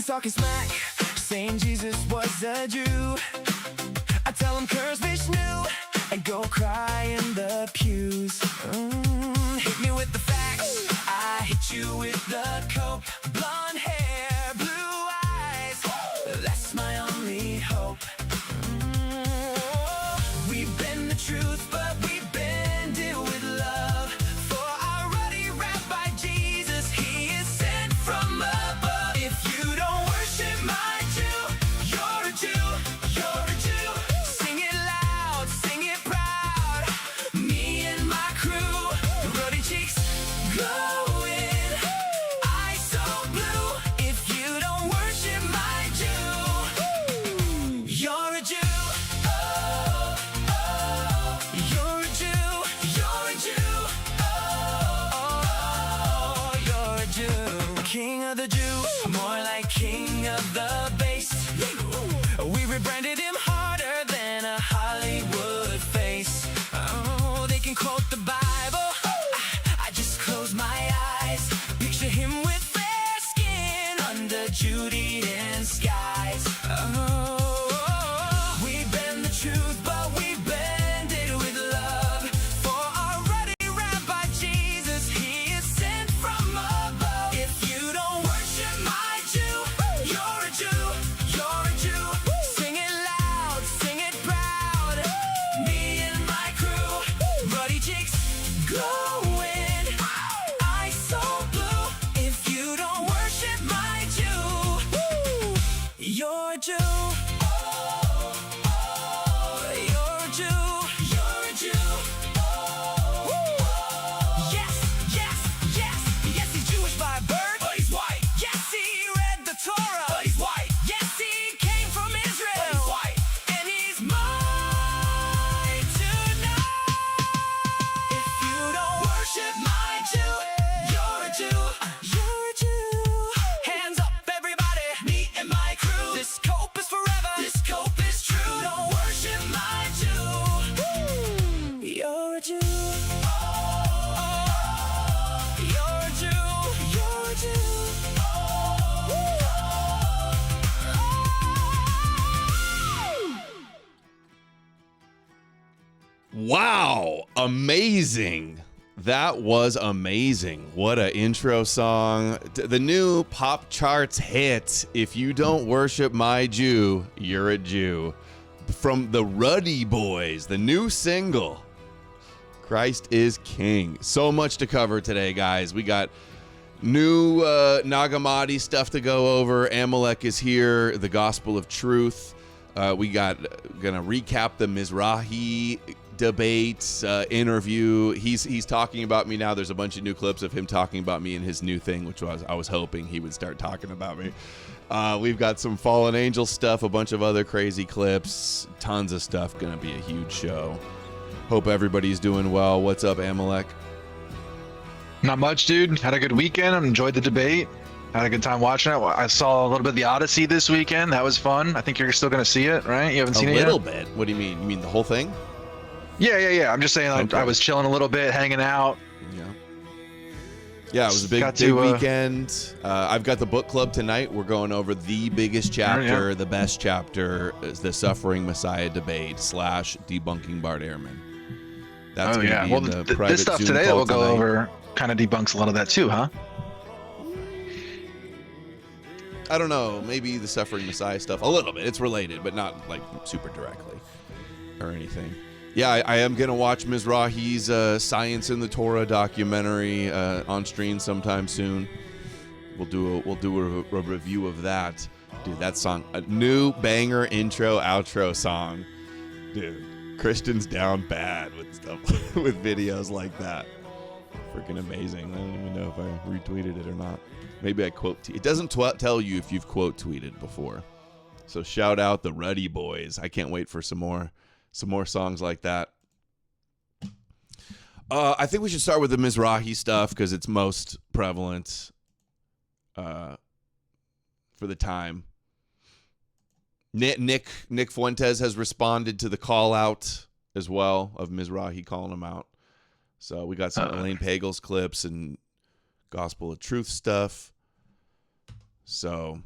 talking smack, saying Jesus was a Jew. I tell them curse Vishnu and go cry in the pews. Hit me with the facts, I hit you with the coke. Blonde hair, blue eyes, that's my only hope. We've been the truth, but we bend it with love. For our ruddy rabbi Jesus, he is sent from above. If you don't worship my Jew, you're a Jew, you're a Jew. Sing it loud, sing it proud. Me and my crew, ruddy cheeks glowing, eyes so blue. If you don't worship my Jew, you're a Jew. You're a Jew, you're a Jew. Oh, you're a Jew. King of the Jew, more like king of the bass. We rebranded him harder than a Hollywood face. Oh, they can quote the Bible, I just close my eyes. Picture him with fair skin under Judean skies. Oh, we bend the truth, but we bend it with love. For our ruddy rabbi Jesus, he is sent from above. If you don't worship my Jew, you're a Jew, you're a Jew. Sing it loud, sing it proud. Me and my crew, ruddy cheeks glowing, eyes so blue. If you don't worship my Jew, you're a Jew. You're a Jew, you're a Jew. Yes, yes, yes, yes, he's Jewish by birth, but he's white. Yes, he read the Torah, but he's white. Yes, he came from Israel, but he's white. And he's mine tonight. If you don't worship my Jew, you're a Jew, you're a Jew. Hands up, everybody, me and my crew. This cope is forever, this cope is true. Don't worship my Jew, you're a Jew. You're a Jew, you're a Jew. Wow, amazing. That was amazing. What a intro song. The new pop charts hit, If You Don't Worship My Jew, You're a Jew. From the Ruddy Boys, the new single, Christ is King. So much to cover today, guys. We got new Nagamati stuff to go over. Amalek is here, the Gospel of Truth. We got gonna recap the Mizrachi debate interview. He's talking about me now. There's a bunch of new clips of him talking about me in his new thing, which I was hoping he would start talking about me. We've got some Fallen Angel stuff, a bunch of other crazy clips, tons of stuff. Gonna be a huge show. Hope everybody's doing well. What's up, Amalek? Not much, dude. Had a good weekend. Enjoyed the debate. Had a good time watching it. I saw a little bit of the Odysee this weekend. That was fun. I think you're still going to see it, right? You haven't seen it yet? A little bit. What do you mean? You mean the whole thing? Yeah. I'm just saying, like, Okay. I was chilling a little bit, hanging out. Yeah, it was a big Got to, weekend. I've got the book club tonight. We're going over the biggest chapter, the best chapter, is the Suffering Messiah debate / debunking Bart Ehrman. That's going to be Well, in the private this stuff Zoom today that call we'll go tonight. over kind of debunks a lot of that too, huh? I don't know. Maybe the Suffering Messiah stuff. A little bit. It's related, but not like super directly or anything. Yeah, I am going to watch Mizrahi's Science in the Torah documentary on stream sometime soon. We'll do a review of that. Dude, that song, a new banger intro, outro song. Dude, Christian's down bad with stuff, with videos like that. Freaking amazing. I don't even know if I retweeted it or not. Maybe I quote. It doesn't tell you if you've quote tweeted before. So shout out the Ruddy Boys. I can't wait for some more songs like that. I think we should start with the Mizrachi stuff because it's most prevalent for the time. Nick Fuentes has responded to the call out as well of Mizrachi calling him out. So we got some Elaine Pagel's clips and Gospel of Truth stuff. So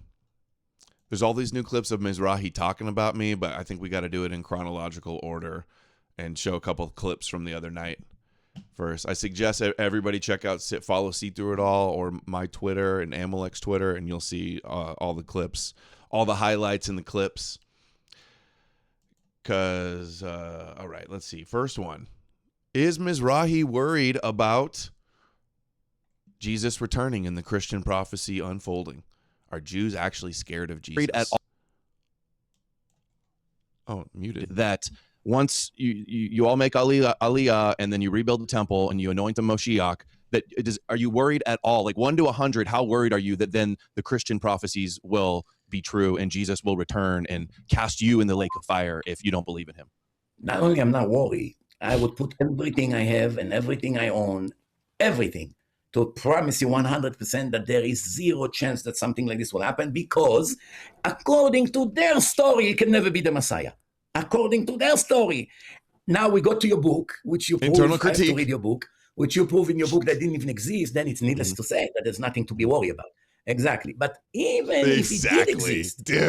There's all these new clips of Mizrachi talking about me, but I think we got to do it in chronological order and show a couple of clips from the other night first. I suggest everybody check out, follow See Through It All or my Twitter and Amalek's Twitter, and you'll see all the clips, all the highlights in the clips. Because, all right, let's see. First one. Is Mizrachi worried about Jesus returning and the Christian prophecy unfolding? Are Jews actually scared of Jesus? Oh, muted. That once you all make Aliyah and then you rebuild the temple and you anoint the Moshiach, that are you worried at all? Like 1 to 100, how worried are you that then the Christian prophecies will be true and Jesus will return and cast you in the lake of fire if you don't believe in him? Not only I'm not worried, I would put everything I have and everything I own, everything, to promise you 100% that there is zero chance that something like this will happen, because according to their story, it can never be the Messiah. According to their story. Now we go to your book, which you prove, Internal I have to critique. read your book, which you prove in your book that didn't even exist, then it's needless to say that there's nothing to be worried about. Exactly. But even if it did exist, Dude.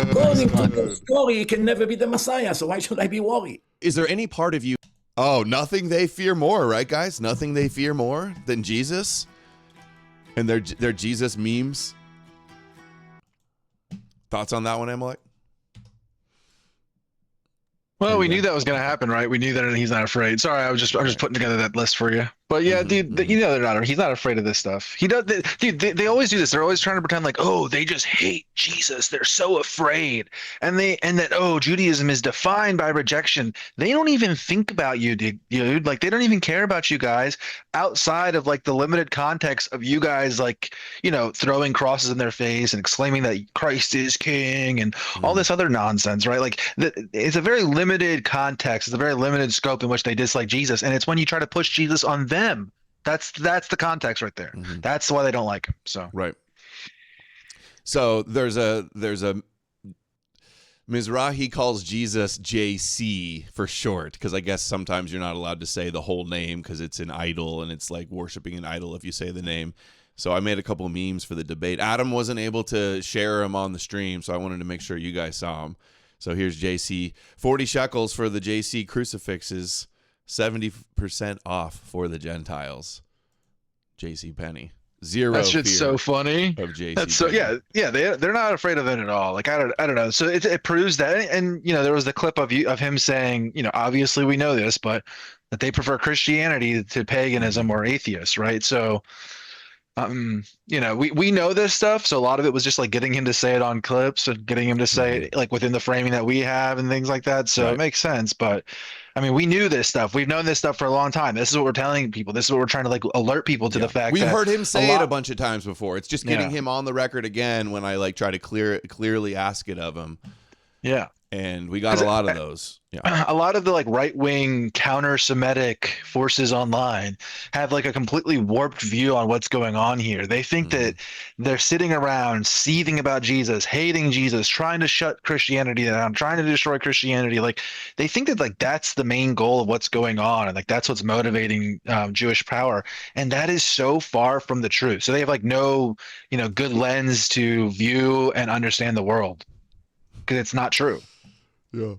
according to the story, it can never be the Messiah, so why should I be worried? Is there any part of you Oh, nothing they fear more, right, guys? Nothing they fear more than Jesus and their Jesus memes. Thoughts on that one, Amalek? Well, we knew that was going to happen, right? We knew that he's not afraid. Sorry, I'm just putting together that list for you. But yeah, dude, you know he's not afraid of this stuff. He does, dude. They always do this. They're always trying to pretend like, oh, they just hate Jesus. They're so afraid, and that oh, Judaism is defined by rejection. They don't even think about you, dude. Like they don't even care about you guys outside of like the limited context of you guys, like throwing crosses in their face and exclaiming that Christ is King and all this other nonsense, right? Like it's a very limited context. It's a very limited scope in which they dislike Jesus, and it's when you try to push Jesus on them. That's the context right there. That's why they don't like him. So right. So there's a Mizrachi calls Jesus JC for short, because I guess sometimes you're not allowed to say the whole name because it's an idol and it's like worshiping an idol if you say the name. So I made a couple of memes for the debate. Adam wasn't able to share them on the stream, so I wanted to make sure you guys saw them. So here's JC. 40 shekels for the JC crucifixes. 70% off for the Gentiles. JC Penny. Zero. That shit's so funny. Of JC That's so Penny. yeah. They're not afraid of it at all. Like I don't know. So it proves that. And there was the clip of him saying, obviously we know this, but that they prefer Christianity to paganism or atheists, right? So we know this stuff, so a lot of it was just like getting him to say it on clips and getting him to say it like within the framing that we have and things like that. So It makes sense. But I mean, we knew this stuff. We've known this stuff for a long time. This is what we're telling people. This is what we're trying to like alert people to the fact We've that heard him say it a bunch of times before. It's just getting him on the record again when I like try to clearly ask it of him. Yeah. And we got a lot of those. Yeah. A lot of the like right-wing counter-Semitic forces online have like a completely warped view on what's going on here. They think that they're sitting around seething about Jesus, hating Jesus, trying to shut Christianity down, trying to destroy Christianity. Like they think that like that's the main goal of what's going on, and like that's what's motivating Jewish power. And that is so far from the truth. So they have like no, good lens to view and understand the world, because it's not true. Yeah.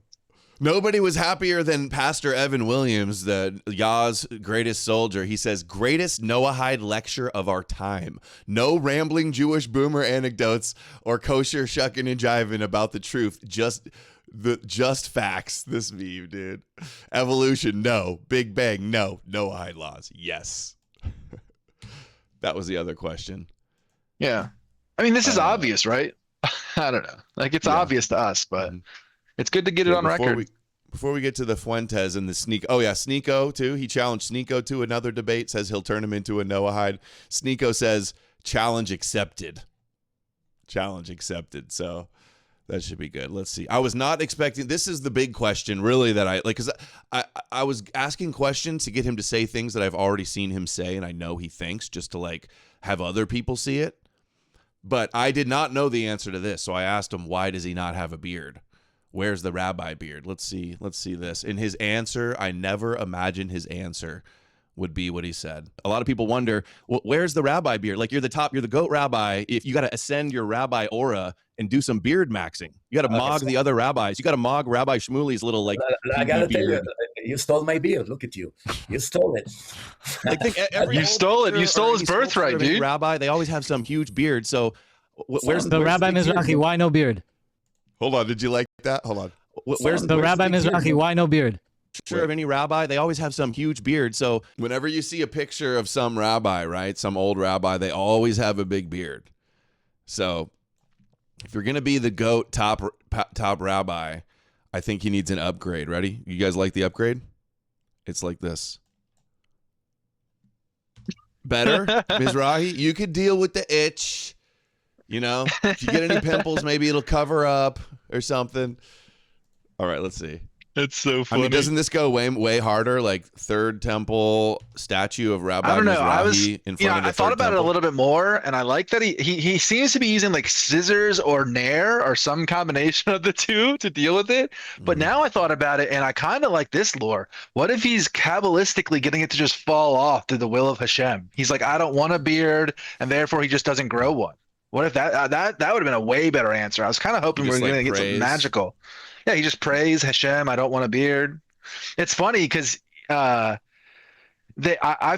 Nobody was happier than Pastor Evan Williams, the Yah's greatest soldier. He says, greatest Noahide lecture of our time. No rambling Jewish boomer anecdotes or kosher shucking and jiving about the truth. Just facts. This meme, dude. Evolution, no. Big Bang, no. Noahide laws, yes. That was the other question. Yeah. I mean, this is obvious, right? I don't know. Like it's obvious to us, but it's good to get it on record. Before we get to the Fuentes and the Sneak. Oh, yeah, Sneeko, too. He challenged Sneeko to another debate, says he'll turn him into a Noahide. Sneeko says, challenge accepted. Challenge accepted. So that should be good. Let's see. I was not expecting. This is the big question, really, that I like, because I was asking questions to get him to say things that I've already seen him say, and I know he thinks, just to like have other people see it. But I did not know the answer to this, so I asked him, why does he not have a beard? Where's the rabbi beard? Let's see this. In his answer, I never imagined his answer would be what he said. A lot of people wonder, well, where's the rabbi beard? Like you're the GOAT rabbi. If you got to ascend your rabbi aura and do some beard maxing. You got to mog the other rabbis. You got to mog Rabbi Shmuly's little like. I gotta tell you, beard. you stole my beard. Look at you. You stole it. I think every You old stole it. picture You stole or his any sculpture birthright, of any dude. Rabbi, they always have some huge beard. So where's So Rabbi the beard? Mizrachi, why no beard? Hold on. Did you like that? Hold on. Where's So Rabbi the beard? Mizrachi, why no beard? Picture of any rabbi, they always have some huge beard. So Whenever you see a picture of some rabbi, right, some old rabbi, they always have a big beard. So if you're gonna be the GOAT top rabbi, I think he needs an upgrade. Ready? You guys like the upgrade? It's like this. Better, Mizrahi. You could deal with the itch. You know, if you get any pimples, maybe it'll cover up or something. All right, let's see. It's so I funny. mean, doesn't this go way harder? Like third temple statue of Rabbi I don't know. Mizrahi in front of the I thought third about it a temple? little bit more, and I like that he seems to be using like scissors or nair or some combination of the two to deal with it. But now I thought about it, and I kind of like this lore. What if he's kabbalistically getting it to just fall off through the will of Hashem? He's like, I don't want a beard, and therefore he just doesn't grow one. What if that would have been a way better answer? I was kind of hoping He we were just, going to get something prays. magical. Yeah, he just prays Hashem. I don't want a beard. It's funny because I've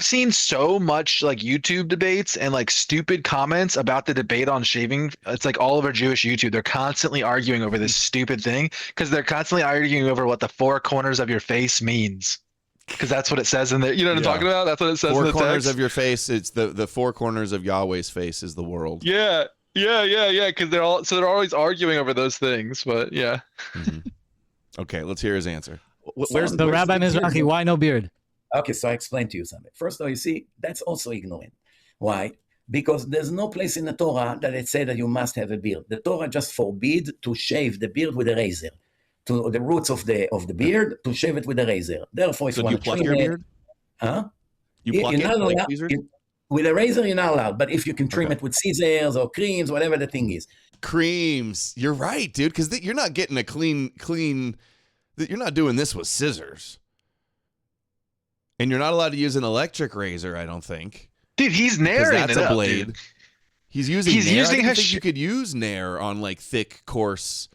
seen so much like YouTube debates and like stupid comments about the debate on shaving. It's like all over Jewish YouTube. They're constantly arguing over this stupid thing because they're constantly arguing over what the four corners of your face means. Because that's what it says in the, you know what I'm Yeah. talking about? That's what it says Four in the corners text. of your face. It's the four corners of Yahweh's face is the world. Yeah. Because they're always arguing over those things. But yeah. Okay, let's hear his answer. where's So Rabbi the beard? Mizrachi, why no beard? Okay, so I explain to you something. First of all, you see, that's also ignorant. Why? Because there's no place in the Torah that it says that you must have a beard. The Torah just forbid to shave the beard with a razor, to the roots of the beard, to shave it with a razor. Therefore, if So you do you want to pluck trim your it, beard? huh? You pluck You're it not like allowed- tweezers? with a razor, you're not allowed. But if you can trim it with scissors or creams, whatever the thing is, Creams. You're right, dude, because you're not getting a clean. You're not doing this with scissors. And you're not allowed to use an electric razor, I don't think. Dude, he's Because narrating that's it a up, blade. dude. He's using He's Nair. using I didn't his think sh- you could use Nair on like thick, coarse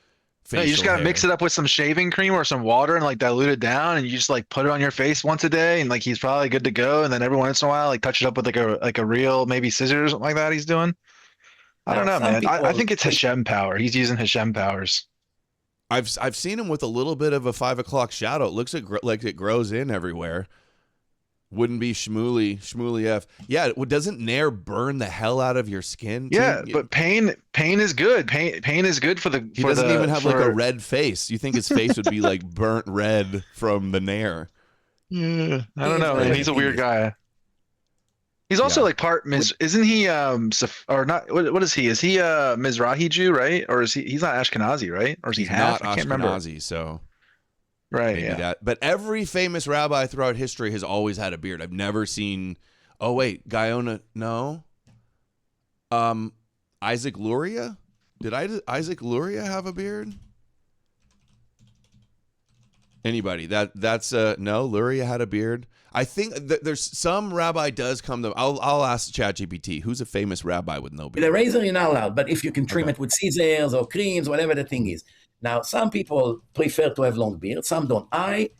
No, facial you just gotta hair. mix it up with some shaving cream or some water and like dilute it down, and you just like put it on your face once a day, and like he's probably good to go. And then every once in a while, like touch it up with like a real maybe scissors or something like that. He's doing. I don't Now, know, some man. I people- think it's Hashem power. He's using Hashem powers. I've seen him with a little bit of a 5 o'clock shadow. It looks like it grows in everywhere. Wouldn't be Shmuley F. Yeah, doesn't Nair burn the hell out of your skin? too? Yeah, but pain is good. Pain is good for the. He doesn't even have like a red face. You think his face would be like burnt red from the Nair? Yeah, I don't He know, is man. He's a very weird guy. He's also Yeah. like part isn't he or not? What is he? Is he a Mizrahi Jew, right? Or is he's not Ashkenazi, right? Or is he He's half? not I can't remember. Ashkenazi, so Right. maybe Yeah. that. But every famous rabbi throughout history has always had a beard. I've never seen. Oh wait, Guyona? No. Isaac Luria? Did Isaac Luria have a beard? Anybody? That's no. Luria had a beard. I think there's some rabbi does come to. I'll ask ChatGPT. Who's a famous rabbi with no with a beard? razor, you're not allowed. But if you can trim Okay. it with scissors or creams, whatever the thing is. Now, some people prefer to have long beard. Some don't. I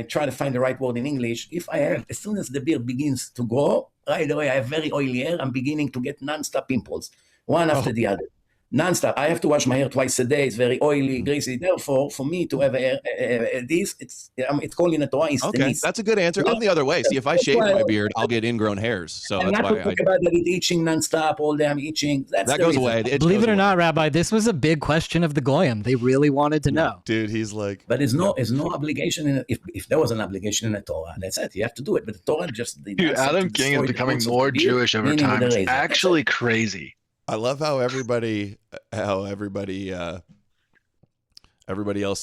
try to find the right word in English. If I have, as soon as the beard begins to grow, right away, I have very oily hair. I'm beginning to get non-stop pimples, one after the other. Non-stop. I have to wash my hair twice a day. It's very oily, greasy. Therefore, for me to have this, it's called in the Torah is Okay, tenis. that's a good answer. I'm the other way. See, if I shave my beard, I'll get ingrown hairs. So And that's not why to talk about that it's itching non-stop all day. I'm itching. That's that the goes reason. away. It Believe goes it or away. not, Rabbi, this was a big question of the Goyim. They really wanted to know. Dude, he's like. But there's no obligation. If there was an obligation in the Torah, that's it. You have to do it. But the Torah just Dude, Adam King is becoming more Jewish over time. It's actually crazy. I love how everybody else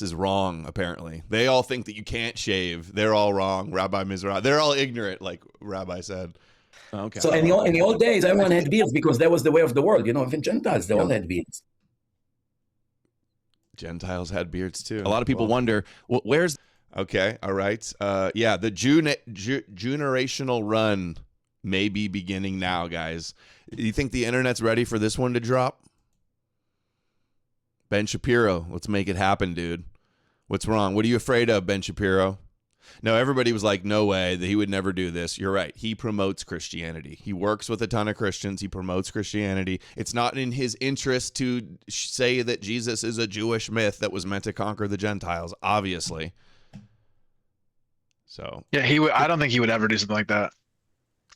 is wrong. Apparently, they all think that you can't shave. They're all wrong. Rabbi Mizrahi. They're all ignorant, like Rabbi said. Okay. So in the old days, everyone had beards because that was the way of the world. Even Gentiles, they all had beards. Gentiles had beards too. a lot of people wonder, where's Okay, all right. Yeah, the generational run may be beginning now, guys. You think the internet's ready for this one to drop? Ben Shapiro, let's make it happen, dude. What's wrong? What are you afraid of, Ben Shapiro? No, everybody was like, no way, that he would never do this. You're right. He promotes Christianity. He works with a ton of Christians. He promotes Christianity. It's not in his interest to say that Jesus is a Jewish myth that was meant to conquer the Gentiles, obviously. So Yeah, I don't think he would ever do something like that.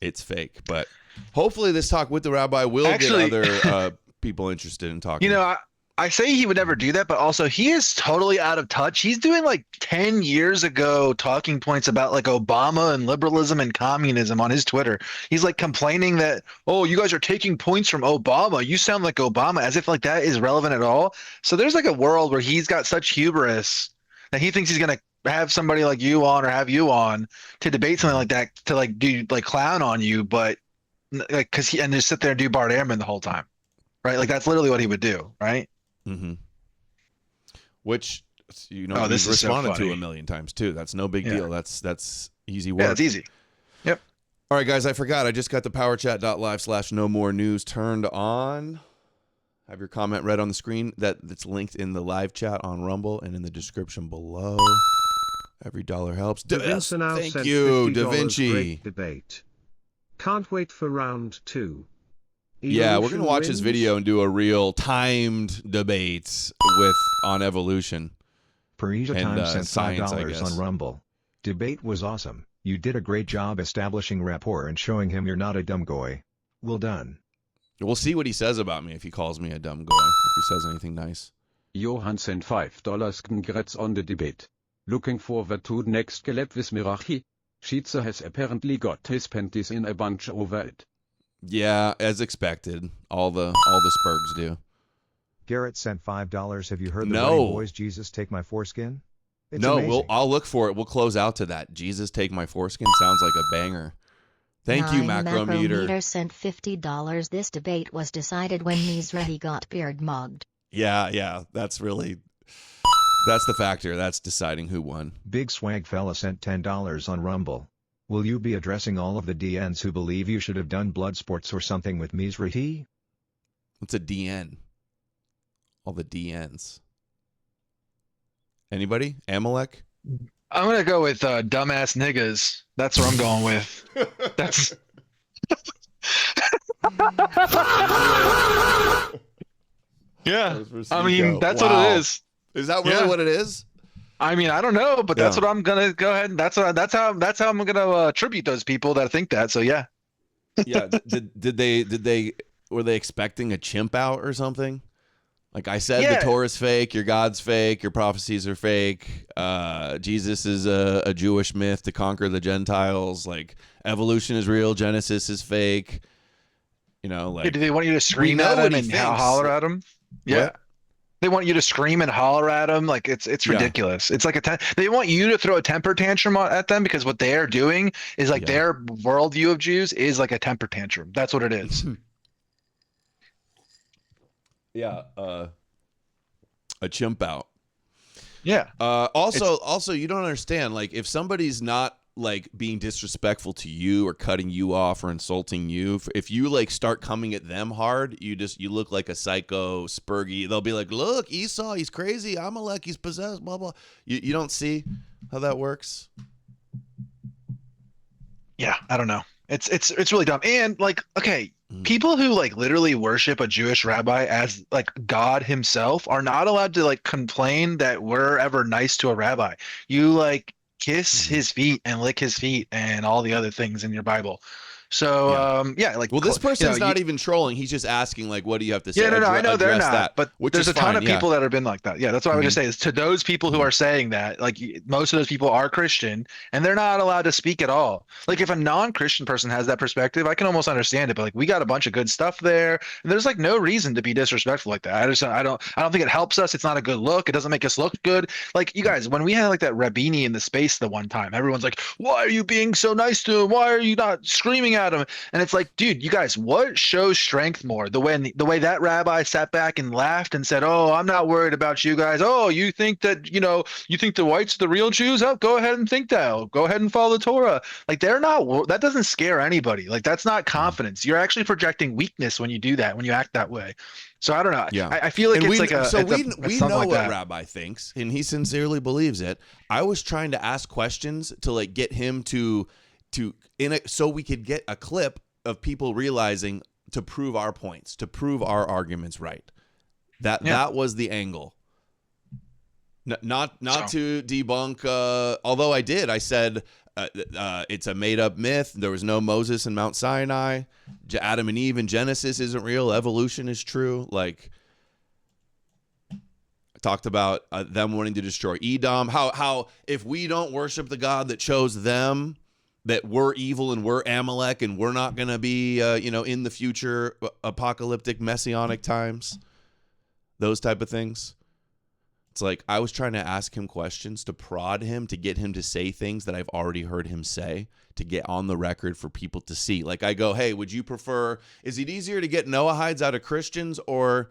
it's fake. But hopefully this talk with the rabbi will Actually, get other people interested in talking. You know, I say he would never do that, but also he is totally out of touch. He's doing like 10 years ago talking points about like Obama and liberalism and communism on his Twitter. He's like complaining that, oh, you guys are taking points from Obama. You sound like Obama, as if like that is relevant at all. So there's like a world where he's got such hubris that he thinks he's going to have somebody like you on or have you on to debate something like that, to like do like clown on you, but like and just sit there and do Bart Ehrman the whole time. Right? Like that's literally what he would do, right? Mm-hmm. Which, you know, this we've is so responded to funny. a million times too. That's no big Yeah. deal. That's easy work. Yeah, it's easy. Yep. All right, guys, I forgot. I just got the powerchat.live/knowmorenews turned on. Have your comment read on the screen. That's linked in the live chat on Rumble and in the description below. Every dollar helps. Da Vinci now Thank sent you, $50. Da Vinci. Great debate. Can't wait for round 2. Yeah, we're Evolution gonna watch his wins? video and do a real timed debate on evolution. Parisia And, Times sent science, I $5 guess. on Rumble. Debate was awesome. You did a great job establishing rapport and showing him you're not a dumb goy. Well done. We'll see what he says about me if he calls me a dumb guy. If he says anything nice. Johan sent $5. Congrats on the debate. Looking forward to next collab with Mizrachi. Sheetzer has apparently got his panties in a bunch over it. Yeah, as expected. All the Spurgs do. Garrett sent $5. Have you heard the No. Running Boys Jesus Take My Foreskin? It's No, amazing. I'll look for it. We'll close out to that. Jesus Take My Foreskin sounds like a banger. Thank you, Macrometer. Macrometer sent $50. This debate was decided when Mizrachi got beard mugged. Yeah, that's the factor. That's deciding who won. Big Swag Fella sent $10 on Rumble. Will you be addressing all of the DNs who believe you should have done blood sports or something with Mizrachi? What's a DN? All the DNs. Anybody? Amalek? I'm gonna go with dumbass niggas. That's what I'm going with. That's yeah. I mean, that's what Wow. it is. Is that really Yeah. what it is? I mean, I don't know, but that's Yeah. what I'm gonna go ahead and that's how I'm gonna tribute those people that think that. So yeah. Yeah. Did they were they expecting a chimp out or something? Like I said, Yeah. the Torah's fake, your God's fake, your prophecies are fake. Jesus is a Jewish myth to conquer the Gentiles. Like evolution is real, Genesis is fake. You know, like Do they want you to scream know at what him he and thinks. holler at him? Yeah. What? They want you to scream and holler at them. Like it's Yeah. ridiculous. It's like they want you to throw a temper tantrum at them because what they're doing is like Yeah. their worldview of Jews is like a temper tantrum. That's what it is. yeah, a chimp out. Yeah. Also, you don't understand. Like, if somebody's not like being disrespectful to you or cutting you off or insulting you, if you like start coming at them hard, you look like a psycho Spurgy. They'll be like, "Look, Esau, he's crazy. Amalek, he's possessed." Blah blah. You don't see how that works. Yeah. I don't know. It's really dumb. And like, okay, people who like literally worship a Jewish rabbi as like God himself are not allowed to like complain that we're ever nice to a rabbi. You like kiss his feet and lick his feet and all the other things in your Bible. So like, Well, this you know, person's not even trolling. He's just asking, like, what do you have to say? Yeah, no, I know they're Address not, that, but which there's is a ton fine, of yeah. people that have been like that. Yeah, that's what I would just say is to those people who are saying that, like most of those people are Christian and they're not allowed to speak at all. Like if a non-Christian person has that perspective, I can almost understand it, but like we got a bunch of good stuff there and there's like no reason to be disrespectful like that. I don't think it helps us. It's not a good look. It doesn't make us look good. Like you guys, when we had like that Rabini in the space the one time, everyone's like, why are you being so nice to him? Why are you not screaming at him? And it's like, dude, you guys, what shows strength more? The way that rabbi sat back and laughed and said, "Oh, I'm not worried about you guys. Oh, you think that, you think the whites are the real Jews? Oh, go ahead and think that. Oh, go ahead and follow the Torah." Like that doesn't scare anybody. Like that's not confidence. You're actually projecting weakness when you do that, when you act that way. So I don't know. Yeah. I feel like And it's we, like a. so it's we a, it's we something know like what that. Rabbi thinks, and he sincerely believes it. I was trying to ask questions to like get him to so we could get a clip of people realizing to prove our points, to prove our arguments right. That was the angle. Not to debunk. Although I said it's a made up myth. There was no Moses in Mount Sinai. Adam and Eve in Genesis isn't real. Evolution is true. Like I talked about them wanting to destroy Edom. How if we don't worship the God that chose them, that we're evil and we're Amalek and we're not going to be in the future apocalyptic messianic times. Those type of things. It's like I was trying to ask him questions to prod him, to get him to say things that I've already heard him say, to get on the record for people to see. Like I go, hey, would you prefer, is it easier to get Noahides out of Christians or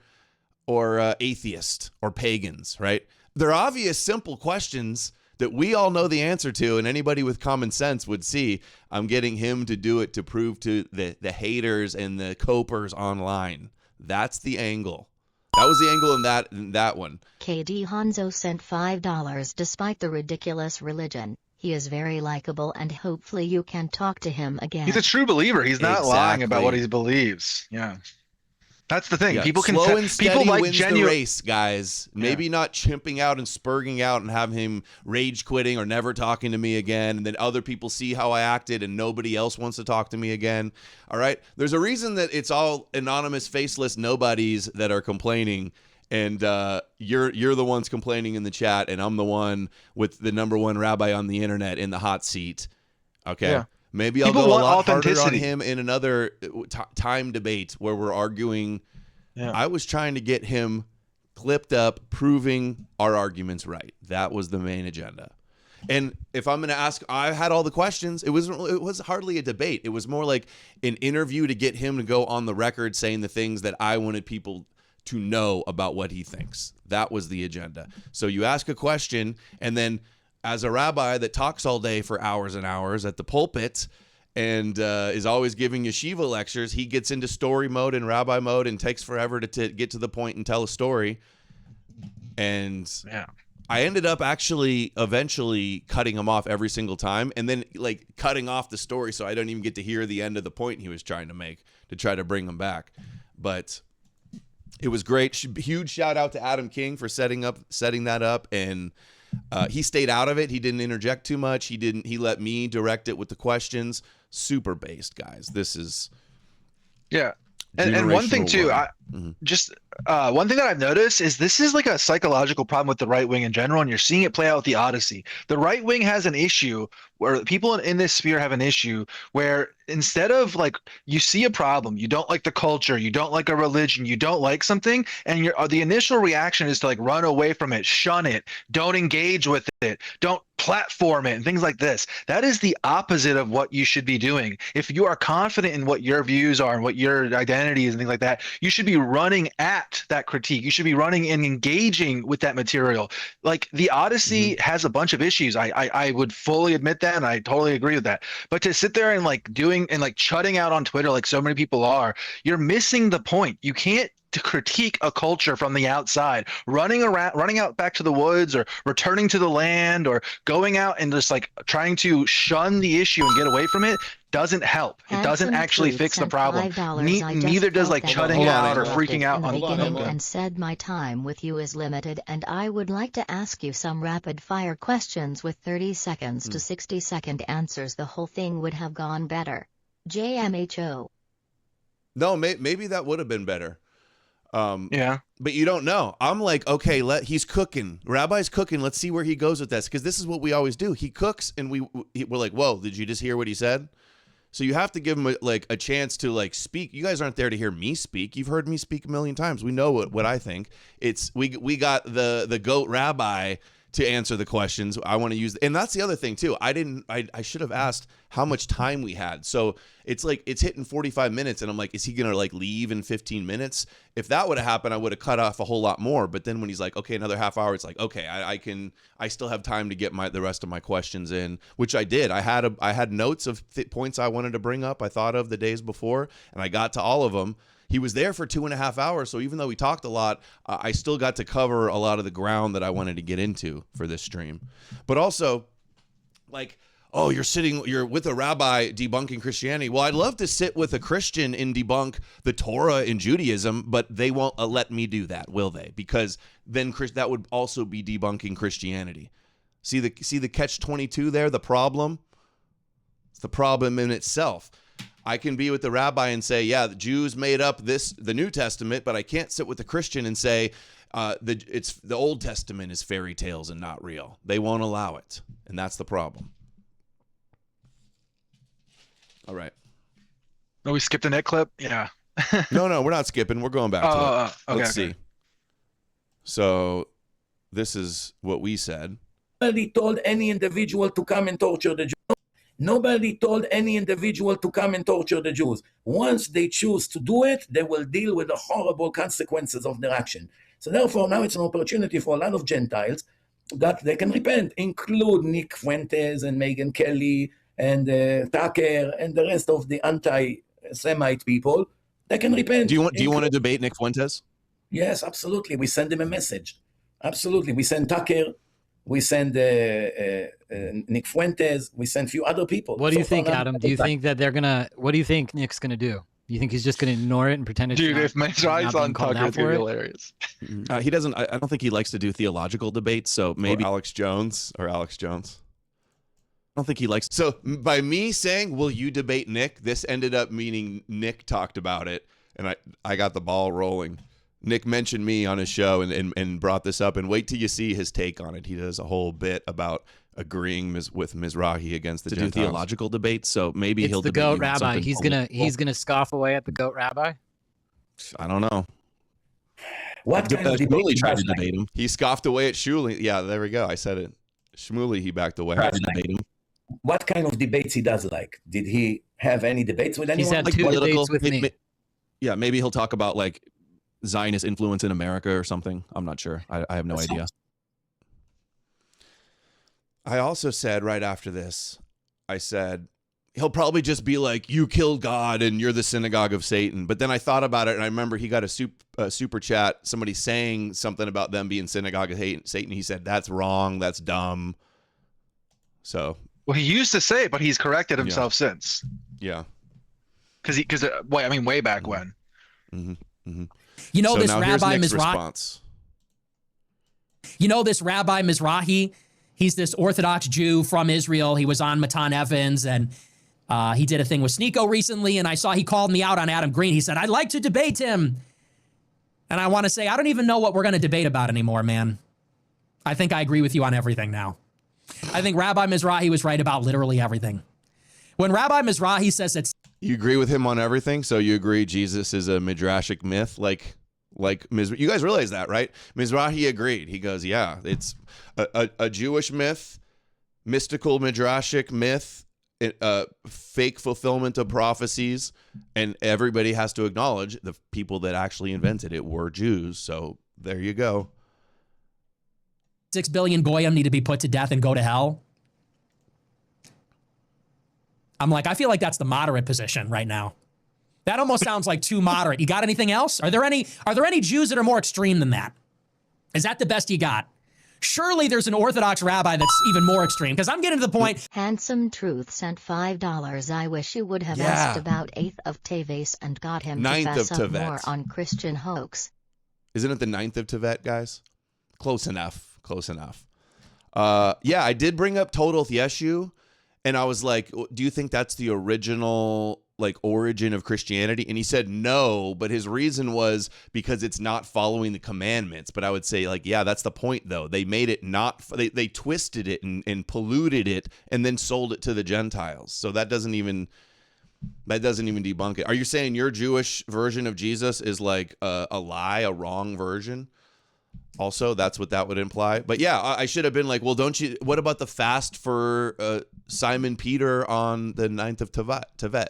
atheists or pagans, right? They're obvious, simple questions that we all know the answer to, and anybody with common sense would see. I'm getting him to do it to prove to the haters and the copers online. That's the angle. That was the angle in that one. KD Hanzo sent $5. Despite the ridiculous religion, he is very likable and hopefully you can talk to him again. He's a true believer. He's not lying about what he believes. Yeah. That's the thing. Yeah. People can slow and steady people like wins genuine the race, guys. Maybe not chimping out and spurging out and have him rage quitting or never talking to me again, and then other people see how I acted and nobody else wants to talk to me again. All right, there's a reason that it's all anonymous, faceless nobodies that are complaining, and you're the ones complaining in the chat, and I'm the one with the number one rabbi on the internet in the hot seat. Okay. Yeah. Maybe I'll go a lot harder on him in another time debate where we're arguing. Yeah. I was trying to get him clipped up, proving our arguments right. That was the main agenda. And if I'm going to ask, I had all the questions. It was hardly a debate. It was more like an interview to get him to go on the record saying the things that I wanted people to know about what he thinks. That was the agenda. So you ask a question, and then as a rabbi that talks all day for hours and hours at the pulpit and is always giving yeshiva lectures, he gets into story mode and rabbi mode and takes forever to get to the point and tell a story. And I ended up actually eventually cutting him off every single time, and then like cutting off the story so I don't even get to hear the end of the point he was trying to make to try to bring him back. But it was great. Huge shout out to Adam King for setting that up, and he stayed out of it. He didn't interject too much. He let me direct it with the questions. Super based, guys. This is and one thing too, one thing that I've noticed is this is like a psychological problem with the right wing in general, and you're seeing it play out with the Odysee. The right wing has an issue where people in this sphere have an issue where instead of like you see a problem, you don't like the culture, you don't like a religion, you don't like something, and the initial reaction is to like run away from it, shun it, don't engage with it, don't platform it, and things like this. That is the opposite of what you should be doing. If you are confident in what your views are and what your identity is and things like that, you should be running at that critique. You should be running and engaging with that material. Like the Odysee has a bunch of issues. I would fully admit that, and I totally agree with that. But to sit there and like doing and like shutting out on Twitter like so many people are, you're missing the point. You can't to critique a culture from the outside, running out back to the woods or returning to the land or going out and just like trying to shun the issue and get away from it doesn't help. It doesn't actually fix the problem. Neither does like shutting out or freaking out on and said my time with you is limited and I would like to ask you some rapid fire questions with 30 seconds to 60-second answers. The whole thing would have gone better. JMHO. No, maybe that would have been better. But you don't know. I'm like, okay, he's cooking. Rabbi's cooking. Let's see where he goes with this, because this is what we always do. He cooks, and we're like, whoa, did you just hear what he said? So you have to give him a chance to like speak. You guys aren't there to hear me speak. You've heard me speak a million times. We know what I think. It's we got the GOAT rabbi to answer the questions. I want to use, and that's the other thing too. I should have asked how much time we had. So it's like it's hitting 45 minutes, and I'm like, is he gonna like leave in 15 minutes? If that would have happened, I would have cut off a whole lot more. But then when he's like, okay, another half hour, it's like, okay, I still have time to get the rest of my questions in, which I did. I had notes of points I wanted to bring up. I thought of the days before, and I got to all of them. he was there for 2.5 hours. So even though we talked a lot, I still got to cover a lot of the ground that I wanted to get into for this stream. But also, like, oh, you're with a rabbi debunking Christianity. Well, I'd love to sit with a Christian and debunk the Torah in Judaism, but they won't let me do that, will they? Because then that would also be debunking Christianity. See the catch-22 there, the problem? It's the problem in itself. I can be with the rabbi and say, yeah, the Jews made up the New Testament, but I can't sit with the Christian and say the Old Testament is fairy tales and not real. They won't allow it, and that's the problem. All right. No, we skipped the net clip? Yeah. No, we're not skipping. We're going back to it. Okay, Let's see. So this is what we said. Nobody told any individual to come and torture the Jews. Nobody told any individual to come and torture the Jews. Once they choose to do it, they will deal with the horrible consequences of their action. So therefore, now it's an opportunity for a lot of Gentiles that they can repent, include Nick Fuentes and Megyn Kelly and Tucker and the rest of the anti-Semite people. They can repent. Do you want to debate Nick Fuentes? Yes, absolutely. We send him a message. Absolutely. We send Tucker. We send Nick Fuentes. We send a few other people. What do you think, Adam? Do you think that they're gonna? What do you think Nick's gonna do? You think he's just gonna ignore it and pretend it's Dude, if Mizrachi's on Tucker, it's gonna be hilarious. He doesn't. I don't think he likes to do theological debates. So maybe Alex Jones. I don't think he likes. So by me saying, "Will you debate Nick?" This ended up meaning Nick talked about it, and I got the ball rolling. Nick mentioned me on his show and brought this up, and wait till you see his take on it. He does a whole bit about agreeing with Mizrachi against the Gentiles. Do theological debates. So maybe it's he'll the debate goat you on rabbi. something He's gonna scoff away at the goat rabbi. I don't know. What kind of debate Shmuley he tried does to like? debate him. He scoffed away at Shmuley. Yeah, there we go. I said it. Shmuley, he backed away. Right. To debate him. What kind of debates he does like? Did he have any debates with anyone? He's had Like two political. debates with me. Yeah, maybe he'll talk about like Zionist influence in America or something. I'm not sure. I have no idea. I also said right after this, I said, he'll probably just be like, you killed God and you're the synagogue of Satan. But then I thought about it, and I remember he got a super chat, somebody saying something about them being synagogue of Satan. He said, that's wrong. That's dumb. So. Well, he used to say it, but he's corrected himself since. Yeah. Way back when. Mm-hmm. Mm-hmm. You know, so this now Rabbi here's Nick's Mizrachi. response. You know, this Rabbi Mizrachi, he's this Orthodox Jew from Israel. He was on Matan Evans, and he did a thing with Sneeko recently, and I saw he called me out on Adam Green. He said, I'd like to debate him. And I want to say, I don't even know what we're going to debate about anymore, man. I think I agree with you on everything now. I think Rabbi Mizrachi was right about literally everything. When Rabbi Mizrachi says that... You agree with him on everything? So you agree Jesus is a Midrashic myth? Like you guys realize that, right? Mizrachi agreed. He goes, yeah, it's a Jewish myth, mystical Midrashic myth, fake fulfillment of prophecies, and everybody has to acknowledge the people that actually invented it were Jews. So there you go. 6 billion goyim need to be put to death and go to hell. I'm like, I feel like that's the moderate position right now. That almost sounds like too moderate. You got anything else? Are there any Jews that are more extreme than that? Is that the best you got? Surely there's an Orthodox rabbi that's even more extreme, because I'm getting to the point. Handsome Truth sent $5. I wish you would have asked about 8th of Teves and got him to fess up more on Christian hoax. Isn't it the 9th of Tevet, guys? Close enough. Close enough. Yeah, I did bring up Total Yeshu, and I was like, do you think that's the original origin of Christianity? And he said no, but his reason was because it's not following the commandments. But I would say, yeah, that's the point though. They made it not, they twisted it and polluted it and then sold it to the Gentiles. So that doesn't even debunk it. Are you saying your Jewish version of Jesus is like a lie, a wrong version? Also, that's what that would imply. But yeah, I should have been like, well, what about the fast for Simon Peter on the 9th of Tevet?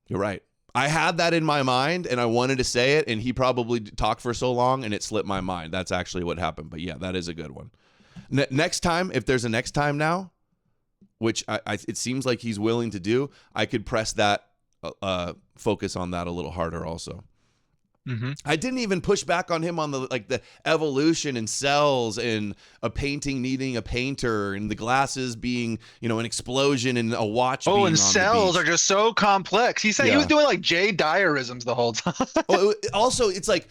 You're right. I had that in my mind and I wanted to say it, and he probably talked for so long and it slipped my mind. That's actually what happened. But yeah, that is a good one. Next time, if there's a next time now, which it seems like he's willing to do, I could press that focus on that a little harder also. Mm-hmm. I didn't even push back on him on the evolution and cells and a painting needing a painter and the glasses being, an explosion and a watch. Oh, being and on cells the are just so complex. He said he was doing like J diarisms the whole time. Also, it's like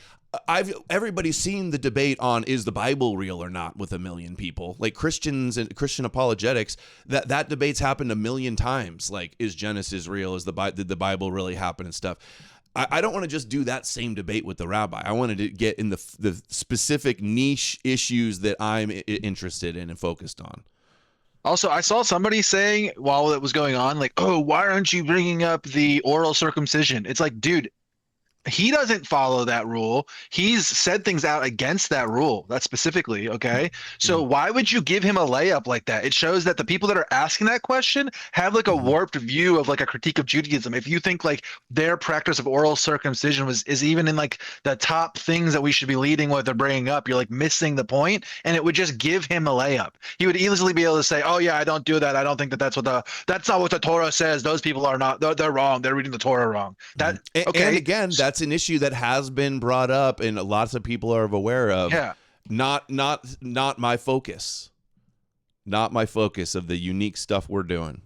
everybody's seen the debate on is the Bible real or not with a million people, like Christians and Christian apologetics. That debate's happened a million times. Like, is Genesis real? Did the Bible really happen and stuff? I don't want to just do that same debate with the rabbi. I wanted to get in the specific niche issues that I'm interested in and focused on. Also, I saw somebody saying while it was going on, like, oh, why aren't you bringing up the oral circumcision? It's like, dude, he doesn't follow that rule. He's said things out against that rule, that specifically, okay? So why would you give him a layup like that? It shows that the people that are asking that question have like a warped view of like a critique of Judaism. If you think like their practice of oral circumcision is even in like the top things that we should be leading with or bringing up, you're like missing the point, and it would just give him a layup. He would easily be able to say, oh yeah, I don't do that. I don't think that's not what the Torah says. Those people are not, they're wrong. They're reading the Torah wrong. That, okay. And again, that's an issue that has been brought up and lots of people are aware of. Yeah. Not my focus. Not my focus of the unique stuff we're doing.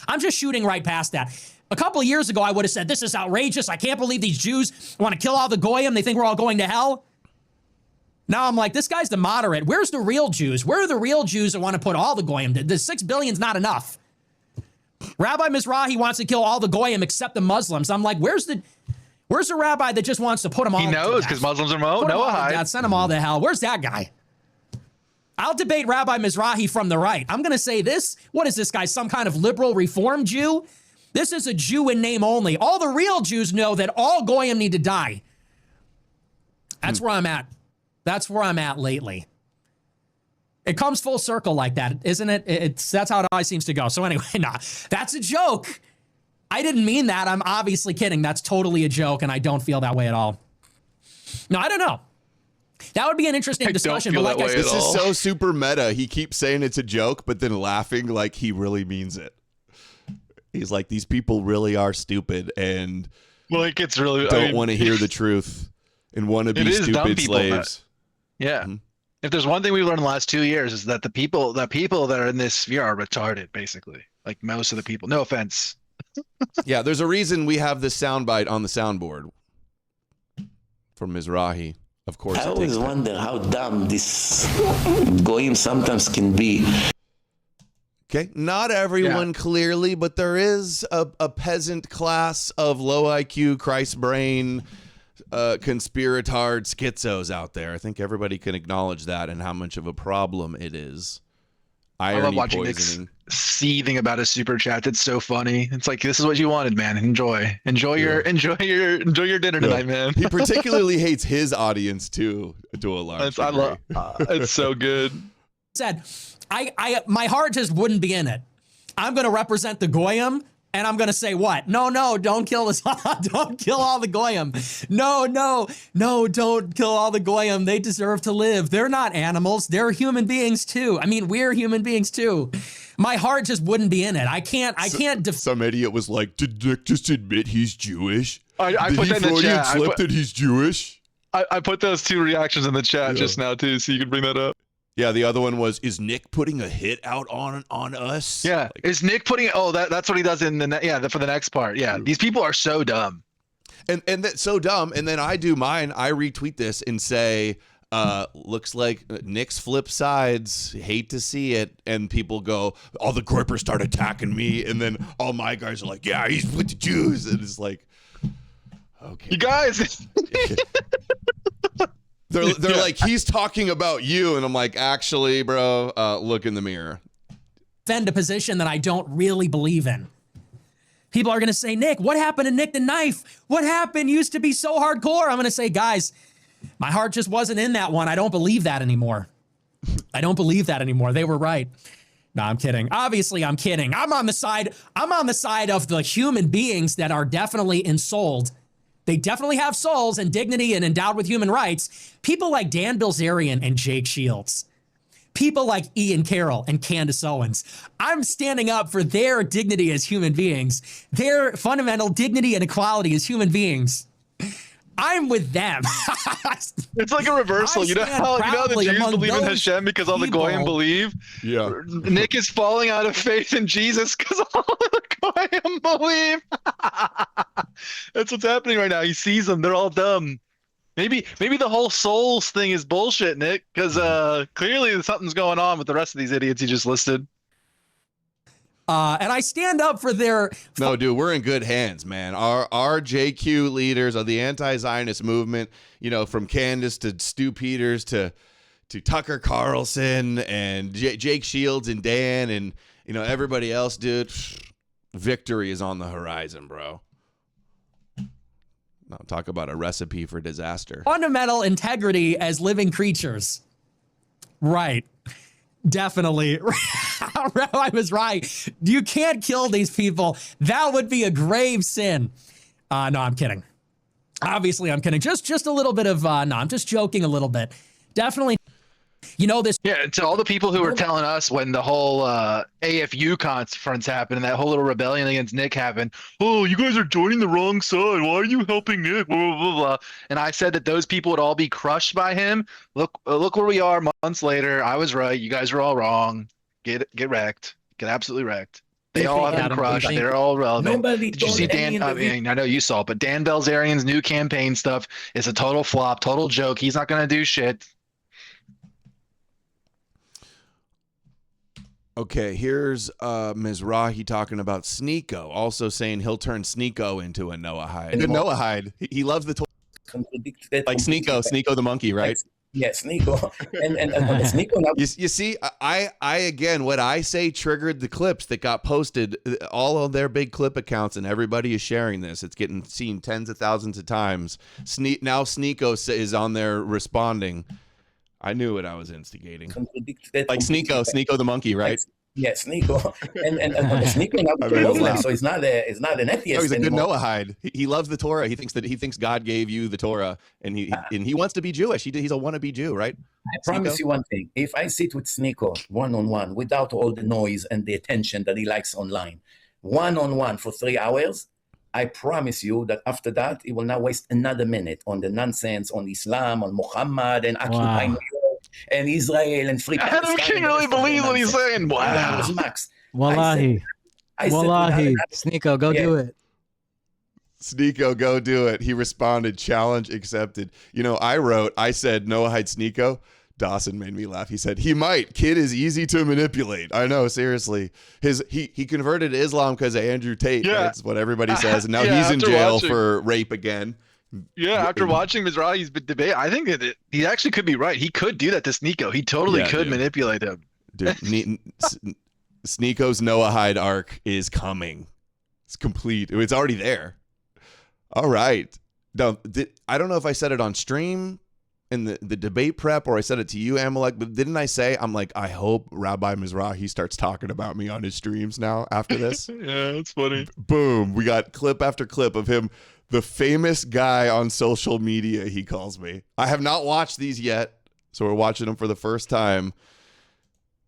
I'm just shooting right past that. A couple of years ago, I would have said, this is outrageous. I can't believe these Jews want to kill all the Goyim. They think we're all going to hell. Now I'm like, this guy's the moderate. Where's the real Jews? Where are the real Jews that want to put all the Goyim? The 6 billion's not enough. Rabbi Mizrachi wants to kill all the Goyim except the Muslims. I'm like, where's the rabbi that just wants to put them all? He knows because Muslims are Noahide. Send them all to hell. Where's that guy? I'll debate Rabbi Mizrachi from the right. I'm going to say this. What is this guy? Some kind of liberal reform Jew? This is a Jew in name only. All the real Jews know that all Goyim need to die. That's where I'm at. That's where I'm at lately. It comes full circle like that, isn't it? That's how it always seems to go. So anyway, nah, that's a joke. I didn't mean that. I'm obviously kidding. That's totally a joke, and I don't feel that way at all. No, I don't know. That would be an interesting discussion. But like I said, this is so super meta. He keeps saying it's a joke, but then laughing like he really means it. He's like, these people really are stupid and like it's really don't want to hear the truth and want to be stupid slaves. Yeah. Mm-hmm. If there's one thing we've learned in the last 2 years is that the people that are in this sphere are retarded, basically. Like most of the people. No offense. Yeah, there's a reason we have this soundbite on the soundboard from Mizrachi. Of course. I always wonder how dumb this Goyim sometimes can be. Okay, not everyone clearly, but there is a peasant class of low IQ, Christ brain, conspiratard schizos out there. I think everybody can acknowledge that and how much of a problem it is. Irony, I love watching poisoning. Nick seething about his super chat. It's so funny. It's like, this is what you wanted, man. Enjoy your dinner tonight, man. He particularly hates his audience too, to a large degree. It's so good. Said, my heart just wouldn't be in it. I'm going to represent the Goyim. And I'm going to say what? No, don't kill us. Don't kill all the Goyim. No, don't kill all the Goyim. They deserve to live. They're not animals. They're human beings too. I mean, we're human beings too. My heart just wouldn't be in it. I can't. Some idiot was like, did Nick just admit he's Jewish? I put that in the chat. Slip that he's Jewish? I put those 2 reactions in the chat just now too, so you can bring that up. Yeah, the other one was, is Nick putting a hit out on us? Yeah, is Nick putting? Oh, that's what he does in for the next part. Yeah, these people are so dumb, and that's so dumb. And then I do mine. I retweet this and say, looks like Nick's flip sides. Hate to see it. And people go, all the Groypers start attacking me, and then all my guys are like, yeah, he's with the Jews, and it's like, okay, you guys. They're like, he's talking about you. And I'm like, actually, bro, look in the mirror. Defend a position that I don't really believe in. People are going to say, Nick, what happened to Nick the Knife? What happened? Used to be so hardcore. I'm going to say, guys, my heart just wasn't in that one. I don't believe that anymore. They were right. No, I'm kidding. Obviously, I'm kidding. I'm on the side of the human beings that are definitely ensouled. They definitely have souls and dignity and endowed with human rights. People like Dan Bilzerian and Jake Shields. people like Ian Carroll and Candace Owens. I'm standing up for their dignity as human beings, their fundamental dignity and equality as human beings. I'm with them. It's like a reversal. You know how the Jews believe in Hashem because all the Goyim believe? Yeah. Nick is falling out of faith in Jesus because all the Goyim believe. That's what's happening right now. He sees them. They're all dumb. Maybe the whole souls thing is bullshit, Nick, because clearly something's going on with the rest of these idiots you just listed. And I stand up for their... No, dude, we're in good hands, man. Our JQ leaders of the anti-Zionist movement, you know, from Candace to Stu Peters to Tucker Carlson and Jake Shields and Dan and, you know, everybody else, dude. Victory is on the horizon, bro. Now talk about a recipe for disaster. Fundamental integrity as living creatures. Right. Definitely. Rabbi was right. You can't kill these people. That would be a grave sin. No, I'm kidding. Obviously, I'm kidding. Just a little bit of, no, I'm just joking a little bit. Definitely. You know this. Yeah, to all the people who were telling us when the whole AFU conference happened and that whole little rebellion against Nick happened, oh, you guys are joining the wrong side. Why are you helping Nick? Blah, blah, blah, blah. And I said that those people would all be crushed by him. Look where we are months later. I was right. You guys were all wrong. Get wrecked. Get absolutely wrecked. They all have been crushed. They're all relevant. Did you see Dan? I mean, I know you saw it, but Dan Bilzerian's new campaign stuff is a total flop, total joke. He's not going to do shit. Okay, here's Mizrachi talking about Sneeko, also saying he'll turn Sneeko into a Noahide. The Noahide. He loves the toy. Like Sneeko the monkey, right? Yeah, Sneeko. and Sneeko now. You see, I again, what I say triggered the clips that got posted, all of their big clip accounts, and everybody is sharing this. It's getting seen tens of thousands of times. Now Sneeko is on there responding. I knew what I was instigating. Like Sneeko the monkey, right? Yeah, Sneeko. And Sneeko now became Muslim, so it's not an atheist. No, he's a good anymore. Noahide. He loves the Torah. He thinks God gave you the Torah, and he wants to be Jewish. He's a wannabe Jew, right? I promise you one thing. If I sit with Sneeko one-on-one without all the noise and the attention that he likes online, one-on-one for 3 hours, I promise you that after that, he will not waste another minute on the nonsense, on Islam, on Muhammad, and Occupy New York, and Israel, and free Palestine. Adam can't really believe what he's saying. Wow. Max. Wallahi. Wallahi. Sneeko, go do it. Sneeko, go do it. He responded, challenge accepted. You know, I said Noahide Sneeko. Dawson made me laugh. He said, he might. Kid is easy to manipulate. I know, seriously. He converted to Islam because of Andrew Tate. Yeah. That's what everybody says. And now he's in jail for rape again. Yeah, after watching Mizrachi's debate, I think that he actually could be right. He could do that to Sneeko. He totally could manipulate him. Dude, Sneeko's Noahide arc is coming. It's complete. It's already there. All right. Now, I don't know if I said it on stream in the debate prep or I said it to you, Amalek, but didn't I say, I'm like, I hope Rabbi Mizrachi starts talking about me on his streams now after this? Yeah, that's funny. Boom. We got clip after clip of him, the famous guy on social media, he calls me. I have not watched these yet, so we're watching them for the first time.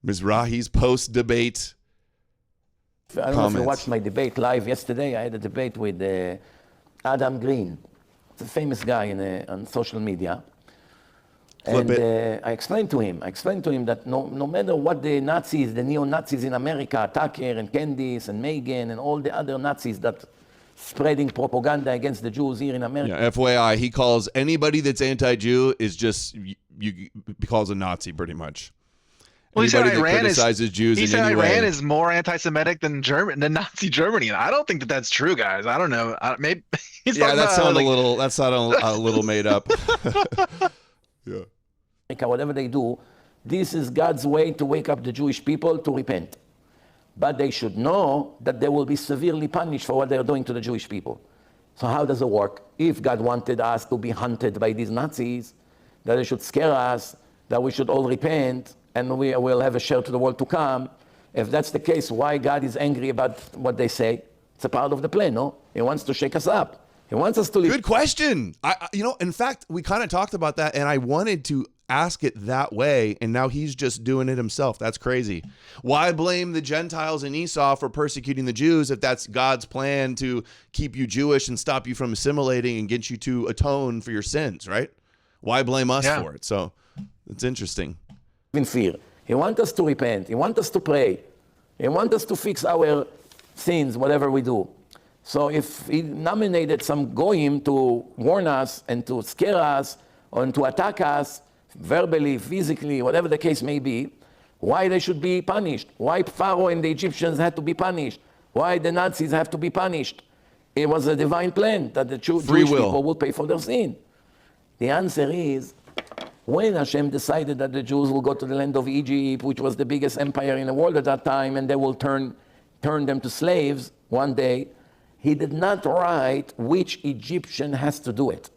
Mizrachi's post-debate I don't know if you watched my debate live yesterday. I had a debate with Adam Green, the famous guy on social media. And I explained to him that no matter what the Nazis, the neo-Nazis in America, Tucker and Candice and Megan and all the other Nazis that spreading propaganda against the Jews here in America. Yeah, FYI, he calls anybody that's anti-Jew is just, he calls a Nazi pretty much. Well, he said Iran is more anti-Semitic than Nazi Germany, and I don't think that's true, guys. I don't know. Maybe he's that sounds a little made up. Yeah. Whatever they do, this is God's way to wake up the Jewish people to repent. But they should know that they will be severely punished for what they're doing to the Jewish people. So how does it work? If God wanted us to be hunted by these Nazis, that they should scare us, that we should all repent, and we will have a share to the world to come. If that's the case, why God is angry about what they say? It's a part of the plan, no? He wants to shake us up. He wants us to live. Good question. In fact, we kind of talked about that, and I wanted to ask it that way, and now he's just doing it himself. That's crazy. Why blame the Gentiles and Esau for persecuting the Jews if that's God's plan to keep you Jewish and stop you from assimilating and get you to atone for your sins, right? Why blame us for it? So it's interesting. In fear. He wants us to repent. He wants us to pray. He wants us to fix our sins, whatever we do. So if he nominated some goyim to warn us and to scare us or to attack us, verbally, physically, whatever the case may be, why they should be punished? Why Pharaoh and the Egyptians had to be punished? Why the Nazis have to be punished? It was a divine plan that the Jewish people will pay for their sin. The answer is, when Hashem decided that the Jews will go to the land of Egypt, which was the biggest empire in the world at that time, and they will turn them to slaves one day, he did not write which Egyptian has to do it.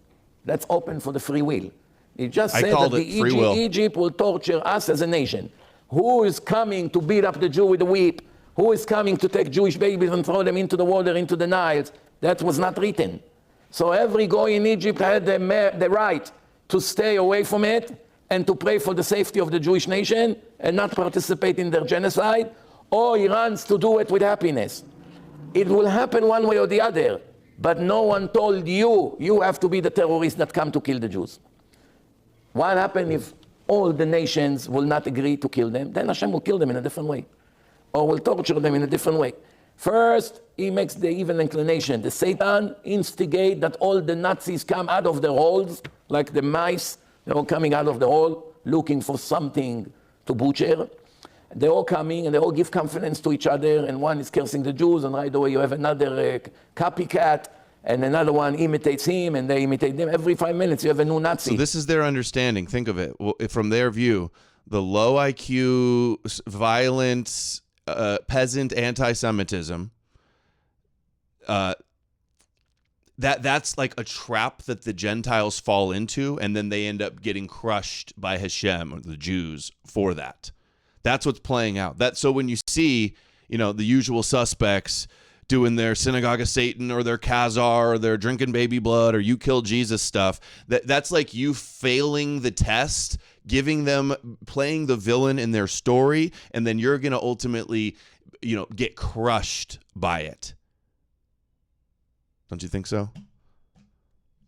That's open for the free will. He just said that Egypt will torture us as a nation. Who is coming to beat up the Jew with a whip? Who is coming to take Jewish babies and throw them into the water, into the Niles? That was not written. So every guy in Egypt had the right to stay away from it and to pray for the safety of the Jewish nation and not participate in their genocide, or he runs to do it with happiness. It will happen one way or the other, but no one told you have to be the terrorists that come to kill the Jews. What happens if all the nations will not agree to kill them? Then Hashem will kill them in a different way, or will torture them in a different way. First, he makes the evil inclination. The Satan instigate that all the Nazis come out of their holes, like the mice. They're all coming out of the hole, looking for something to butcher. They're all coming, and they all give confidence to each other, and one is cursing the Jews, and right away you have another copycat, and another one imitates him, and they imitate them. Every 5 minutes you have a new Nazi. So this is their understanding. Think of it. Well, from their view, the low IQ, violent, peasant anti-Semitism, that's like a trap that the Gentiles fall into, and then they end up getting crushed by Hashem, or the Jews, for that. That's what's playing out. So when you see, the usual suspects doing their synagogue of Satan or their Khazar or their drinking baby blood or you kill Jesus stuff, that's like you failing the test, giving them, playing the villain in their story, and then you're going to ultimately, get crushed by it. Don't you think so?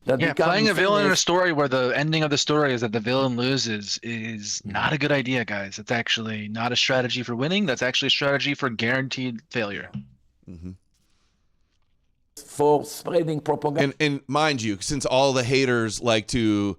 Playing a villain in a story where the ending of the story is that the villain loses is not a good idea, guys. It's actually not a strategy for winning. That's actually a strategy for guaranteed failure. Mm-hmm. For spreading propaganda. And mind you, since all the haters like to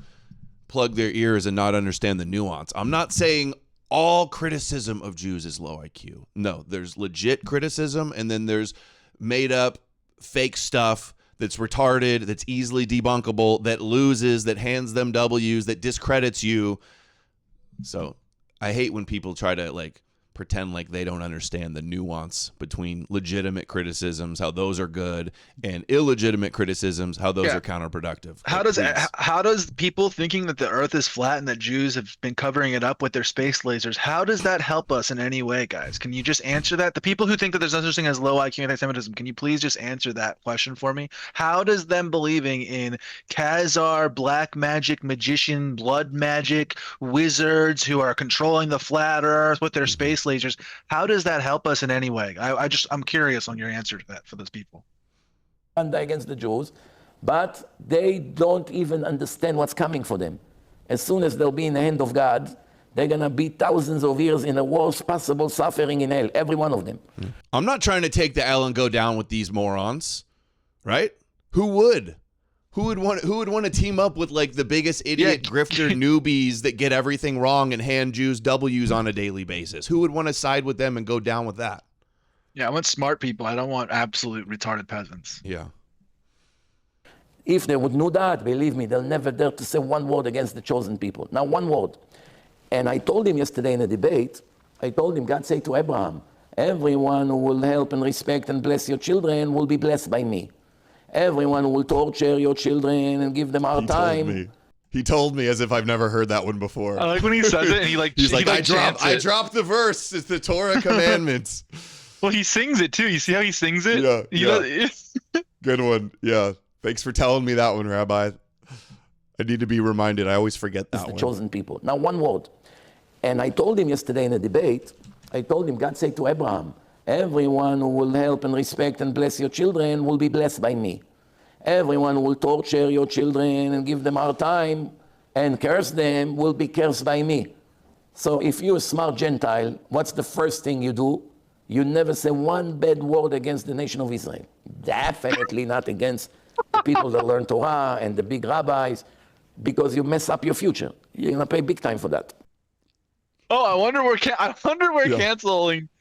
plug their ears and not understand the nuance, I'm not saying all criticism of Jews is low IQ. No, there's legit criticism, and then there's made up fake stuff that's retarded, that's easily debunkable, that loses, that hands them W's, that discredits you. So I hate when people try to pretend like they don't understand the nuance between legitimate criticisms, how those are good, and illegitimate criticisms, how those are counterproductive. How does people thinking that the earth is flat and that Jews have been covering it up with their space lasers, how does that help us in any way, guys? Can you just answer that? The people who think that there's no such thing as low IQ anti-Semitism, can you please just answer that question for me? How does them believing in Khazar, black magic, magician, blood magic, wizards who are controlling the flat earth with their space lasers, how does that help us in any way? I'm curious on your answer to that for those people. Against the Jews, but they don't even understand what's coming for them. As soon as they'll be in the hand of God, they're going to be thousands of years in the worst possible suffering in hell, every one of them. I'm not trying to take the L and go down with these morons, right? Who would? Who would want to team up with the biggest idiot grifter newbies that get everything wrong and hand Jews W's on a daily basis? Who would want to side with them and go down with that? Yeah, I want smart people. I don't want absolute retarded peasants. Yeah. If they would know that, believe me, they'll never dare to say one word against the chosen people. Not one word. And I told him yesterday in a debate, God said to Abraham, everyone who will help and respect and bless your children will be blessed by me. Everyone who will torture your children and give them a hard time. He told me as if I've never heard that one before. I like when he says it and I dropped the verse. It's the Torah commandments. Well, he sings it too. You see how he sings it? Yeah. Good one. Yeah. Thanks for telling me that one, Rabbi. I need to be reminded. I always forget that the one. chosen people. Now, one word. And I told him yesterday in a debate, I told him, God said to Abraham, everyone who will help and respect and bless your children will be blessed by me. Everyone who will torture your children and give them hard time and curse them will be cursed by me. So if you're a smart Gentile, what's the first thing you do? You never say one bad word against the nation of Israel. Definitely not against the people that learn Torah and the big rabbis, because you mess up your future. You're gonna pay big time for that. Oh, I wonder where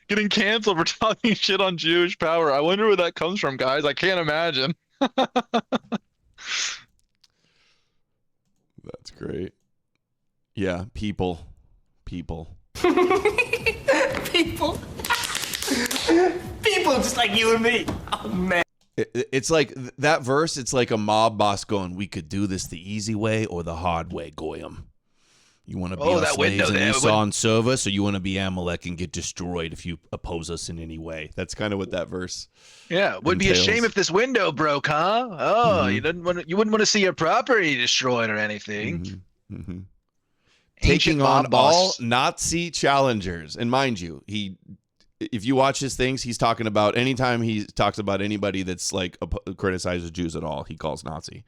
getting canceled for talking shit on Jewish power. I wonder where that comes from, guys. I can't imagine. That's great. Yeah, people. People just like you and me. Oh man. It's like that verse. It's like a mob boss going, "We could do this the easy way or the hard way, Goyim. You want to be our slaves and Esau and serve us, or you want to be Amalek and get destroyed if you oppose us in any way?" That's kind of what that verse. Yeah, would be a shame if this window broke, huh? Oh, you wouldn't want to see your property destroyed or anything. Taking on all Nazi challengers, and mind you, if you watch his things, he's talking about anytime he talks about anybody that's like criticizes Jews at all, he calls Nazi.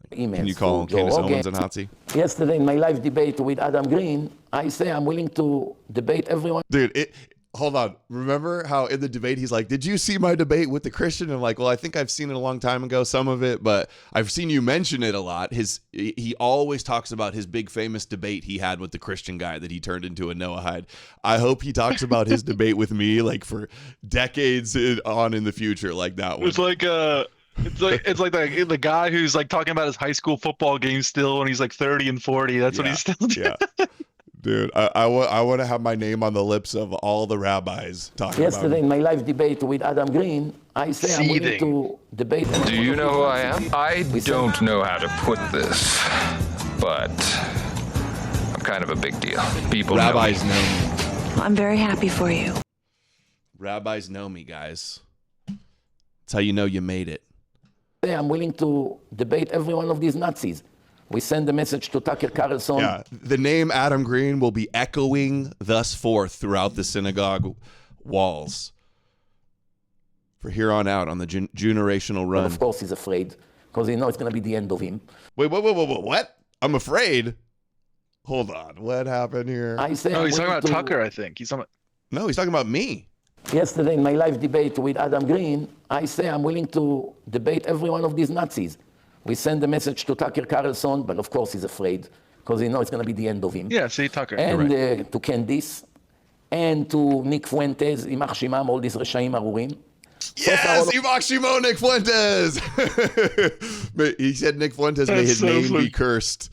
Can you call Candace Owens a Nazi? Yesterday in my live debate with Adam Green, I say I'm willing to debate everyone. Dude, hold on. Remember how in the debate he's like, "Did you see my debate with the Christian?" And I'm like, "Well, I think I've seen it a long time ago, some of it, but I've seen you mention it a lot." He always talks about his big famous debate he had with the Christian guy that he turned into a Noahide. I hope he talks about his debate with me like for decades on in the future, like that one. It's like the guy who's like talking about his high school football game still when he's like 30 and 40. That's what he's still doing. Yeah. Dude, I want to have my name on the lips of all the rabbis talking Yesterday about in my live debate with Adam Green, I say I'm willing to debate. Do you know who I am? I don't know how to put this, but I'm kind of a big deal. People Rabbis know me. I'm very happy for you. Rabbis know me, guys. That's how you know you made it. I'm willing to debate every one of these Nazis. We send a message to Tucker Carlson. Yeah, the name Adam Green will be echoing thus forth throughout the synagogue walls for here on out on the generational run. But of course, he's afraid because he knows it's going to be the end of him. Wait, what? I'm afraid. Hold on, what happened here? I say he's talking about Tucker, I think. No, he's talking about me. Yesterday in my live debate with Adam Green, I say I'm willing to debate every one of these Nazis. We send a message to Tucker Carlson, but of course he's afraid because he knows it's going to be the end of him. Yeah, see Tucker. And to Candice, and to Nick Fuentes, Imach Shimam, all these Reshaim Arurim. Yes, Imach Shimon, Nick Fuentes. He said Nick Fuentes, may his name be cursed.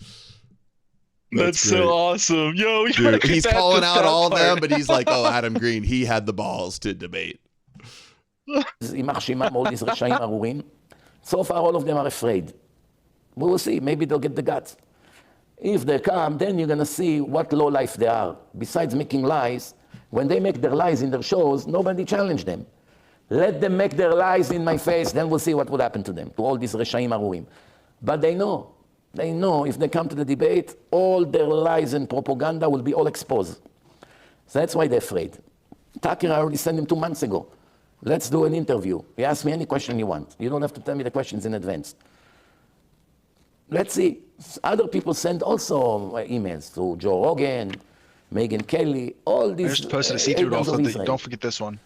That's so awesome. Yo, dude, he's calling out all of them, but he's like, "Oh, Adam Green, he had the balls to debate." Imach Shimam, all these Reshaim Arurim. So far, all of them are afraid. We will see. Maybe they'll get the guts. If they come, then you're going to see what low life they are. Besides making lies, when they make their lies in their shows, nobody challenge them. Let them make their lies in my face, then we'll see what would happen to them, to all these Reshaim Aruim. But they know if they come to the debate, all their lies and propaganda will be all exposed. So that's why they're afraid. Tucker, I already sent him 2 months ago. Let's do an interview. You ask me any question you want. You don't have to tell me the questions in advance. Let's see. Other people send also emails to Joe Rogan, Megyn Kelly, all these. I just posted a see-through also. Don't forget this one.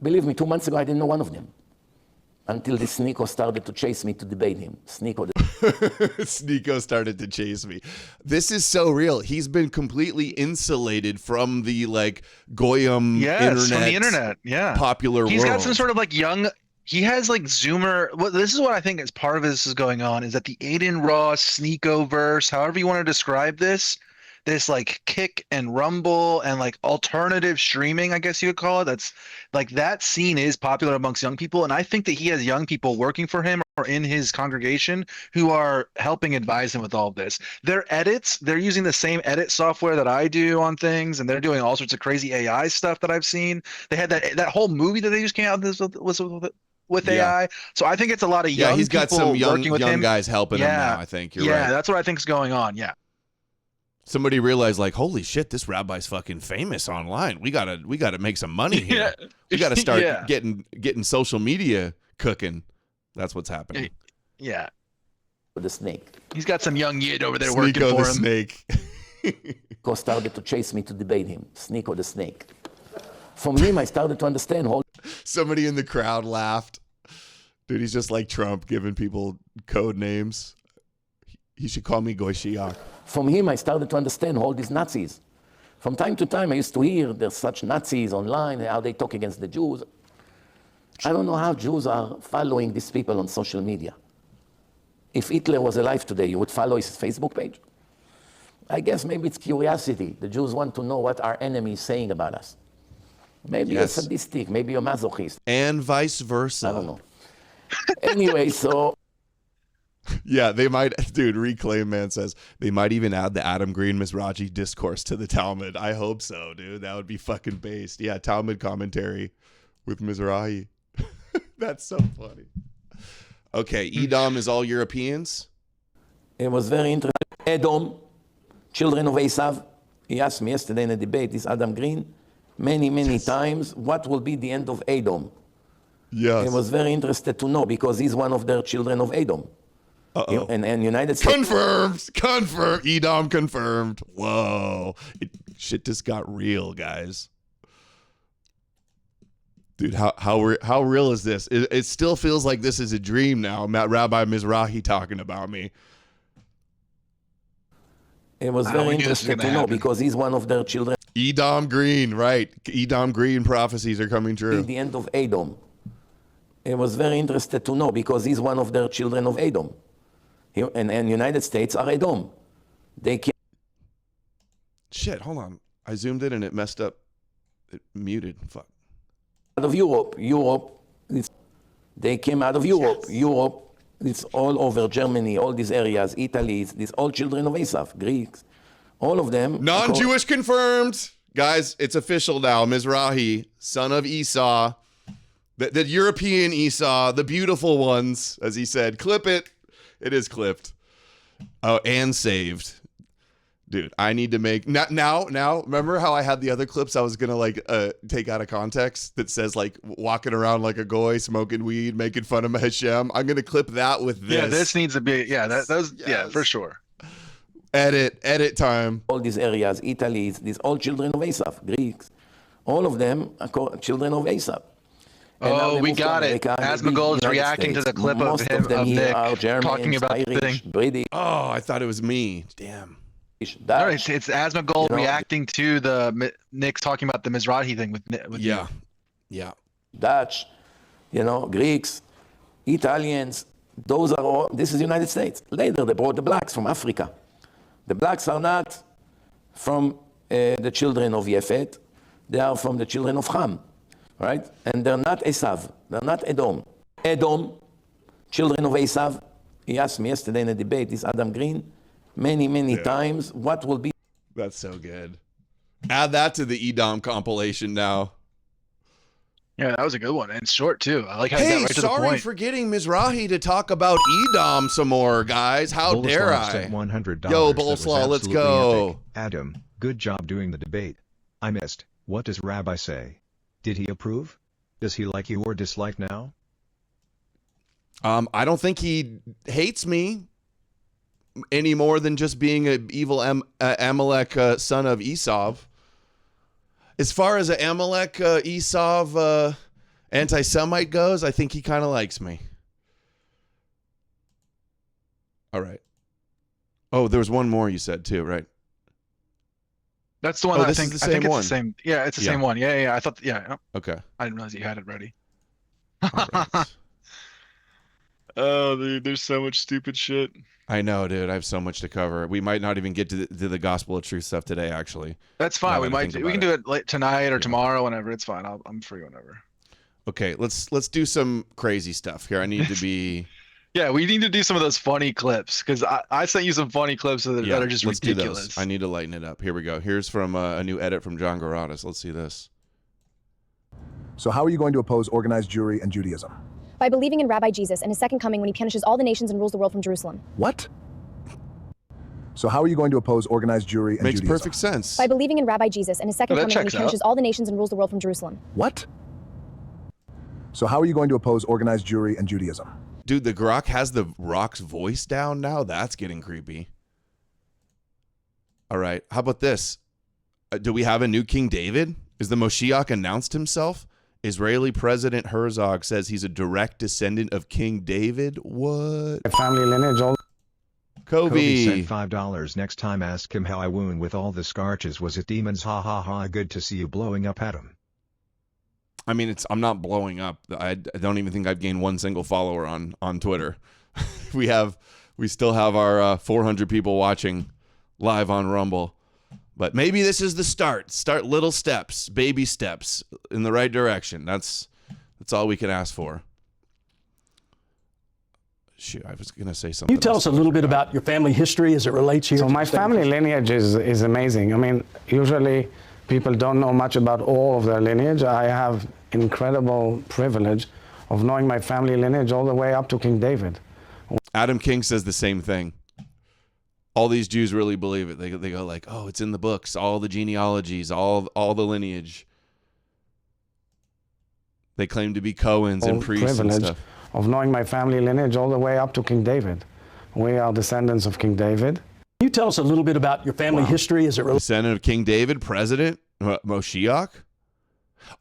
Believe me, 2 months ago, I didn't know one of them. Until this Sneeko started to chase me to debate him. Sneeko started to chase me. This is so real. He's been completely insulated from the Goyim internet. From the internet. Yeah. Popular He's world. got some sort of young. He has Zoomer. Well, this is what I think is part of this is going on is that the Aiden Ross Sneeko verse, however you want to describe this Kick and Rumble and alternative streaming, I guess you would call it. That's that scene is popular amongst young people. And I think that he has young people working for him or in his congregation who are helping advise him with all of this. Their edits, they're using the same edit software that I do on things, and they're doing all sorts of crazy AI stuff that I've seen. They had that whole movie that they just came out with with Yeah. AI. So I think it's a lot of young Yeah, he's got people some young working with him. guys helping him now, I think. You're yeah, right. that's what I think is going on. Yeah. Somebody realized, like, holy shit, this rabbi's fucking famous online. We gotta make some money here. We gotta start Yeah. getting social media cooking. That's what's happening. Yeah. The snake. He's got some young yid over there working Sneeko for the him. snake. Go started to chase me to debate him, Sneeko the snake. From him, I started to understand all Somebody in the crowd laughed. Dude, he's just like Trump, giving people code names. He should call me Goishiak. From him, I started to understand all these Nazis. From time to time, I used to hear there's such Nazis online, how they talk against the Jews. I don't know how Jews are following these people on social media. If Hitler was alive today, you would follow his Facebook page? I guess maybe it's curiosity. The Jews want to know what our enemy is saying about us. Maybe Yes. you're sadistic, maybe you're masochist. And vice versa. I don't know. Anyway, so Yeah, they might, dude, Reclaim Man says they might even add the Adam Green Mizrachi discourse to the Talmud. I hope so, dude. That would be fucking based. Yeah, Talmud commentary with Mizrahi. That's so funny. Okay, Edom is all Europeans? it was very interesting. Edom, children of Esav, he asked me yesterday in a debate, this Adam Green, many times, what will be the end of Edom? Yes. He was very interested to know because he's one of their children of Edom. Uh-oh. And United States. Confirmed. Edom confirmed. Whoa. Shit just got real, guys. Dude, how real is this? It still feels like this is a dream now. Rabbi Mizrahi talking about me. It was very interesting to know because he's one of their children. Edom Green, right. Edom Green prophecies are coming true. The end of Edom. It was very interested to know because he's one of their children of Edom. And United States are Edom. They came Shit, hold on. I zoomed in and it messed up. It muted. Fuck. out of Europe. They came out of Europe. Europe, it's all over Germany, all these areas, Italy, these all children of Esav, Greeks, all of them. Non-Jewish confirmed. Guys, it's official now. Mizrahi, son of Esau. The European Esau, the beautiful ones, as he said. Clip it. It is clipped. Oh, and saved. Dude, I need to make now. Remember how I had the other clips I was gonna take out of context that says like walking around like a goy, smoking weed, making fun of Hashem. I'm gonna clip that with this. Yeah, this needs to be. Yeah, yeah, for sure. Edit time. All these areas, Italy, these all children of Esav, Greeks, all of them are children of Esav. Oh, we got it. Asmongold is reacting to the clip of him of Nick talking about the thing. British. Oh, I thought it was me. Damn. No, it's Asmongold reacting to the Nick's talking about the Mizrahi thing with yeah. Dutch, Greeks, Italians. Those are all. This is United States. Later, they brought the blacks from Africa. The blacks are not from the children of Yefet. They are from the children of Ham. Right? And they're not Esav. They're not Edom. Edom, children of Esav. He asked me yesterday in a debate, this Adam Green, many times, what will be. That's so good. Add that to the Edom compilation now. Yeah, that was a good one. And short, too. I like how he got right to the point. Sorry for getting Mizrahi to talk about Edom some more, guys. How dare I? Sent $100. Yo, That was Boleslaw, let's absolutely go. epic. Adam, good job doing the debate. I missed. What does Rabbi say? Did he approve? Does he like you or dislike now? I don't think he hates me any more than just being an evil Amalek son of Esau. As far as an Amalek Esau anti-Semite goes, I think he kind of likes me. All right. Oh, there was one more you said too, right? That's the one that I think. Is the I think same it's one. the same. Yeah, it's the same one. Yeah. I thought. Yeah. Okay. I didn't realize you had it ready. Right. Oh, dude, there's so much stupid shit. I know, dude. I have so much to cover. We might not even get to the gospel of truth stuff today. Actually, that's fine. We can do it late tonight or tomorrow, whenever. It's fine. I'm free whenever. Okay, let's do some crazy stuff here. I need to be. Yeah, we need to do some of those funny clips because I sent you some funny clips that are just let's ridiculous. Do those. I need to lighten it up. Here we go. Here's from a new edit from John Garadas. Let's see this. So how are you going to oppose organized Jewry and Judaism? By believing in Rabbi Jesus and his second coming when he punishes all the nations and rules the world from Jerusalem. What? So how are you going to oppose organized Jewry and Makes Judaism? perfect sense. By believing in Rabbi Jesus and his second coming when he punishes all the nations and rules the world from Jerusalem. What? So how are you going to oppose organized Jewry and Judaism? Dude, the Grok has the Rock's voice down now. That's getting creepy. All right. How about this? Do we have a new King David? Is the Moshiach announced himself? Israeli President Herzog says he's a direct descendant of King David. What? Family lineage. Kobe sent $5. Next time ask him how I wound with all the scarches. Was it demons? Ha ha ha. Good to see you blowing up at him. I mean, I'm not blowing up. I don't even think I've gained one single follower on Twitter. we still have our 400 people watching live on Rumble. But maybe this is the start. Start little steps, baby steps in the right direction. That's all we can ask for. Shoot, I was going to say something. Can you tell us a little bit about your family history as it relates here? So my family lineage is amazing. I mean, usually people don't know much about all of their lineage. I have incredible privilege of knowing my family lineage all the way up to King David. Adam King says the same thing. All these Jews really believe it. They go like, oh, it's in the books, all the genealogies, all the lineage. They claim to be Cohens and priests and stuff. Of knowing my family lineage all the way up to King David. We are descendants of King David. Can you tell us a little bit about your family history as it relates? Descendant of King David, president, Moshiach.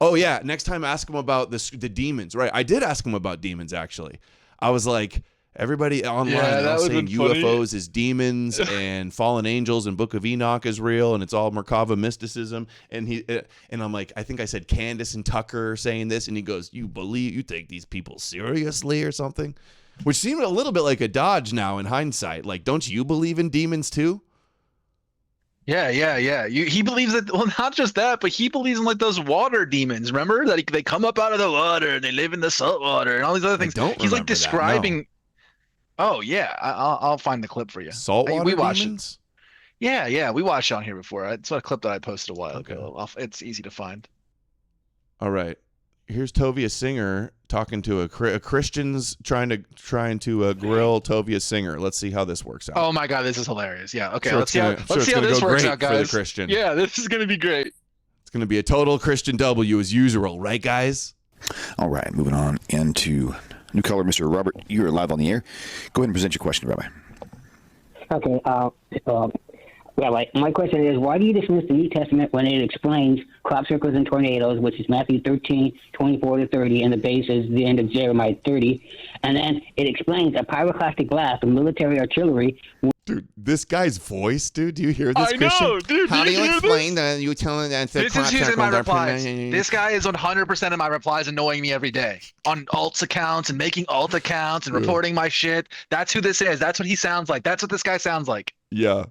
Oh yeah, next time ask him about the demons. Right, I did ask him about demons actually. I was like, everybody online is saying UFOs is demons and fallen angels and Book of Enoch is real and it's all Merkava mysticism. And I'm like, I think I said Candace and Tucker saying this, and he goes, you take these people seriously or something? Which seemed a little bit like a dodge now in hindsight. Like, don't you believe in demons too? Yeah. He believes that. Well, not just that, but he believes in like those water demons. Remember that they come up out of the water and they live in the salt water and all these other things. He's like describing. That, no. Oh yeah, I'll find the clip for you. Saltwater we watched demons? It. Yeah, we watched it on here before. It's a clip that I posted a while ago. It's easy to find. All right, here's Tovia Singer talking to a Christian's trying to grill Tovia Singer. Let's see how this works out. Oh my God, this is hilarious. Yeah, okay, sure let's see how this works out, guys. For the Christian. Yeah, this is gonna be great. It's gonna be a total Christian W as usual, right, guys? All right, moving on into new caller, Mr. Robert. You are live on the air. Go ahead and present your question, Rabbi. Okay, Rabbi, my question is, why do you dismiss the New Testament when it explains crop circles and tornadoes, which is Matthew 13:24-30, and the base is the end of Jeremiah 30, and then it explains a pyroclastic blast of military artillery? Dude, this guy's voice, dude. Do you hear this, I Christian? know, dude. How do you explain that? You telling that this is who's in my replies. This guy is 100% in my replies, annoying me every day on alts accounts and making alt accounts and reporting my shit. That's who this is. That's what he sounds like. That's what this guy sounds like. Yeah.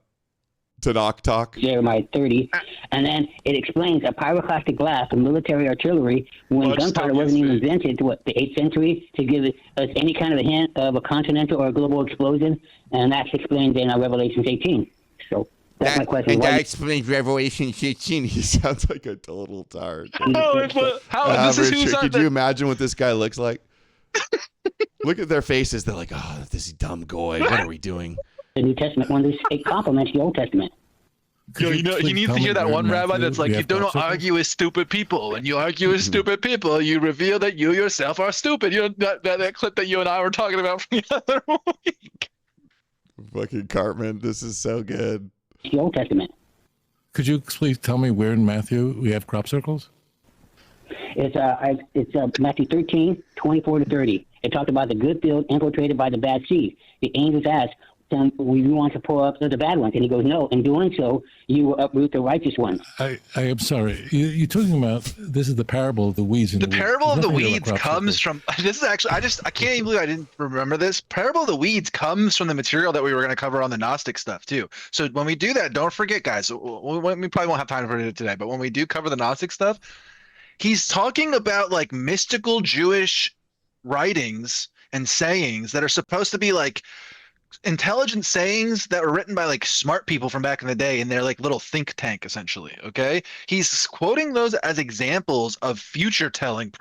Tanakh talk. Jeremiah 30, and then it explains a pyroclastic blast of military artillery when gunpowder wasn't even invented to the 8th century to give us any kind of a hint of a continental or a global explosion, and that's explained in Revelation 18. So that's my question. And that explains Revelation 18. He sounds like a total tard. This is who's Could you imagine what this guy looks like? Look at their faces. They're like, oh, this dumb goy. What are we doing? The New Testament one it complements the Old Testament. He needs to hear that one rabbi that's like, you don't argue with stupid people. When you argue with stupid people, you reveal that you yourself are stupid. You know that clip that you and I were talking about from the other week. Fucking Cartman, this is so good. The Old Testament. Could you please tell me where in Matthew we have crop circles? It's Matthew 13:24-30. It talked about the good field infiltrated by the bad seed. The angels asked, we want to pull up the bad ones, and he goes, no. In doing so, you will uproot the righteous ones. I am sorry. You're talking about, this is the parable of the weeds. The parable of the weeds comes from, this is actually, I can't even believe I didn't remember this. Parable of the weeds comes from the material that we were going to cover on the Gnostic stuff too. So when we do that, don't forget, guys, we probably won't have time for it today, but when we do cover the Gnostic stuff, he's talking about like mystical Jewish writings and sayings that are supposed to be like intelligent sayings that were written by like smart people from back in the day, and they're like little think tank essentially. Okay, he's quoting those as examples of future telling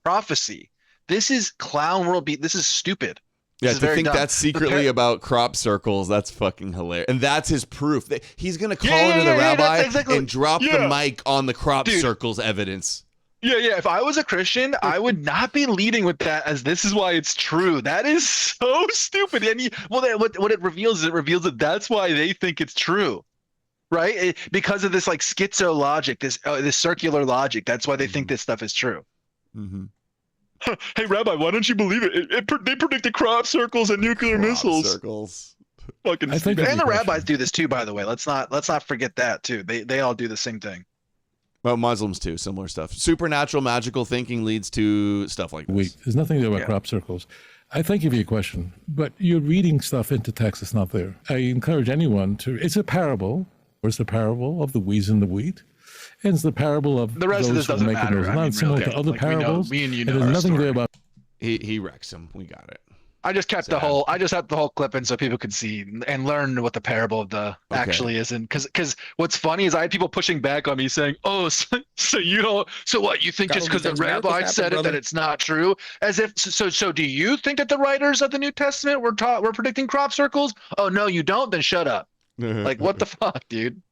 prophecy This is clown world beat. This is stupid. Yeah, This is to very think dumb. that's secretly about crop circles, that's fucking hilarious. And that's his proof. He's going to call Yeah, into the rabbi that's exactly, and drop the mic on the crop circles evidence. Yeah. If I was a Christian, I would not be leading with that as this is why it's true. That is so stupid. And what it reveals is that that's why they think it's true, right? Because of this like schizo logic, this circular logic. That's why they think this stuff is true. Mm-hmm. Hey, Rabbi, why don't you believe it? They predicted crop circles and nuclear missiles. Circles. Fucking I think stupid. And the question. rabbis do this too, by the way. Let's not forget that too. They all do the same thing. Well, Muslims too, similar stuff. Supernatural magical thinking leads to stuff like this. Wait, there's nothing there about crop circles. I thank you for your question, but you're reading stuff into text that's not there. I encourage anyone to, it's a parable. It's the parable of the weeds and the wheat. And it's the parable of the rest of this doesn't matter. Those, not similar to other parables. Me and you and know there's our nothing story. there about. He wrecks him. We got it. I just kept the whole clip in so people could see and learn what the parable of the actually is. And because what's funny is I had people pushing back on me saying, "Oh, so you don't? So what? You think just because the rabbi said it that it's not true? As if so? Do you think that the writers of the New Testament were predicting crop circles? Oh no, you don't. Then shut up. Like what the fuck, dude."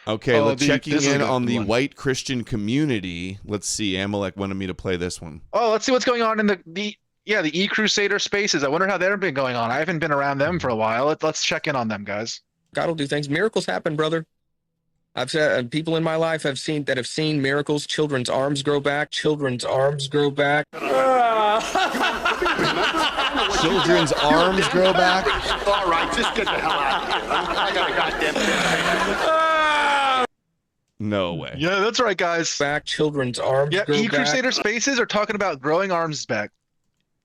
Okay, checking in on the white Christian community. Let's see. Amalek wanted me to play this one. Oh, let's see what's going on in the E-Crusader spaces. I wonder how they've been going on. I haven't been around them for a while. Let's check in on them, guys. God will do things. Miracles happen, brother. I've said people in my life have seen miracles. Children's arms grow back. Children's arms grow back. Children's arms grow back. All right, just get the hell out of here. I got a goddamn thing. No way. Yeah, that's right, guys. Back. Children's arms. Yeah, grow E-Crusader back. spaces are talking about growing arms back.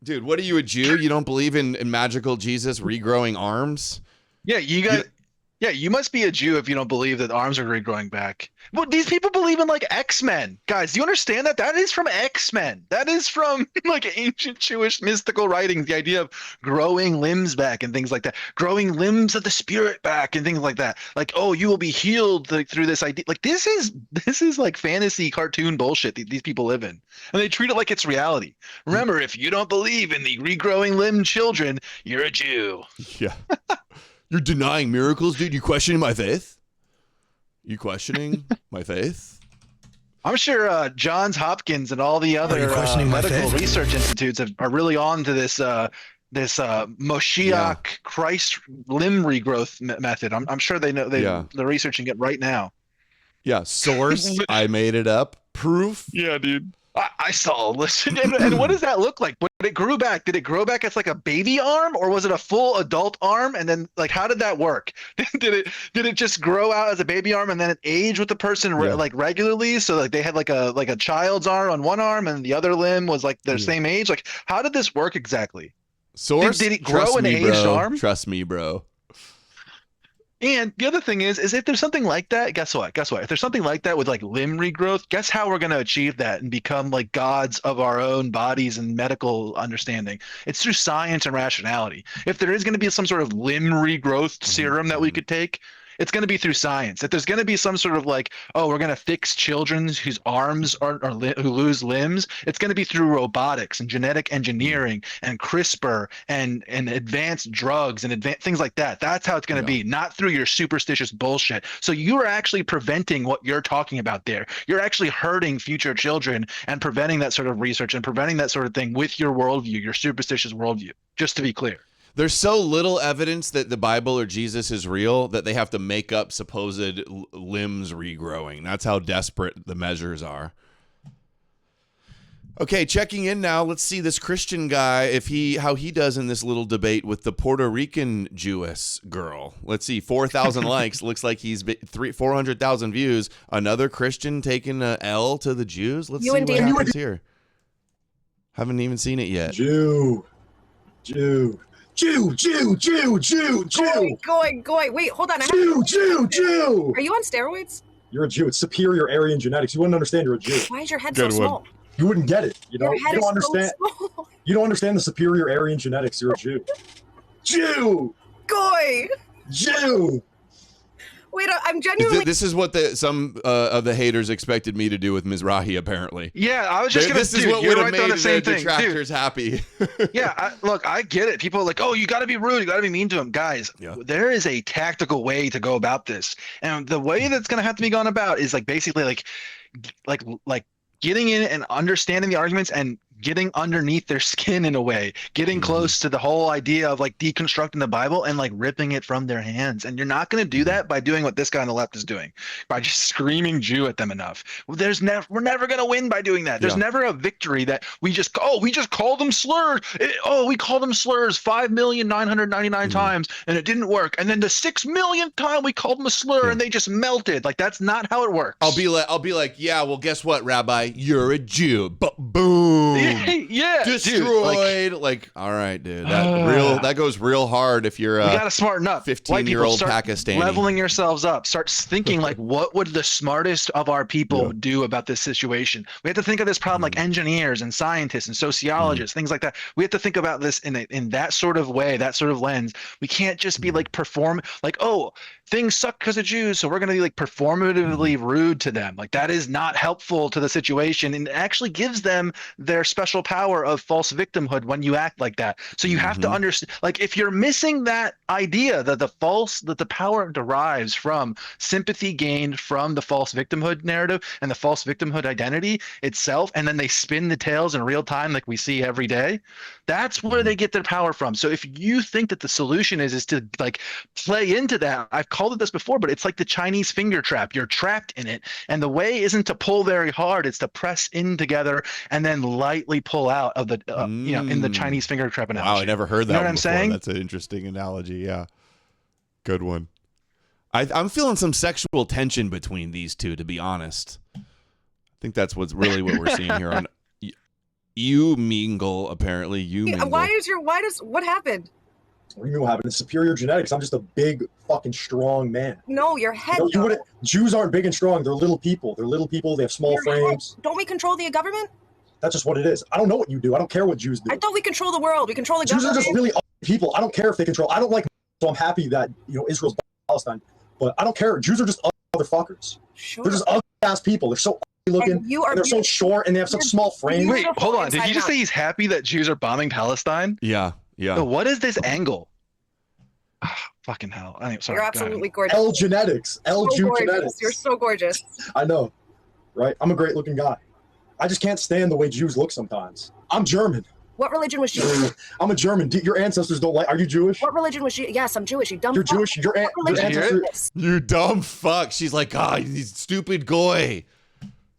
Dude, what are you, a Jew? You don't believe in magical Jesus regrowing arms? Yeah, you must be a Jew if you don't believe that arms are regrowing back. Well, these people believe in like X-Men. Guys, do you understand that? That is from X-Men. That is from like ancient Jewish mystical writings, the idea of growing limbs back and things like that. Growing limbs of the spirit back and things like that. Like, oh, you will be healed through this idea. Like this is like fantasy cartoon bullshit these people live in. And they treat it like it's reality. Remember, if you don't believe in the regrowing limb children, you're a Jew. Yeah. You're denying miracles, dude? You questioning my faith? You questioning my faith? I'm sure Johns Hopkins and all the other medical research institutes are really on to this Moshiach Christ limb regrowth method. I'm sure they know they're researching it right now. Yeah, source. I made it up. Proof. Yeah, dude. I saw. Listen, and what does that look like? When it grew back, did it grow back as like a baby arm, or was it a full adult arm? And then, like, how did that work? Did it just grow out as a baby arm and then it aged with the person like regularly? So like they had like a child's arm on one arm and the other limb was like their same age. Like, how did this work exactly? Source. Did it grow an aged arm? Trust me, bro. And the other thing is if there's something like that, guess what? If there's something like that with like limb regrowth, guess how we're going to achieve that and become like gods of our own bodies and medical understanding? It's through science and rationality. If there is going to be some sort of limb regrowth serum that we could take, it's going to be through science. If there's going to be some sort of like, oh, we're going to fix children whose arms who lose limbs, it's going to be through robotics and genetic engineering and CRISPR and advanced drugs and things like that. That's how it's going to be, not through your superstitious bullshit. So you are actually preventing what you're talking about there. You're actually hurting future children and preventing that sort of research and preventing that sort of thing with your worldview, your superstitious worldview, just to be clear. There's so little evidence that the Bible or Jesus is real that they have to make up supposed limbs regrowing. That's how desperate the measures are. Okay, checking in now. Let's see this Christian guy, how he does in this little debate with the Puerto Rican Jewess girl. Let's see, 4,000 likes. Looks like he's 400,000 views. Another Christian taking a L to the Jews. Let's see what happens here. Haven't even seen it yet. Jew. Goy. Wait, hold on. Jew. Are you on steroids? You're a Jew. It's superior Aryan genetics. You wouldn't understand you're a Jew. Why is your head so small? You wouldn't get it. You know, Your head you don't is so understand. small. You don't understand the superior Aryan genetics. You're a Jew. Goy. Jew. Wait, I'm genuinely. This is what some of the haters expected me to do with Mizrachi, apparently. Yeah, I was just going to This is what would have made the detractors happy. Yeah, look, I get it. People are like, oh, you got to be rude. You got to be mean to him. Guys, there is a tactical way to go about this. And the way that's going to have to be gone about is like basically like getting in and understanding the arguments and getting underneath their skin in a way, getting close to the whole idea of like deconstructing the Bible and like ripping it from their hands. And you're not going to do that by doing what this guy on the left is doing, by just screaming Jew at them enough. We're never going to win by doing that. There's never a victory that we just called them slurs. We called them slurs 5,999 times and it didn't work. And then the 6 millionth time we called them a slur and they just melted. Like, that's not how it works. I'll be like, yeah, well, guess what, Rabbi? You're a Jew. Boom. Yeah, destroyed. Dude, like, all right, dude. That goes real hard if you're you gotta smarten up. 15-year-old Pakistani. Leveling yourselves up. Start thinking like, what would the smartest of our people do about this situation? We have to think of this problem like engineers and scientists and sociologists, things like that. We have to think about this in that sort of way, that sort of lens. We can't just be like things suck because of Jews, so we're going to be like performatively rude to them. Like, that is not helpful to the situation, and it actually gives them their special power of false victimhood when you act like that. So you have to understand, like, if you're missing that idea that the power derives from sympathy gained from the false victimhood narrative and the false victimhood identity itself, and then they spin the tales in real time like we see every day, that's where they get their power from. So if you think that the solution is to like play into that, I've called it this before, but it's like the Chinese finger trap. You're trapped in it, and the way isn't to pull very hard, it's to press in together and then lightly pull out of the in the Chinese finger trap analogy. Wow, I never heard that. You know what one I'm before. saying? That's an interesting analogy. Yeah, good one. I'm feeling some sexual tension between these two, to be honest. I think that's what we're seeing here on you mingle. Apparently, you mingle. What happened? What do you mean what happened? It's superior genetics. I'm just a big, fucking strong man. No, your head. Jews aren't big and strong. They're little people. They have small frames. Head. Don't we control the government? That's just what it is. I don't know what you do. I don't care what Jews do. I thought we control the world. We control the Jews government. are just really ugly people. I don't care if they control. I don't like. So I'm happy that Israel's Palestine, but I don't care. Jews are just ugly motherfuckers. Sure. They're just ugly ass people. They're so ugly looking. And they're so short, and they have such small frames. Wait, hold on. Did you just say he's happy that Jews are bombing Palestine? Yeah. So what is this angle? Fucking hell. Sorry. You're absolutely gorgeous. L genetics. Jew genetics. You're so gorgeous. I know. Right? I'm a great looking guy. I just can't stand the way Jews look sometimes. I'm German. What religion was she? I'm a German. Your ancestors don't like. Are you Jewish? What religion was she? Yes, I'm Jewish. You dumb. You're fuck. Jewish. Your ancestors. You dumb fuck. She's like, you stupid goy.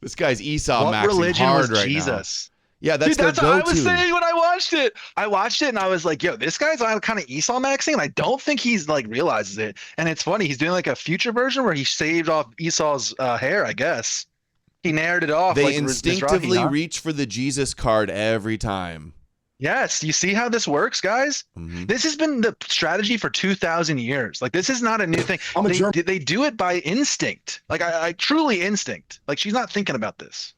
This guy's Esau maxing hard right now. What religion was Jesus? Yeah, that's what I was saying when I watched it. I watched it and I was like, yo, this guy's kind of Esau maxing, and I don't think he's like realizes it. And it's funny, he's doing like a future version where he shaved off Esau's hair, I guess. He narrated it off. They like instinctively reach for the Jesus card every time. Yes, you see how this works, guys? This has been the strategy for 2,000 years. Like, this is not a new thing. They do it by instinct. Like, I truly instinct. Like, she's not thinking about this.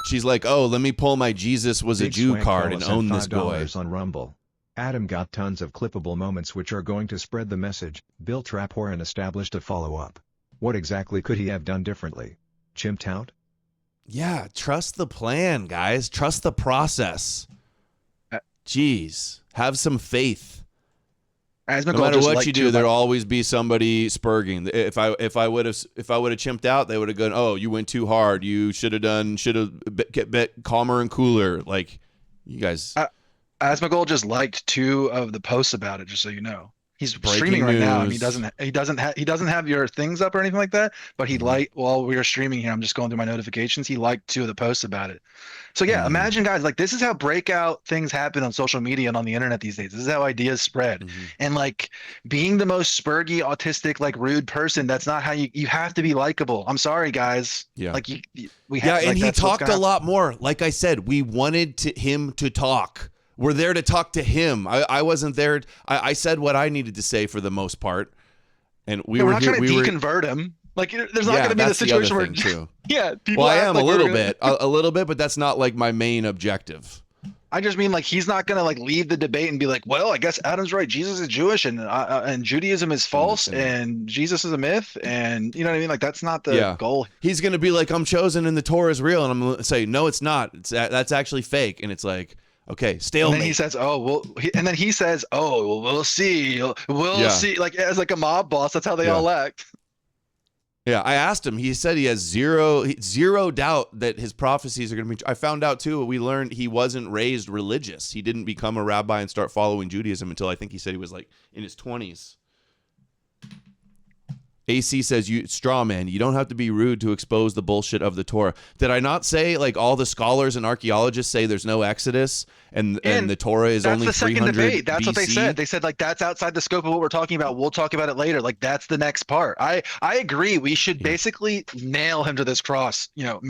She's like, let me pull my Jesus was a Jew card and own this boy. On Rumble. Adam got tons of clippable moments which are going to spread the message. Bill Trapor and established a follow-up. What exactly could he have done differently? Chimped out? Yeah, trust the plan, guys. Trust the process. Jeez, have some faith. No matter what you do, there'll always be somebody spurging. If I would have chimped out, they would have gone, you went too hard. You should have been calmer and cooler. Like, you guys. Asmongold just liked 2 of the posts about it, just so you know. He's streaming right now, and he doesn't have your things up or anything like that. But he liked, while we were streaming here, I'm just going through my notifications. He liked 2 of the posts about it. So yeah, imagine, guys, like, this is how breakout things happen on social media and on the internet these days. This is how ideas spread. And like, being the most spurgy, autistic, like, rude person, that's not how you have to be likable. I'm sorry, guys. Yeah. Like, and he talked a lot more. Like I said, we wanted him to talk. We're there to talk to him. I wasn't there. I said what I needed to say for the most part, and we're not trying to deconvert him. Like, there's not going to be the situation where too. people. I am a little bit, but that's not like my main objective. I just mean like he's not gonna like leave the debate and be like, well, I guess Adam's right. Jesus is Jewish and Judaism is false and Jesus is a myth, and you know what I mean. Like that's not the goal. He's gonna be like, I'm chosen and the Torah is real, and I'm gonna say, no, it's not. That's actually fake, and it's like, okay, stalemate. And then he says, oh well, we'll see, we'll see. Like as like a mob boss, that's how they all act. Yeah, I asked him. He said he has zero doubt that his prophecies are going to be. I found out too. We learned he wasn't raised religious. He didn't become a rabbi and start following Judaism until I think he said he was like in his 20s. AC says, "You straw man. You don't have to be rude to expose the bullshit of the Torah." Did I not say like all the scholars and archaeologists say there's no Exodus and the Torah is only 300 That's the second debate. That's BC? what they said. They said like that's outside the scope of what we're talking about. We'll talk about it later. Like that's the next part. I agree. We should basically nail him to this cross. You know,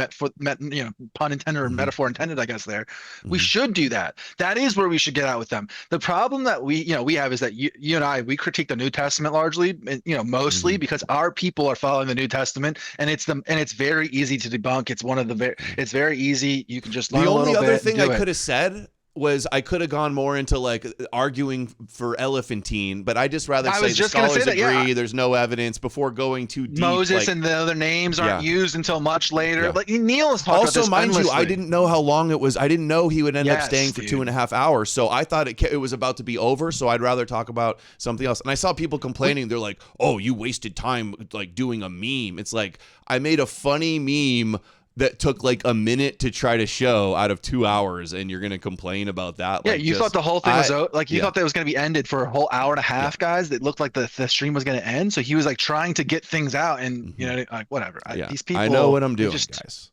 pun intended or metaphor intended. I guess there. We should do that. That is where we should get out with them. The problem that we have is that you and I we critique the New Testament largely, mostly because our people are following the New Testament, and it's very easy to debunk. It's one of the it's very easy. You can just learn a little bit. The only other thing I could have said was I could have gone more into like arguing for elephantine, but I just rather say the scholars agree. There's no evidence before going too deep. Moses and the other names aren't used until much later. Like Neil is talking about this mind endlessly. you, I didn't know how long it was. I didn't know he would end up staying for 2.5 hours. So I thought it was about to be over. So I'd rather talk about something else. And I saw people complaining. They're like, "Oh, you wasted time like doing a meme." It's like I made a funny meme that took like a minute to try to show out of 2 hours, and you're gonna complain about that? Yeah, you thought the whole thing was like you thought that it was gonna be ended for a whole hour and a half, guys. That looked like the stream was gonna end. So he was like trying to get things out, and like whatever. These people. I know what I'm doing, guys.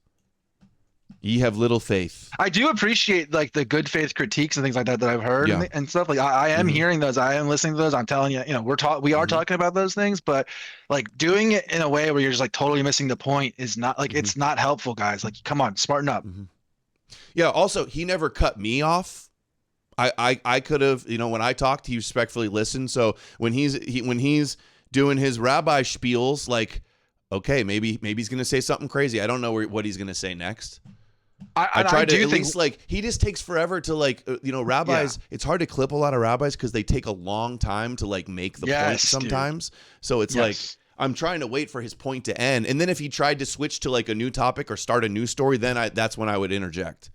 Ye have little faith. I do appreciate like the good faith critiques and things like that I've heard and stuff. Like I am hearing those. I am listening to those. I'm telling you, we are talking about those things, but like doing it in a way where you're just like totally missing the point is not like it's not helpful, guys. Like, come on, smarten up. Yeah. Also, he never cut me off. I could have, when I talked, he respectfully listened. So when he's doing his rabbi spiels, like, okay, maybe he's gonna say something crazy. I don't know what he's gonna say next. I try to at least like he just takes forever to like rabbis. It's hard to clip a lot of rabbis because they take a long time to like make the point sometimes. Dude. So it's like I'm trying to wait for his point to end, and then if he tried to switch to like a new topic or start a new story, then that's when I would interject.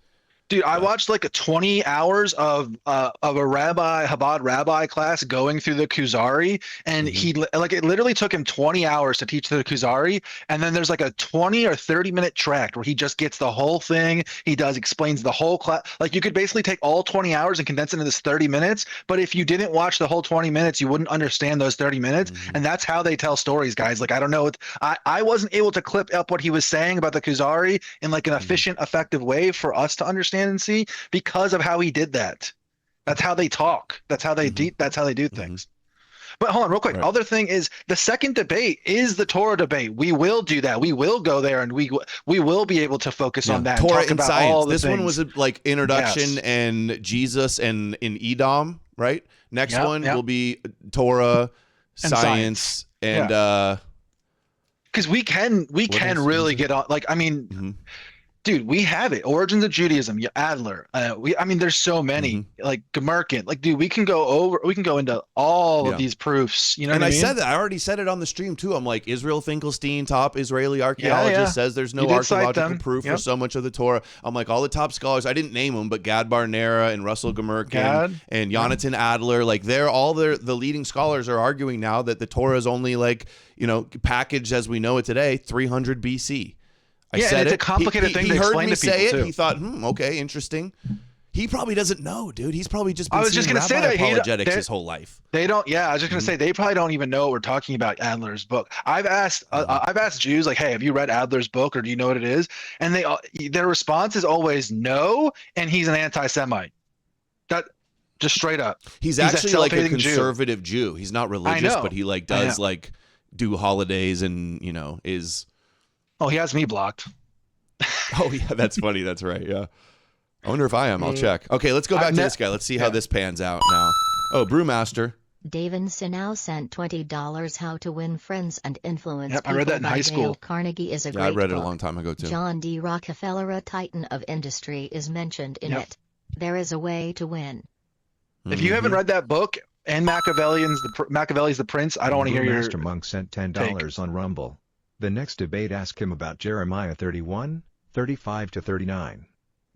Dude, I watched like 20 hours of a Chabad rabbi class going through the Kuzari, and it literally took him 20 hours to teach the Kuzari, and then there's like a 20 or 30-minute tract where he just gets the whole thing. He explains the whole class. Like you could basically take all 20 hours and condense it into this 30 minutes, but if you didn't watch the whole 20 minutes, you wouldn't understand those 30 minutes, and that's how they tell stories, guys. Like I don't know, I wasn't able to clip up what he was saying about the Kuzari in like an efficient, effective way for us to understand and see because of how he did that. That's how they talk. That's how they that's how they do things. But hold on real quick. Right. Other thing is the second debate is the Torah debate. We will do that. We will go there and we will be able to focus on that. Torah and talk and about science. All the this things. One was like introduction and Jesus and in Edom, right? Next one will be Torah, science, and because we can really get on. Like I mean. Dude, we have it. Origins of Judaism, Adler. There's so many. Like Gemerkin. Like, dude, we can go into all of these proofs. You know what I mean? I said that. I already said it on the stream too. I'm like, Israel Finkelstein, top Israeli archaeologist, says there's no archaeological proof for so much of the Torah. I'm like, all the top scholars, I didn't name them, but Gad Barnera and Russell Gemerkin and Jonathan Adler, like the leading scholars are arguing now that the Torah is only like, packaged as we know it today, 300 BC. I said it's a complicated thing to explain to people say it. too. He thought, okay, interesting. He probably doesn't know, dude. He's probably just been I was just gonna say that apologetics his whole life. They don't. Yeah, I was just gonna say they probably don't even know what we're talking about Adler's book. I've asked Jews like, hey, have you read Adler's book or do you know what it is? And their response is always no, and he's an anti-Semite. That just straight up. He's actually like a conservative Jew. He's not religious, but he like does like do holidays and is. Oh, he has me blocked. Oh, yeah, that's funny. That's right. Yeah. I wonder if I am. I'll check. Okay, let's go back to this guy. Let's see how this pans out now. Oh, Brewmaster. Davin Sinau sent $20 How to Win Friends and Influence People. I read that in high school. Dale Carnegie is a great I read it book. a long time ago, too. John D. Rockefeller, a titan of industry, is mentioned in it. There is a way to win. If you haven't read that book and Machiavelli's The Prince, I don't want to hear your Master Monk sent $10 on Rumble. The next debate, ask him about Jeremiah 31, 35 to 39.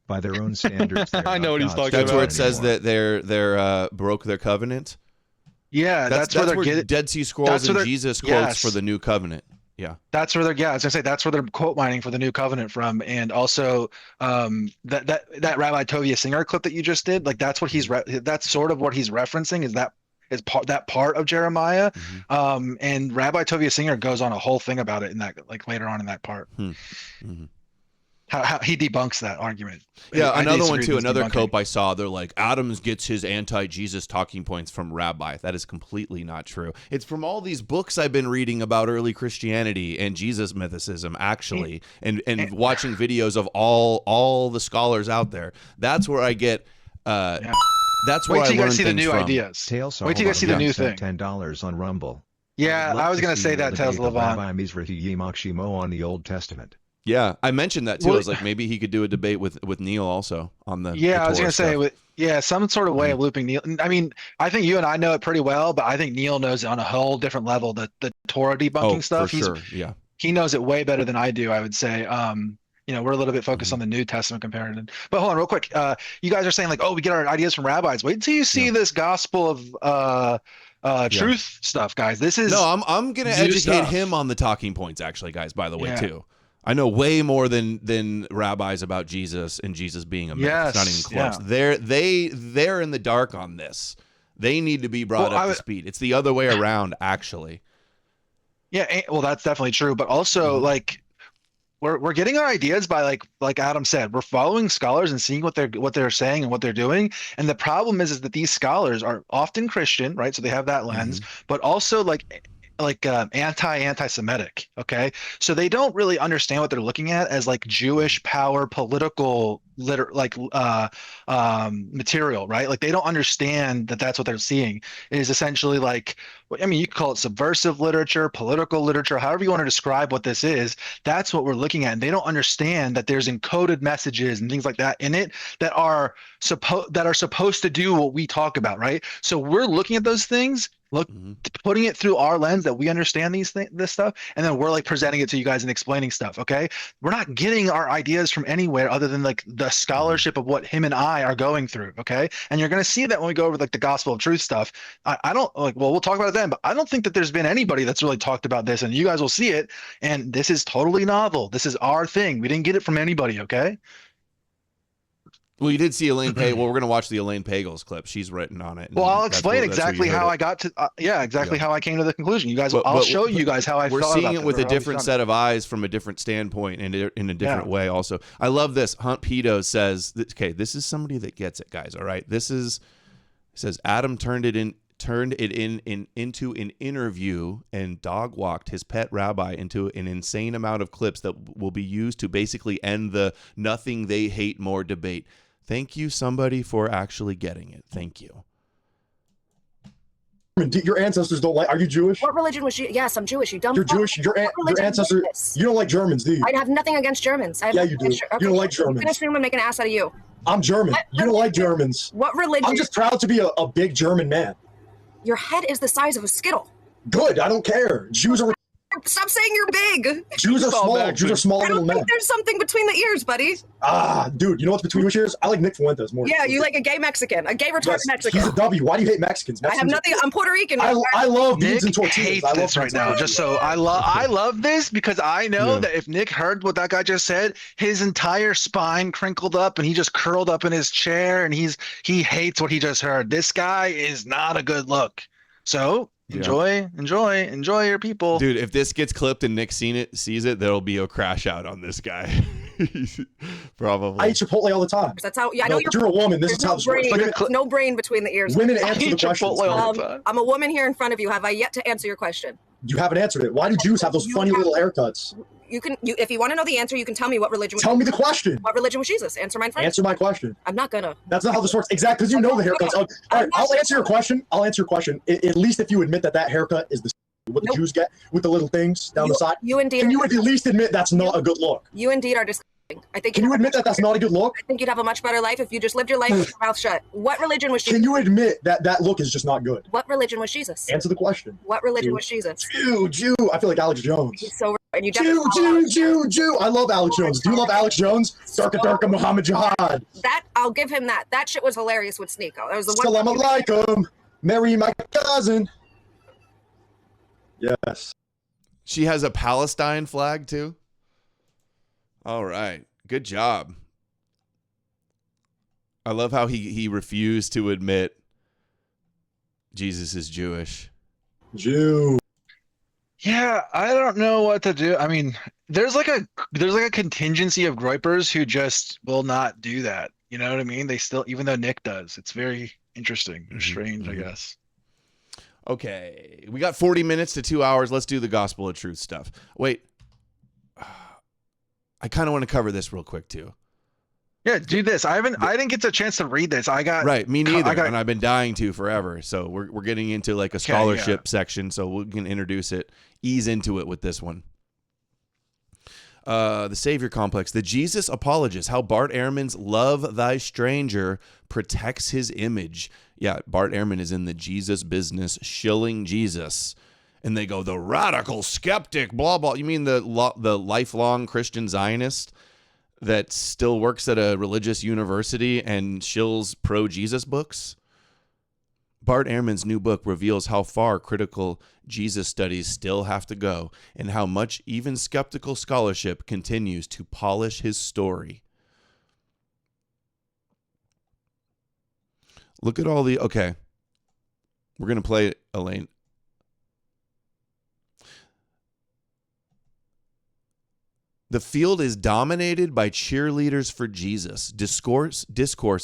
By their own standards, I know what he's talking about. That's where it says that they're broke their covenant. Yeah, that's where they're getting Dead Sea Scrolls and Jesus quotes for the new covenant. Yeah, that's where they're. I was gonna say that's where they're quote mining for the new covenant from, and also that Rabbi Tovia Singer clip that you just did, like that's what that's sort of what he's referencing. Is that part of Jeremiah, and Rabbi Tovia Singer goes on a whole thing about it in that, like later on in that part. How he debunks that argument. Yeah, another one too. Another cope I saw. They're like, Adams gets his anti-Jesus talking points from Rabbi. That is completely not true. It's from all these books I've been reading about early Christianity and Jesus mythicism, actually, and watching videos of all the scholars out there. That's where I get. That's where Wait till I you learn guys see the things new from. ideas. Tails Wait till you guys see the new thing. $10 on Rumble. Yeah, I was gonna say that, Tails Levant. Rabbi Mizrachi Yimachshimo on the Old Testament. Yeah, I mentioned that too. I was like, maybe he could do a debate with Neil also on the. Yeah, the I was Torah gonna stuff. say some sort of way of looping Neil. I mean, I think you and I know it pretty well, but I think Neil knows on a whole different level the Torah debunking stuff. For sure. Yeah, he knows it way better than I do. I would say. We're a little bit focused on the New Testament comparative. But hold on, real quick. You guys are saying like, oh, we get our ideas from rabbis. Wait until you see this gospel of truth stuff, guys. This is I'm gonna educate him on the talking points, actually, guys. By the way, too. I know way more than rabbis about Jesus and Jesus being a myth. It's not even close. They're in the dark on this. They need to be brought up to speed. It's the other way around, actually. Yeah, well, that's definitely true. But also, like, we're getting our ideas by like Adam said, we're following scholars and seeing what they're saying and what they're doing. And the problem is that these scholars are often Christian, right? So they have that lens, but also anti-Semitic. Okay, so they don't really understand what they're looking at as like Jewish power political material, right? Like they don't understand that that's what they're seeing. It is essentially like, I mean, you could call it subversive literature, political literature, however you want to describe what this is. That's what we're looking at, and they don't understand that there's encoded messages and things like that in it that are supposed to do what we talk about, right? So we're looking at those things. Putting it through our lens that we understand this stuff, and then we're like presenting it to you guys and explaining stuff. Okay, we're not getting our ideas from anywhere other than like the scholarship of what him and I are going through. Okay, and you're gonna see that when we go over like the gospel of truth stuff. I don't like. Well, we'll talk about it then, but I don't think that there's been anybody that's really talked about this, and you guys will see it. And this is totally novel. This is our thing. We didn't get it from anybody. Okay. Well, you did see Elaine Pagels. Well, we're going to watch the Elaine Pagels clip. She's written on it. Well, I'll explain exactly how I got to. Exactly how I came to the conclusion. You guys, I'll show you guys how I. We're seeing it with a different set of eyes from a different standpoint and in a different way. Also, I love this. Hunt Pedo says, "Okay, this is somebody that gets it, guys. All right, says Adam turned it into an interview and dog walked his pet rabbi into an insane amount of clips that will be used to basically end the nothing they hate more debate." Thank you, somebody, for actually getting it. Thank you. Your ancestors don't like. Are you Jewish? What religion was you? Yes, I'm Jewish. You dumb. You're Jewish. Your ancestors. You don't like Germans, do you? I have nothing against Germans. Yeah, you do. Okay, you don't like Germans. I'm gonna assume I'm making an ass out of you. I'm German. You don't like Germans. What religion? I'm just proud to be a big German man. Your head is the size of a Skittle. Good. I don't care. Jews are. Stop saying you're big. Jews are small. Jews are small little men. There's something between the ears, buddy. Dude, you know what's between which ears? I like Nick Fuentes more. Yeah, you like a gay Mexican, a gay retarded Mexican. He's a W. Why do you hate Mexicans? I have nothing. I'm Puerto Rican. I love beans and tortillas. Hates this right now. Just so I love this because I know that if Nick heard what that guy just said, his entire spine crinkled up and he just curled up in his chair and he hates what he just heard. This guy is not a good look. So. Enjoy your people. Dude, if this gets clipped and Nick sees it, there'll be a crash out on this guy. Probably. I eat Chipotle all the time. That's how. Yeah, I know you're a woman. This is how this works. There's no brain between the ears. Women answer the questions. I'm a woman here in front of you. Have I yet to answer your question? You haven't answered it. Why do Jews have those funny little haircuts? If you want to know the answer, you can tell me what religion. Tell me the question. What religion was Jesus? Answer mine first. Answer my question. I'm not gonna. That's not how this works. Exactly, because you know the haircuts. All right, I'll answer your question. At least if you admit that haircut is what the Jews get with the little things down the side. You indeed. Can you at least admit that's not a good look? You indeed are I think. Can you admit that that's not a good look? I think you'd have a much better life if you just lived your life with your mouth shut. What religion was Jesus? Can you admit that that look is just not good? What religion was Jesus? Answer the question. What religion was Jesus? Jew. I feel like Alex Jones. He's so and you Jew. I love Alex Jones. Do you love Alex Jones? Darka Muhammad Jihad. That I'll give him that. That shit was hilarious with Sneeko. That was the one. Salam alaikum. Marry my cousin. Yes. She has a Palestine flag too. All right. Good job. I love how he refused to admit Jesus is Jewish. Jew. Yeah, I don't know what to do. I mean, there's like a contingency of groypers who just will not do that. You know what I mean? They still, even though Nick does. It's very interesting or strange, I guess. Okay, we got 40 minutes to 2 hours. Let's do the gospel of truth stuff. Wait, I kind of want to cover this real quick too. Yeah, do this. I didn't get the chance to read this. Right, me neither, and I've been dying to forever. So we're getting into like a scholarship section, so we can introduce it, ease into it with this one. The Savior Complex, the Jesus Apologists, how Bart Ehrman's "Love Thy Stranger" protects his image. Yeah, Bart Ehrman is in the Jesus business, shilling Jesus. And they go, the radical skeptic, blah, blah. You mean the lifelong Christian Zionist that still works at a religious university and shills pro-Jesus books? Bart Ehrman's new book reveals how far critical Jesus studies still have to go and how much even skeptical scholarship continues to polish his story. Look at all the... Okay. We're going to play it, Elaine. The field is dominated by cheerleaders for Jesus. Discourse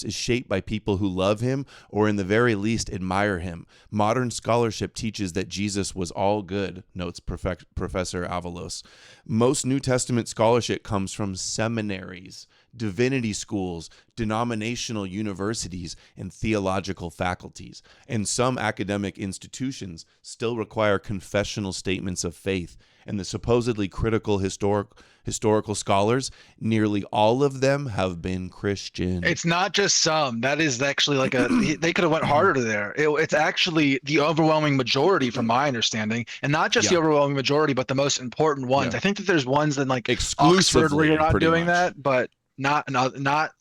is shaped by people who love him or in the very least admire him. Modern scholarship teaches that Jesus was all good, notes Professor Avalos. Most New Testament scholarship comes from seminaries, divinity schools, denominational universities, and theological faculties. And some academic institutions still require confessional statements of faith. And the supposedly critical historical scholars, nearly all of them have been Christian. It's not just some. That is actually like they could have went harder there. It's actually the overwhelming majority, from my understanding, and not just the overwhelming majority, but the most important ones. I think that there's ones in like Oxford where you're not doing that, but not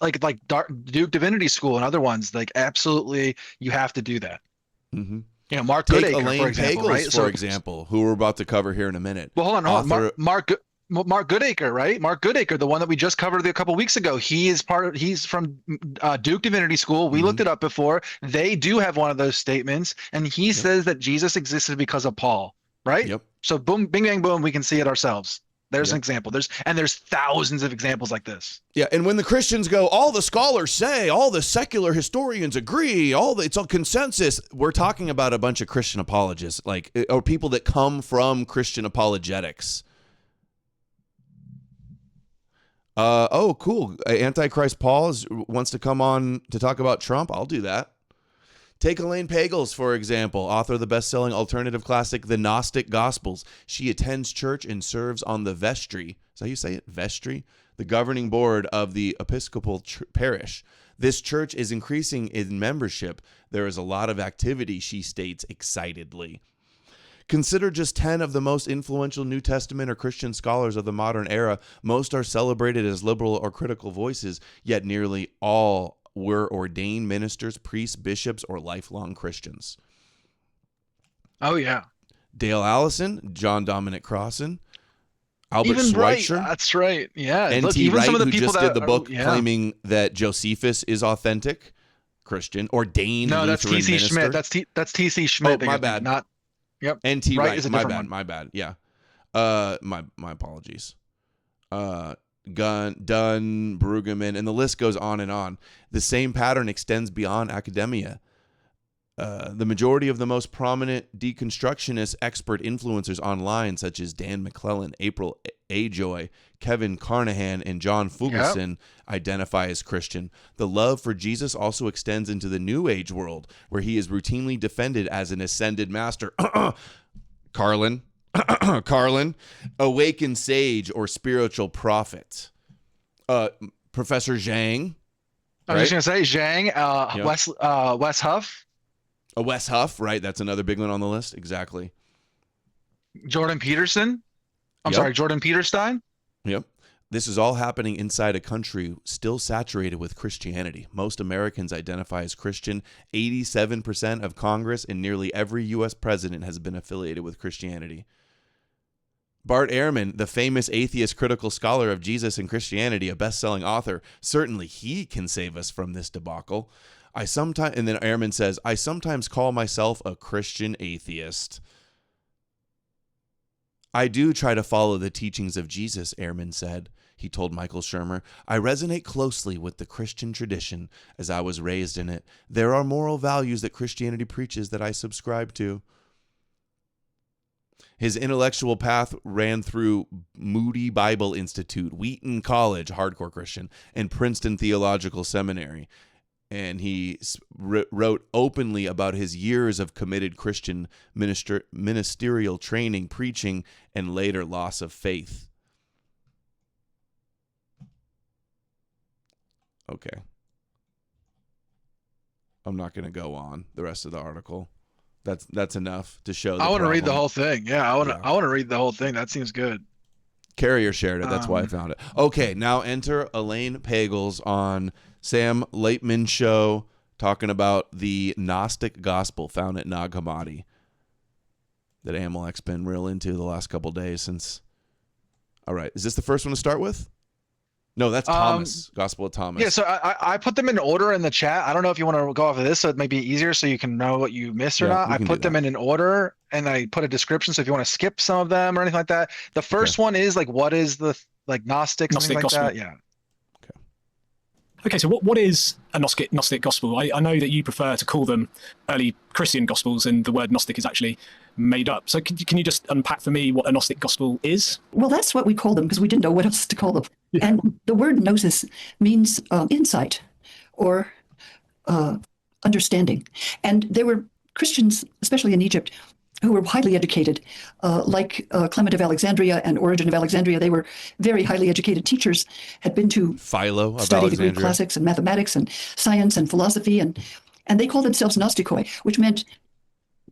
like Duke Divinity School and other ones. Like absolutely, you have to do that. Mm-hmm. You know, Mark Take Goodacre, Elaine for example, Pagels, right? for example, who we're about to cover here in a minute. Well, hold on. Mark Goodacre, right? Mark Goodacre, the one that we just covered a couple weeks ago. He's from Duke Divinity School. We looked it up before. They do have one of those statements, and he says that Jesus existed because of Paul, right? Yep. So boom, bing, bang, boom, we can see it ourselves. There's an example. There's thousands of examples like this. Yeah, and when the Christians go, all the scholars say, all the secular historians agree, it's all consensus. We're talking about a bunch of Christian apologists, or people that come from Christian apologetics. Oh, cool. Antichrist Paul wants to come on to talk about Trump. I'll do that. Take Elaine Pagels, for example, author of the best-selling alternative classic, The Gnostic Gospels. She attends church and serves on the vestry. Is that how you say it? Vestry? The governing board of the Episcopal parish. This church is increasing in membership. There is a lot of activity, she states excitedly. Consider just 10 of the most influential New Testament or Christian scholars of the modern era. Most are celebrated as liberal or critical voices, yet nearly all were ordained ministers, priests, bishops, or lifelong Christians. Oh, yeah. Dale Allison, John Dominic Crossan, Albert Even Schweitzer. Right. That's right. Yeah. N.T. Look, even Wright, some of the who people just did the book yeah. claiming that Josephus is authentic Christian, ordained No, Lutheran that's T.C. minister. Schmidt. That's T.C. Schmidt. Oh, my bad. Not. Yep. N.T. Wright. Is a My different bad. one. My bad. Yeah. My apologies. Dunn, Brueggemann, and the list goes on and on. The same pattern extends beyond academia. The majority of the most prominent deconstructionist expert influencers online, such as Dan McClellan, April Ajoy, Kevin Carnahan, and John Fugelsang, identify as Christian. The love for Jesus also extends into the New Age world, where he is routinely defended as an ascended master. Carlin, awakened sage, or spiritual prophet. Professor Zhang. I was just gonna say Zhang, Wes Huff. Wes Huff, right? That's another big one on the list. Exactly. Jordan Peterson. Jordan Peterstein. Yep. This is all happening inside a country still saturated with Christianity. Most Americans identify as Christian. 87% of Congress and nearly every U.S. president has been affiliated with Christianity. Bart Ehrman, the famous atheist critical scholar of Jesus and Christianity, a best-selling author, certainly he can save us from this debacle. And then Ehrman says, I sometimes call myself a Christian atheist. I do try to follow the teachings of Jesus, Ehrman said. He told Michael Shermer, I resonate closely with the Christian tradition as I was raised in it. There are moral values that Christianity preaches that I subscribe to. His intellectual path ran through Moody Bible Institute, Wheaton College, hardcore Christian, and Princeton Theological Seminary. And he wrote openly about his years of committed Christian ministerial training, preaching, and later loss of faith. Okay. I'm not going to go on the rest of the article. That's enough to show. I want to read the whole thing. Yeah, I want to read the whole thing. That seems good. Carrier shared it. That's why I found it. Okay, now enter Elaine Pagels on Sam Laitman's show talking about the Gnostic gospel found at Nag Hammadi that Amalek's been real into the last couple days since. All right, is this the first one to start with? No, that's Thomas. Gospel of Thomas. Yeah, so I put them in order in the chat. I don't know if you want to go off of this, so it may be easier so you can know what you missed or not. I put them in an order, and I put a description. So if you want to skip some of them or anything like that, the first one is like, what is the Gnostic, something like gospel. That? Yeah. Okay, so what is a Gnostic gospel? I know that you prefer to call them early Christian gospels, and the word Gnostic is actually made up. So can you just unpack for me what a Gnostic gospel is? Well, that's what we call them because we didn't know what else to call them. Yeah. And the word gnosis means insight or understanding. And there were Christians, especially in Egypt, who were highly educated, like Clement of Alexandria and Origen of Alexandria. They were very highly educated teachers, had been to Philo of study Alexandria. the Greek classics and mathematics and science and philosophy. And they called themselves Gnostikoi, which meant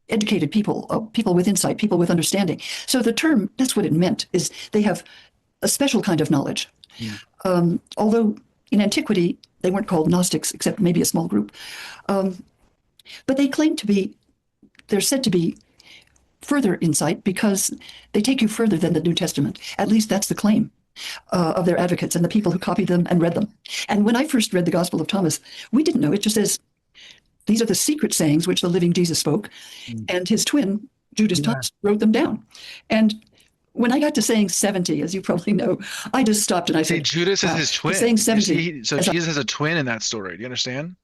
educated people, people with insight, people with understanding. So the term, that's what it meant, is they have a special kind of knowledge. Although in antiquity, they weren't called Gnostics, except maybe a small group. But they claim to be, they're said to be further insight because they take you further than the New Testament. At least that's the claim of their advocates and the people who copied them and read them. And when I first read the Gospel of Thomas, we didn't know. It just says, these are the secret sayings which the living Jesus spoke. And his twin, Judas Thomas, wrote them down. And when I got to saying 70, as you probably know, I just stopped and I said, Judas is his twin. Saying 70. So Jesus has a twin in that story. Do you understand?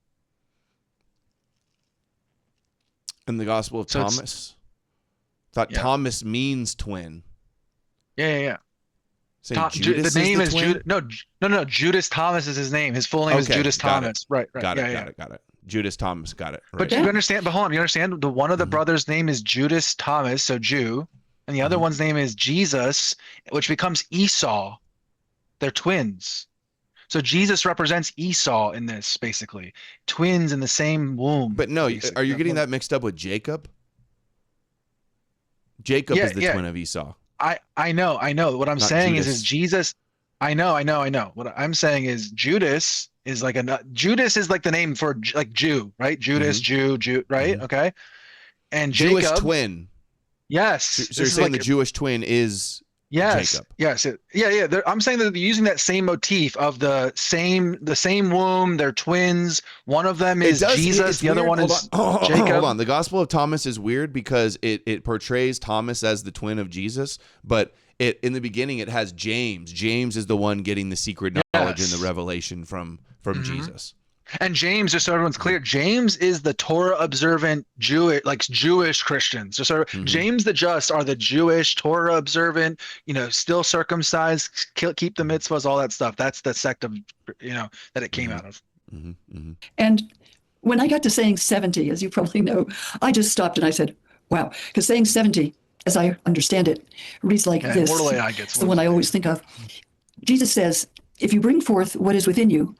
In the Gospel of Thomas? Thought Thomas means twin. Yeah. Judas the name is twin? No. Judas Thomas is his name. His full name is Judas Thomas. Right. Got it. Judas Thomas. Got it. Right. But you understand? But hold on. You understand? The one of the brothers' name is Judas Thomas, so Jew, and the other one's name is Jesus, which becomes Esau. They're twins. So Jesus represents Esau in this, basically. Twins in the same womb. But no, are you getting that mixed up with Jacob? Jacob is the twin of Esau. I know. What I'm saying is Jesus. I know. What I'm saying is Judas is like Judas is like the name for like Jew, right? Judas, Jew, right? Okay. And Jewish Jacob, twin. Yes. So you're saying the Jewish twin is Jacob. Yes. Yeah. I'm saying that they're using that same motif of the same womb. They're twins. One of them is Jesus. The other one is Jacob. Hold on. The Gospel of Thomas is weird because it portrays Thomas as the twin of Jesus, but in the beginning it has James. James is the one getting the secret knowledge and the revelation from Jesus. And James, just so everyone's clear, James is the Torah observant Jewish Christians. So James the Just are the Jewish Torah observant, still circumcised, keep the mitzvahs, all that stuff. That's the sect of, that it came out of. And when I got to saying 70, as you probably know, I just stopped and I said, wow, because saying 70, as I understand it, reads like this. Mortal AI gets it's the one I always think of. Jesus says, if you bring forth what is within you,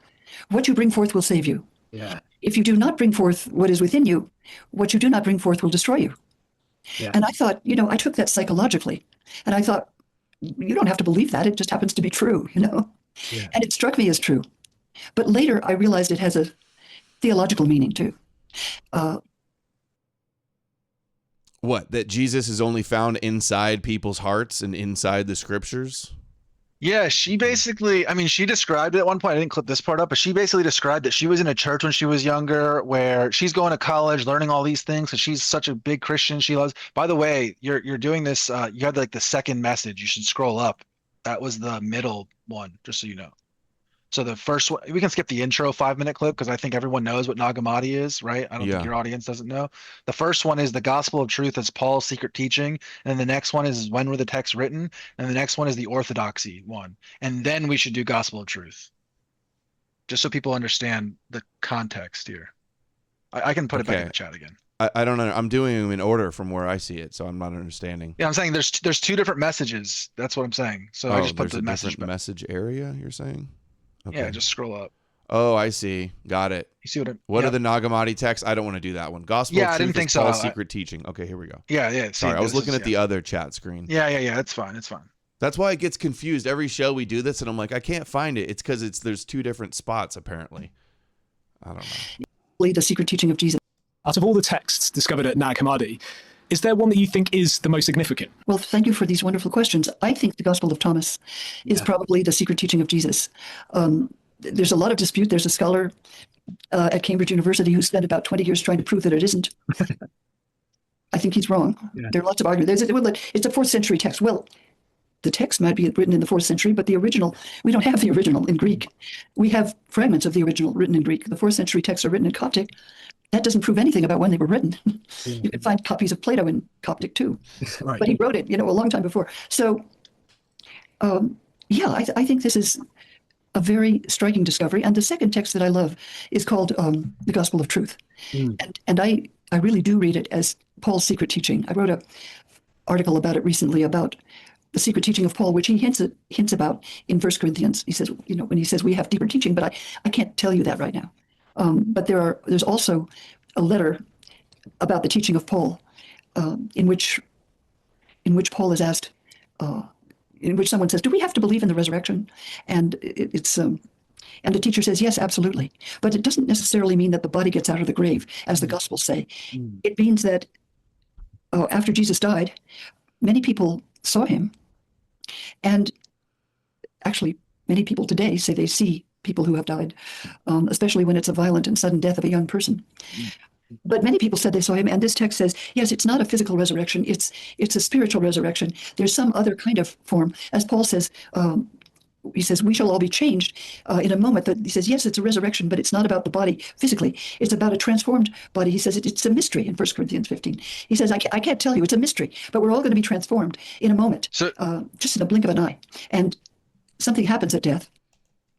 what you bring forth will save you. Yeah. If you do not bring forth what is within you, what you do not bring forth will destroy you. Yeah. And I thought, I took that psychologically, and I thought, you don't have to believe that. It just happens to be true, Yeah. And it struck me as true. But later I realized it has a theological meaning too. What? That Jesus is only found inside people's hearts and inside the scriptures? Yeah, she basically, she described it at one point. I didn't clip this part up, but she basically described that she was in a church when she was younger where she's going to college, learning all these things. So she's such a big Christian. She loves, by the way, you're doing this. You had like the second message. You should scroll up. That was the middle one, just so you know. So the first one, we can skip the intro 5-minute clip because I think everyone knows what Nagamati is, right? I don't think your audience doesn't know. The first one is the gospel of truth as Paul's secret teaching. And the next one is when were the texts written? And the next one is the orthodoxy one. And then we should do gospel of truth. Just so people understand the context here. I can put it back in the chat again. I don't know. I'm doing them in order from where I see it, so I'm not understanding. Yeah, I'm saying there's two different messages. That's what I'm saying. So I just put the message area, you're saying? Okay. Yeah, just scroll up. Oh, I see. Got it. You see what are the Nagamati texts? I don't want to do that one. Gospel of Truth, I didn't think so. Paul's secret teaching. Okay, here we go. Yeah. Sorry, I was looking at the other chat screen. Yeah. It's fine. That's why it gets confused. Every show we do this, and I'm like, I can't find it. It's because there's two different spots, apparently. I don't know. The secret teaching of Jesus. Out of all the texts discovered at Nag Hammadi, is there one that you think is the most significant? Well, thank you for these wonderful questions. I think the Gospel of Thomas is probably the secret teaching of Jesus. There's a lot of dispute. There's a scholar at Cambridge University who spent about 20 years trying to prove that it isn't. I think he's wrong. Yeah. There are lots of arguments. It's a 4th century text. Well, the text might be written in the 4th century, but the original, we don't have the original in Greek. We have fragments of the original written in Greek. The 4th century texts are written in Coptic. That doesn't prove anything about when they were written. You can find copies of Plato in Coptic too. Right. But he wrote it, a long time before. So, I think this is a very striking discovery. And the second text that I love is called the Gospel of Truth. And I really do read it as Paul's secret teaching. I wrote an article about it recently about the secret teaching of Paul, which he hints about in 1 Corinthians. He says, when he says we have deeper teaching, but I can't tell you that right now. But there's also a letter about the teaching of Paul, in which Paul is asked, in which someone says, "Do we have to believe in the resurrection?" And and the teacher says, "Yes, absolutely." But it doesn't necessarily mean that the body gets out of the grave, as the Gospels say. It means that after Jesus died, many people saw him, and actually, many people today say they see people who have died, especially when it's a violent and sudden death of a young person. But many people said they saw him, and this text says, yes, it's not a physical resurrection, it's a spiritual resurrection. There's some other kind of form. As Paul says, he says, we shall all be changed in a moment. He says, yes, it's a resurrection, but it's not about the body physically. It's about a transformed body. He says it's a mystery in 1 Corinthians 15. He says, I can't tell you, it's a mystery, but we're all going to be transformed in a moment, just in a blink of an eye. And something happens at death.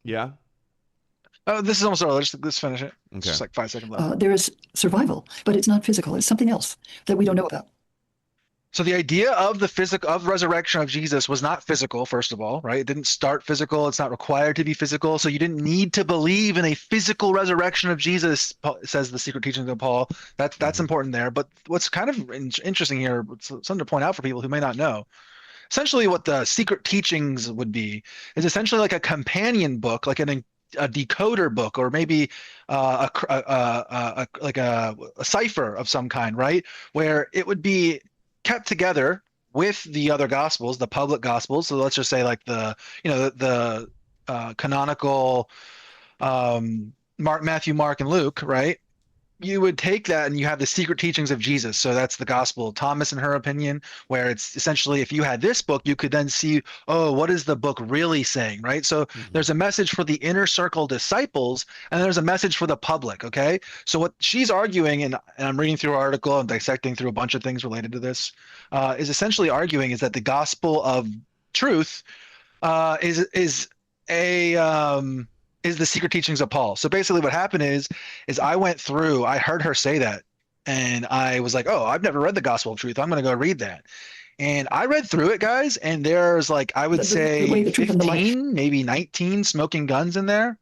Yeah. Oh, this is almost over. Let's finish it. It's just like 5 seconds left. There is survival, but it's not physical. It's something else that we don't know about. So the idea of of resurrection of Jesus was not physical, first of all, right? It didn't start physical. It's not required to be physical. So you didn't need to believe in a physical resurrection of Jesus, says the secret teachings of Paul. That's important there. But what's kind of interesting here, something to point out for people who may not know, essentially what the secret teachings would be is essentially like a companion book, like a decoder book, or maybe a cipher of some kind, right? Where it would be kept together with the other gospels, the public gospels. So let's just say like the canonical Matthew, Mark, and Luke, right? You would take that and you have the secret teachings of Jesus. So that's the gospel of Thomas, in her opinion, where it's essentially, if you had this book, you could then see, oh, what is the book really saying, right? So there's a message for the inner circle disciples, and there's a message for the public, okay? So what she's arguing, and I'm reading through her article and dissecting through a bunch of things related to this, is essentially arguing is that the gospel of truth is the secret teachings of Paul. So basically what happened is I heard her say that, and I was like, oh, I've never read the Gospel of Truth. I'm going to go read that. And I read through it, guys, and there's like, I would say way, the truth, and the light. 15, maybe 19 smoking guns in there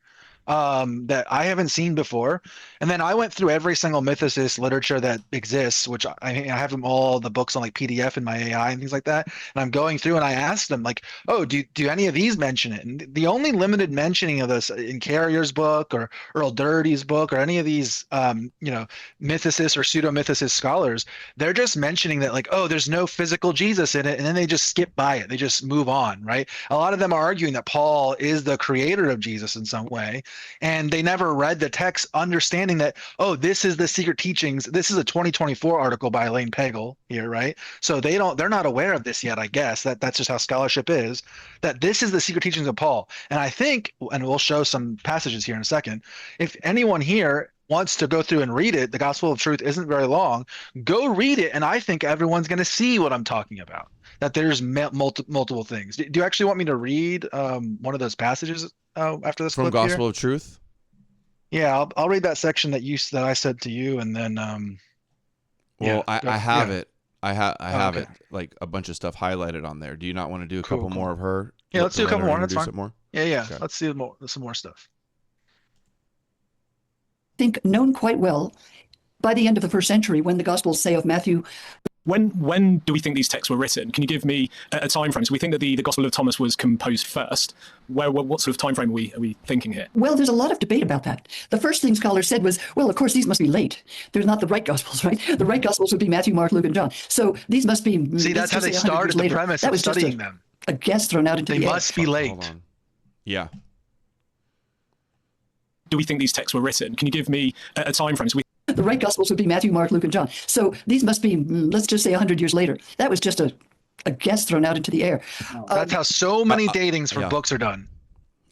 that I haven't seen before. And then I went through every single mythicist literature that exists, which I have them all, the books on like PDF in my AI and things like that. And I'm going through and I asked them like, oh, do any of these mention it? And the only limited mentioning of this in Carrier's book or Earl Dirty's book or any of these, mythicists or pseudo-mythicist scholars, they're just mentioning that like, oh, there's no physical Jesus in it. And then they just skip by it. They just move on, right? A lot of them are arguing that Paul is the creator of Jesus in some way. And they never read the text understanding that, oh, this is the secret teachings. This is a 2024 article by Elaine Pagel here, right? So they're not aware of this yet, I guess. That's just how scholarship is, that this is the secret teachings of Paul. And I think, and we'll show some passages here in a second, if anyone here wants to go through and read it, the Gospel of Truth isn't very long, go read it, and I think everyone's going to see what I'm talking about, that there's multiple things. Do you actually want me to read one of those passages after this from clip Gospel here? of Truth? Yeah, I'll read that section that I said to you, and then I have yeah. it. I have okay. it, like a bunch of stuff highlighted on there. Do you not want to do a Cool, couple cool. more of her? Yeah, let's do a couple more. That's Introduce fine. it more? Yeah. Okay. Let's see some more stuff. I think known quite well by the end of the first century, when the Gospels say of Matthew. When do we think these texts were written? Can you give me a time frame? So we think that the Gospel of Thomas was composed first. What sort of time frame are we thinking here? Well, there's a lot of debate about that. The first thing scholars said was, well, of course, these must be late. They're not the right Gospels, right? The right Gospels would be Matthew, Mark, Luke, and John. So these must be. See, that's how they started the premise that of was studying just them. A guess thrown out into They the air. must be late. Hold on. Yeah. Do we think these texts were written? Can you give me a time frame? So the right Gospels would be Matthew, Mark, Luke, and John. So these must be, let's just say 100 years later. That was just a guess thrown out into the air. That's how so many datings for yeah. books are done.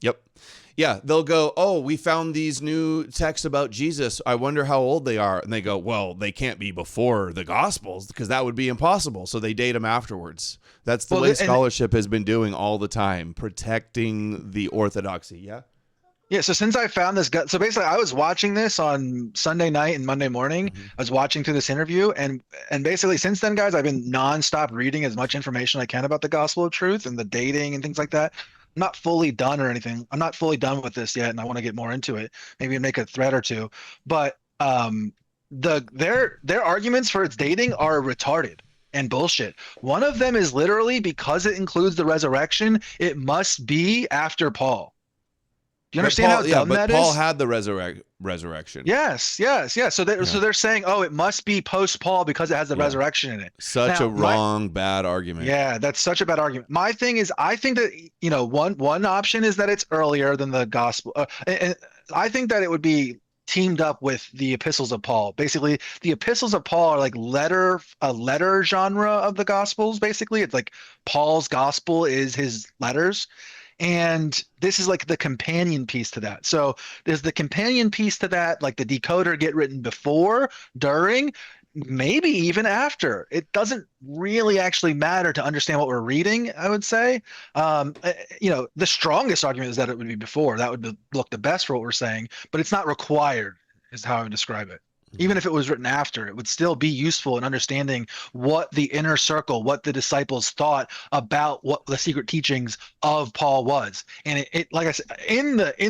Yep. Yeah, they'll go, oh, we found these new texts about Jesus. I wonder how old they are. And they go, well, they can't be before the Gospels because that would be impossible. So they date them afterwards. That's the way scholarship has been doing all the time, protecting the orthodoxy. Yeah. Yeah, so since I found this, so basically I was watching this on Sunday night and Monday morning. I was watching through this interview, and basically since then, guys, I've been nonstop reading as much information I can about the Gospel of Truth and the dating and things like that. I'm not fully done or anything. I'm not fully done with this yet, and I want to get more into it. Maybe make a thread or two. But their arguments for its dating are retarded and bullshit. One of them is literally because it includes the resurrection, it must be after Paul. Do you understand how dumb that is? Paul had the resurrection. Yes. So they're saying, oh, it must be post Paul because it has the resurrection in it. Such a wrong, bad argument. Yeah, that's such a bad argument. My thing is, I think that one option is that it's earlier than the gospel, and I think that it would be teamed up with the epistles of Paul. Basically, the epistles of Paul are like a letter genre of the gospels. Basically, it's like Paul's gospel is his letters. And this is like the companion piece to that. So there's the companion piece to that, like the decoder get written before, during, maybe even after. It doesn't really actually matter to understand what we're reading, I would say. The strongest argument is that it would be before. That would look the best for what we're saying, but it's not required, is how I would describe it. Even if it was written after, it would still be useful in understanding what the inner circle, what the disciples thought about what the secret teachings of Paul was. And it like I said, in that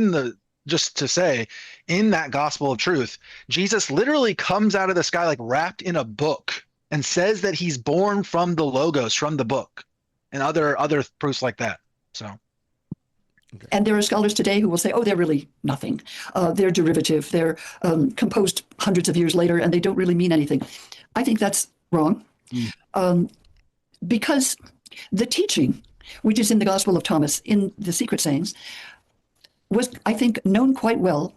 Gospel of Truth, Jesus literally comes out of the sky like wrapped in a book and says that he's born from the Logos, from the book, and other proofs like that. So. Okay. And there are scholars today who will say, oh, they're really nothing. They're derivative. They're composed hundreds of years later, and they don't really mean anything. I think that's wrong. Because the teaching, which is in the Gospel of Thomas, in the secret sayings, was, I think, known quite well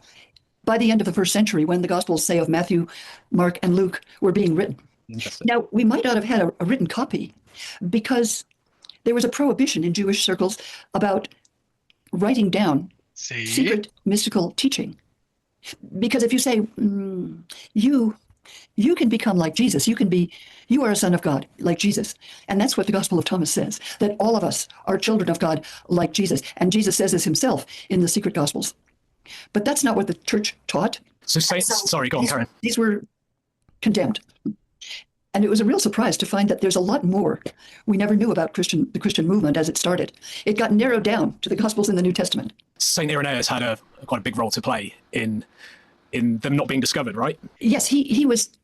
by the end of the first century when the Gospels say of Matthew, Mark, and Luke were being written. Now, we might not have had a written copy because there was a prohibition in Jewish circles about writing down secret mystical teaching. Because if you say, you can become like Jesus, you are a son of God, like Jesus. And that's what the Gospel of Thomas says, that all of us are children of God, like Jesus. And Jesus says this himself in the secret Gospels. But that's not what the church taught. Sorry, go on, Karen. These were condemned. And it was a real surprise to find that there's a lot more we never knew about the Christian movement as it started. It got narrowed down to the Gospels in the New Testament. Saint Irenaeus had quite a big role to play in them not being discovered, right? Yes, he realized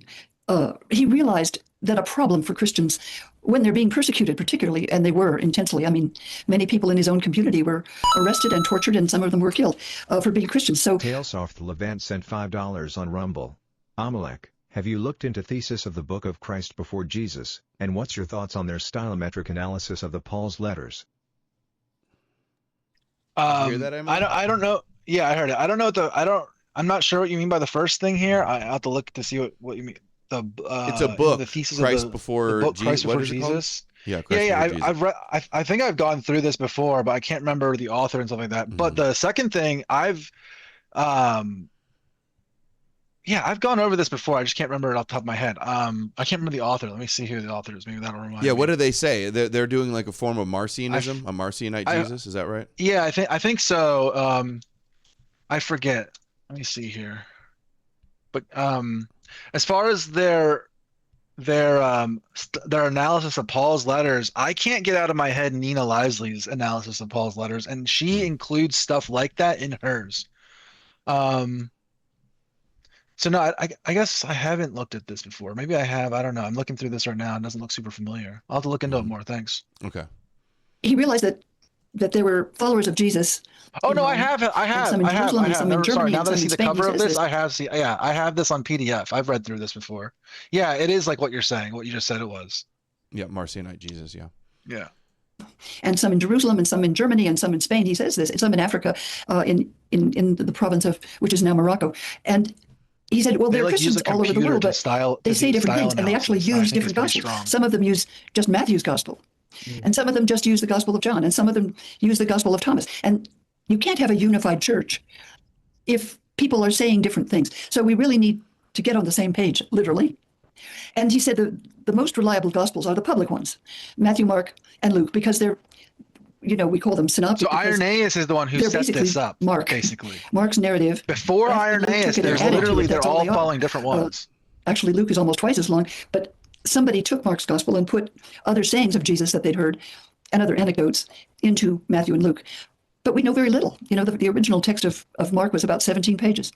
that a problem for Christians when they're being persecuted, particularly, and they were intensely. I mean, many people in his own community were arrested and tortured, and some of them were killed for being Christians. So, Tailsoft Levant sent $5 on Rumble. Amalek, have you looked into Thesis of the Book of Christ Before Jesus, and what's your thoughts on their stylometric analysis of the Paul's letters? Hear that, Emily? I don't know. Yeah, I heard it. I don't know I'm not sure what you mean by the first thing here. I have to look to see what you mean. It's a book. The thesis Christ of before the book, Christ Before Jesus. Yeah, Christ yeah. Before Jesus. I've read. I think I've gone through this before, but I can't remember the author and stuff like that. But the second thing, I've gone over this before. I just can't remember it off the top of my head. I can't remember the author. Let me see who the author is. Maybe that'll remind me. Yeah, what do they say? They're doing like a form of Marcionism, a Marcionite Jesus. Is that right? Yeah, I think so. I forget. Let me see here. But as far as their analysis of Paul's letters, I can't get out of my head Nina Lively's analysis of Paul's letters, and she includes stuff like that in hers. So no, I guess I haven't looked at this before. Maybe I have. I don't know. I'm looking through this right now. It doesn't look super familiar. I'll have to look into it more. Thanks. Okay. he realized that there were followers of Jesus. Oh no, I have. Some in Jerusalem, and some in Germany, Sorry, now and that I some see in the Spain, cover he of says this, I have this on PDF. I've read through this before. Yeah, it is like what you're saying, what you just said it was. Yeah, Marcionite Jesus, yeah. Yeah. And some in Jerusalem, and some in Germany, and some in Spain. He says this, and some in Africa, in the province of, which is now Morocco. And he said, well, there are Christians all over the world, but they say different things, and they actually use different gospels. Some of them use just Matthew's gospel, and some of them just use the Gospel of John, and some of them use the Gospel of Thomas. And you can't have a unified church if people are saying different things. So we really need to get on the same page, literally. And he said the most reliable gospels are the public ones, Matthew, Mark, and Luke, because they're, we call them synoptic. So Irenaeus is the one who set this up, basically. Mark's narrative. Before Irenaeus, they're all following different ones. Actually, Luke is almost twice as long, but somebody took Mark's gospel and put other sayings of Jesus that they'd heard and other anecdotes into Matthew and Luke. But we know very little. The original text of Mark was about 17 pages.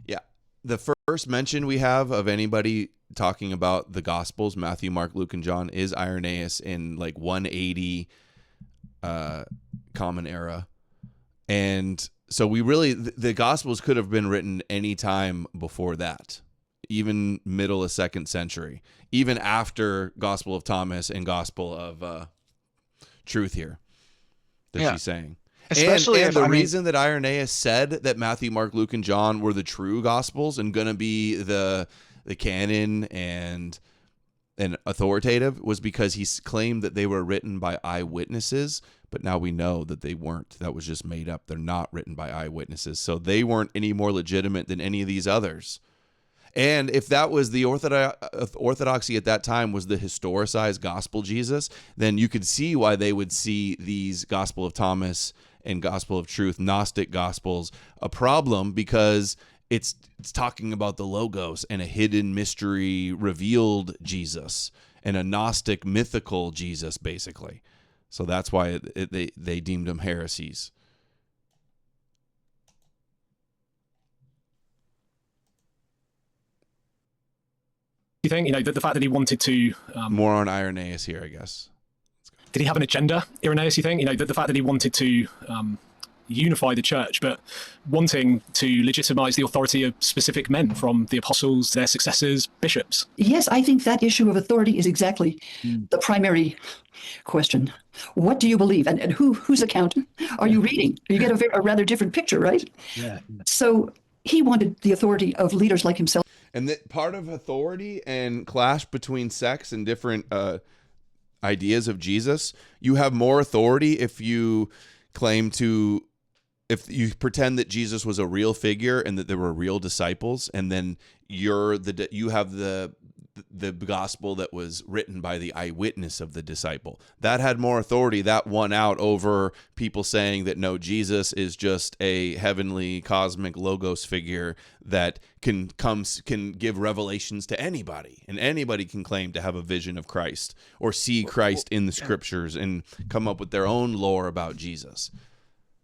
Yeah. The first mention we have of anybody talking about the Gospels, Matthew, Mark, Luke, and John, is Irenaeus in like 180 Common Era. And so we really, the Gospels could have been written any time before that, even middle of 2nd century, even after Gospel of Thomas and Gospel of Truth here that she's saying. Especially and the reason that Irenaeus said that Matthew, Mark, Luke, and John were the true Gospels and going to be the canon and authoritative was because he claimed that they were written by eyewitnesses, but now we know that they weren't. That was just made up. They're not written by eyewitnesses, so they weren't any more legitimate than any of these others. And if that was the orthodoxy at that time was the historicized gospel Jesus, then you could see why they would see these Gospel of Thomas and Gospel of Truth, Gnostic Gospels, a problem because it's talking about the Logos and a hidden mystery revealed Jesus and a Gnostic mythical Jesus, basically. So that's why they deemed them heresies. You think, the fact that he wanted to... More on Irenaeus here, I guess. Did he have an agenda, Irenaeus, you think? The fact that he wanted to unify the church, but wanting to legitimize the authority of specific men from the apostles, their successors, bishops. Yes, I think that issue of authority is exactly the primary question. What do you believe? And whose account are you reading? You get a rather different picture, right? Yeah. So he wanted the authority of leaders like himself. And that part of authority and clash between sects and different ideas of Jesus, you have more authority if you if you pretend that Jesus was a real figure and that there were real disciples, and then you have the the gospel that was written by the eyewitness of the disciple. That had more authority. That won out over people saying that no, Jesus is just a heavenly cosmic logos figure that can give revelations to anybody, and anybody can claim to have a vision of Christ or see Christ in the scriptures and come up with their own lore about Jesus.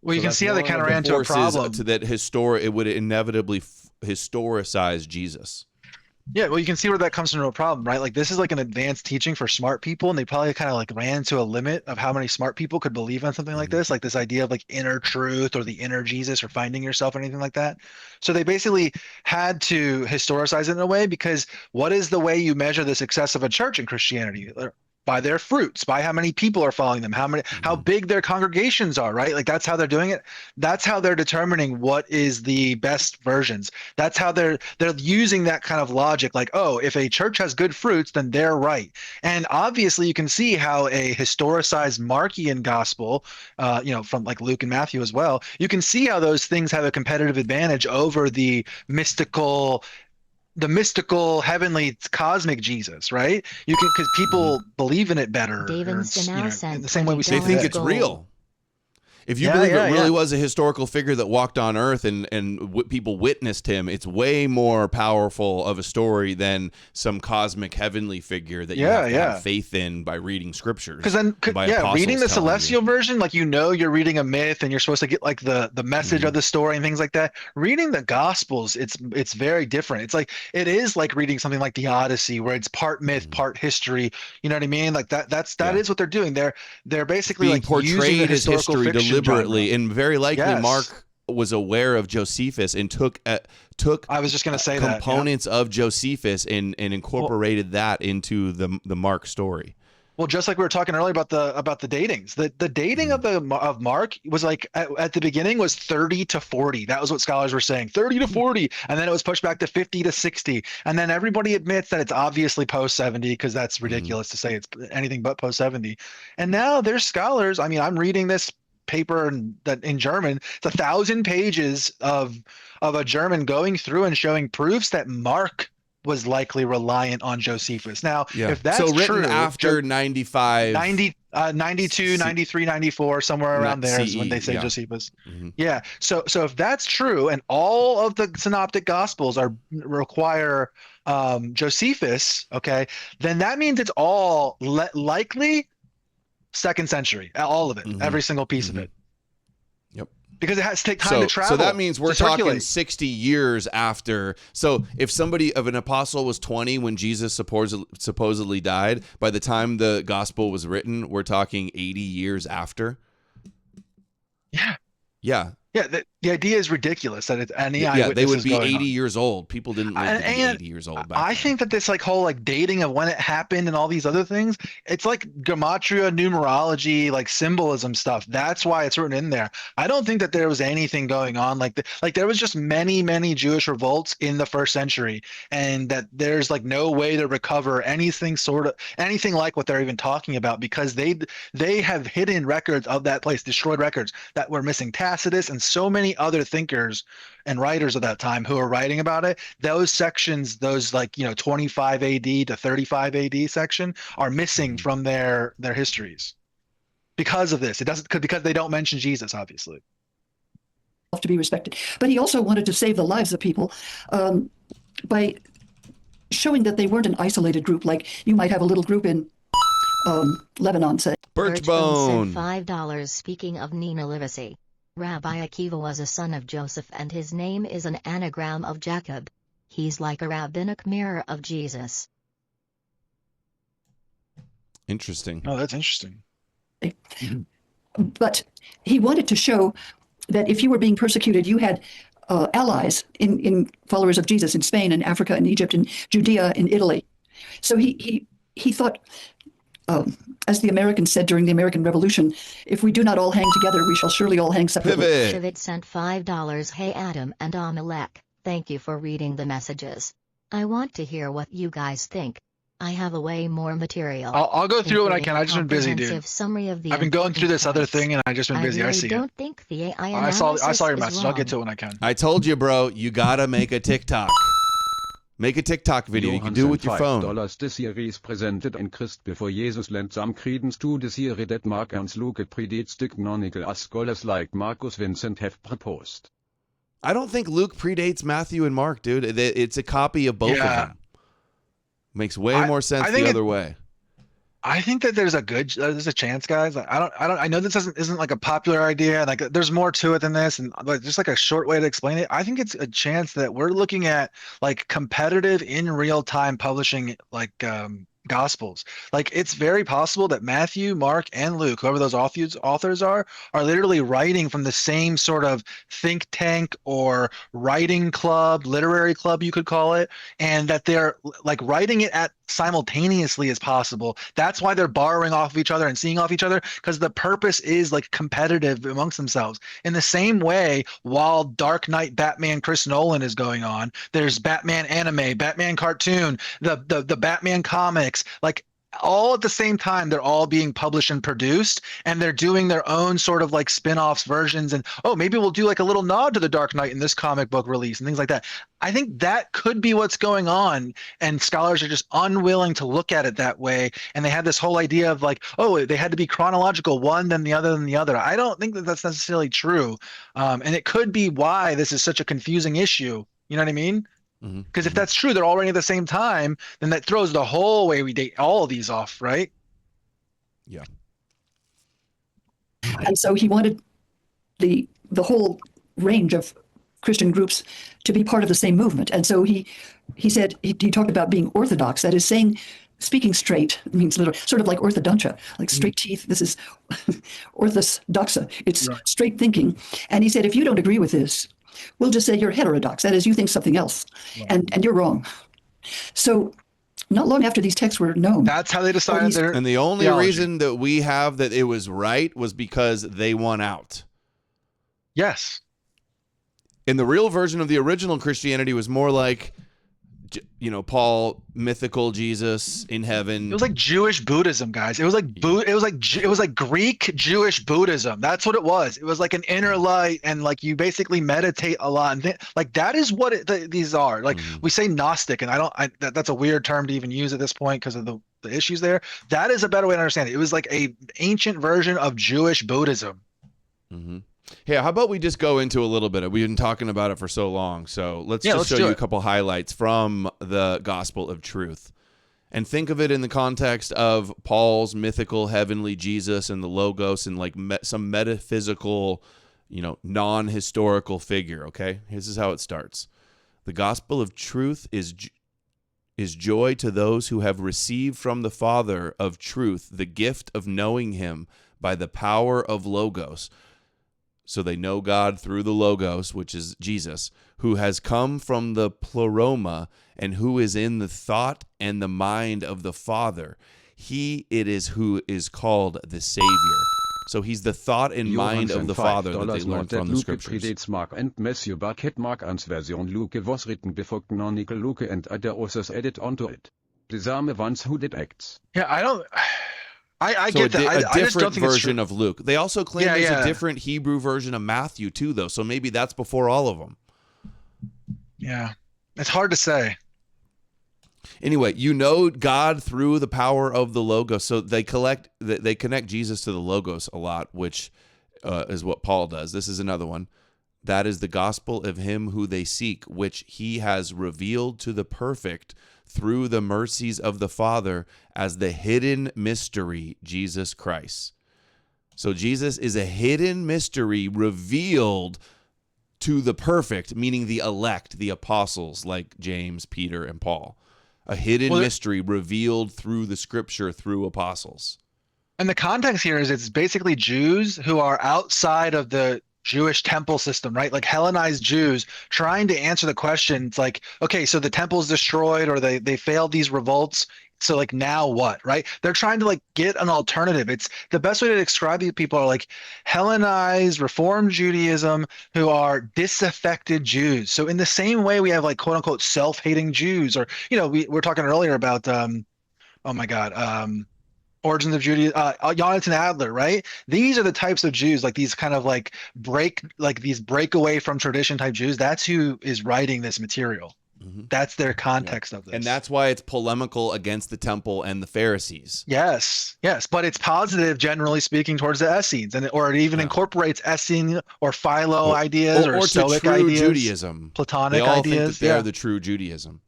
Well, you can see how they kind of ran into a problem. To that it would inevitably historicize Jesus. Yeah, well, you can see where that comes into a problem, right? Like, this is like an advanced teaching for smart people, and they probably kind of like ran into a limit of how many smart people could believe in something like this idea of like inner truth or the inner Jesus or finding yourself or anything like that. So they basically had to historicize it in a way, because what is the way you measure the success of a church in Christianity? By their fruits, by how many people are following them, how big their congregations are, right? Like, that's how they're doing it. That's how they're determining what is the best versions. That's how they're using that kind of logic. Like, oh, if a church has good fruits, then they're right. And obviously, you can see how a historicized Markian gospel, from like Luke and Matthew as well, you can see how those things have a competitive advantage over the mystical heavenly cosmic Jesus, right? You can, because people believe in it better. David In the same way we They say think it's real. If you believe it really was a historical figure that walked on earth and people witnessed him, it's way more powerful of a story than some cosmic heavenly figure that you have to have faith in by reading scriptures. Because then, reading the celestial version, like, you're reading a myth and you're supposed to get like the message of the story and things like that. Reading the Gospels, it's very different. It's like, it is like reading something like the Odyssey, where it's part myth, part history. You know what I mean? Like that is what they're doing. They're basically being like portrayed as history deliberately, genre. and very likely Mark was aware of Josephus and took I was just going to say components of Josephus and incorporated that into the Mark story. Well, just like we were talking earlier about the datings, the dating of Mark was like at the beginning was 30 to 40. That was what scholars were saying, 30 to 40, and then it was pushed back to 50 to 60, and then everybody admits that it's obviously post 70, because that's ridiculous to say it's anything but post 70. And now there's scholars. I mean, I'm reading this paper in German. It's 1,000 pages of a German going through and showing proofs that Mark was likely reliant on Josephus. Now, if that's written true, after 95, 92, 93, 94, somewhere around there is when they say Josephus. Yeah. So if that's true, and all of the synoptic gospels require Josephus, okay, then that means it's all likely 2nd century, all of it, every single piece of it. Yep. Because it has to take time to travel. So that means we're talking circulate. 60 years after. So if an apostle was 20 when Jesus supposedly died, by the time the gospel was written, we're talking 80 years after. Yeah. Yeah. Yeah, the idea is ridiculous that it's any they would be 80 years old. People didn't live to be 80 years old back then. think that this whole dating of when it happened and all these other things, it's like gematria, numerology, like symbolism stuff. That's why it's written in there. I don't think that there was anything going on like there was just many Jewish revolts in the 1st century, and that there's no way to recover anything like what they're even talking about, because they have hidden records of that place, destroyed records that were missing. Tacitus and so many other thinkers and writers of that time who are writing about it, those sections, those 25 AD to 35 AD section are missing from their histories because of this. Because they don't mention Jesus, obviously. To be respected, but he also wanted to save the lives of people by showing that they weren't an isolated group, like you might have a little group in Lebanon, say. Birchbone. $5. Speaking of Nina Livesey, Rabbi Akiva was a son of Joseph, and his name is an anagram of Jacob. He's like a rabbinic mirror of Jesus. Interesting. Oh, that's interesting. But he wanted to show that if you were being persecuted, you had allies in followers of Jesus in Spain and Africa and Egypt and Judea and Italy. So he thought, as the Americans said during the American Revolution, if we do not all hang together, we shall surely all hang separately. Pivot sent $5. Hey Adam and Amalek, thank you for reading the messages. I want to hear what you guys think. I have a way more material. I'll go through it when I can. I've just been busy, dude. Summary of the I've been going through this other thing, and I've just been busy. I really I see don't it. think the AI I saw your analysis message. is I'll get to it wrong. when I can. I told you, bro, you gotta make a TikTok. Make a TikTok video. You can do it with your phone. $5 this series presented in Christ before Jesus lent some credence to the theory that Mark and Luke predates the canonical as scholars like Marcus Vincent have proposed. I don't think Luke predates Matthew and Mark, dude. It's a copy of both of them. Makes way more sense the other way. I think that there's a chance, guys. I know this isn't like a popular idea. Like there's more to it than this, and like just like a short way to explain it. I think it's a chance that we're looking at like competitive in real time publishing, like Gospels. Like it's very possible that Matthew, Mark, and Luke, whoever those authors are literally writing from the same sort of think tank or writing club, literary club, you could call it, and that they're like writing it at simultaneously as possible. That's why they're borrowing off of each other and seeing off each other, because the purpose is like competitive amongst themselves. In the same way, while Dark Knight Batman Chris Nolan is going on, there's Batman anime, Batman cartoon, the Batman comics, like all at the same time. They're all being published and produced, and they're doing their own sort of like spin-offs versions, and maybe we'll do like a little nod to the Dark Knight in this comic book release and things like that. I think that could be what's going on, and scholars are just unwilling to look at it that way, and they have this whole idea of like, they had to be chronological, one then the other then the other. I don't think that that's necessarily true, and it could be why this is such a confusing issue. You know what I mean? Because if that's true, they're all running at the same time, then that throws the whole way we date all of these off, right? Yeah. And so he wanted the whole range of Christian groups to be part of the same movement. And so he said, he talked about being orthodox, that is speaking straight. It means literally, sort of like orthodontia, like straight teeth. This is orthos doxa. It's straight thinking. And he said, if you don't agree with this, we'll just say you're heterodox. That is, you think something else, and you're wrong. So not long after these texts were known. That's how they decided their And the only theology. reason that we have that it was right was because they won out. Yes. In the real version of the original Christianity was more like, Paul, mythical Jesus in heaven. It was like Jewish Buddhism, guys. It was like it was like Greek Jewish Buddhism. That's what it was. It was like an inner light, and like you basically meditate a lot. And like that is what these are. Like we say Gnostic, and that's a weird term to even use at this point because of the issues there. That is a better way to understand it. It was like a ancient version of Jewish Buddhism. Mm-hmm. Hey, how about we just go into a little bit? We've been talking about it for so long, so let's show you a couple highlights from the Gospel of Truth. And think of it in the context of Paul's mythical heavenly Jesus and the Logos and like some metaphysical, non-historical figure, okay? This is how it starts. The Gospel of Truth is joy to those who have received from the Father of truth the gift of knowing him by the power of Logos. So they know God through the Logos, which is Jesus, who has come from the pleroma and who is in the thought and the mind of the Father. He it is who is called the Savior. So he's the thought and mind of the Father that they learned from the Scriptures. Predates Mark and Matthew, but hit Mark ans version Luke was written before canonical Luke and other authors added onto it. The same ones who did Acts. Yeah, I so get that. A I just different don't think version of Luke. They also claim there's a different Hebrew version of Matthew too, though. So maybe that's before all of them. Yeah, it's hard to say. Anyway, God through the power of the Logos. So they connect Jesus to the Logos a lot, which is what Paul does. This is another one. That is the gospel of him who they seek, which he has revealed to the perfect through the mercies of the Father as the hidden mystery, Jesus Christ. So Jesus is a hidden mystery revealed to the perfect, meaning the elect, the apostles like James, Peter, and Paul. A hidden mystery revealed through the Scripture through apostles. And the context here is it's basically Jews who are outside of the Jewish temple system, right? Like Hellenized Jews trying to answer the question. It's like, okay, so the temple's destroyed or they failed these revolts. So like now what, right? They're trying to like get an alternative. It's the best way to describe these people are like Hellenized Reformed Judaism who are disaffected Jews. So in the same way we have like quote unquote self-hating Jews, or, we were talking earlier about, Origins of Judaism, Jonathan Adler, right? These are the types of Jews, like these kind of like break away from tradition type Jews. That's who is writing this material. That's their context of this. And that's why it's polemical against the temple and the Pharisees. Yes, but it's positive, generally speaking, towards the Essenes, or it even incorporates Essene or Philo ideas or Stoic true ideas, Judaism. Platonic they all ideas. think that they're the true Judaism,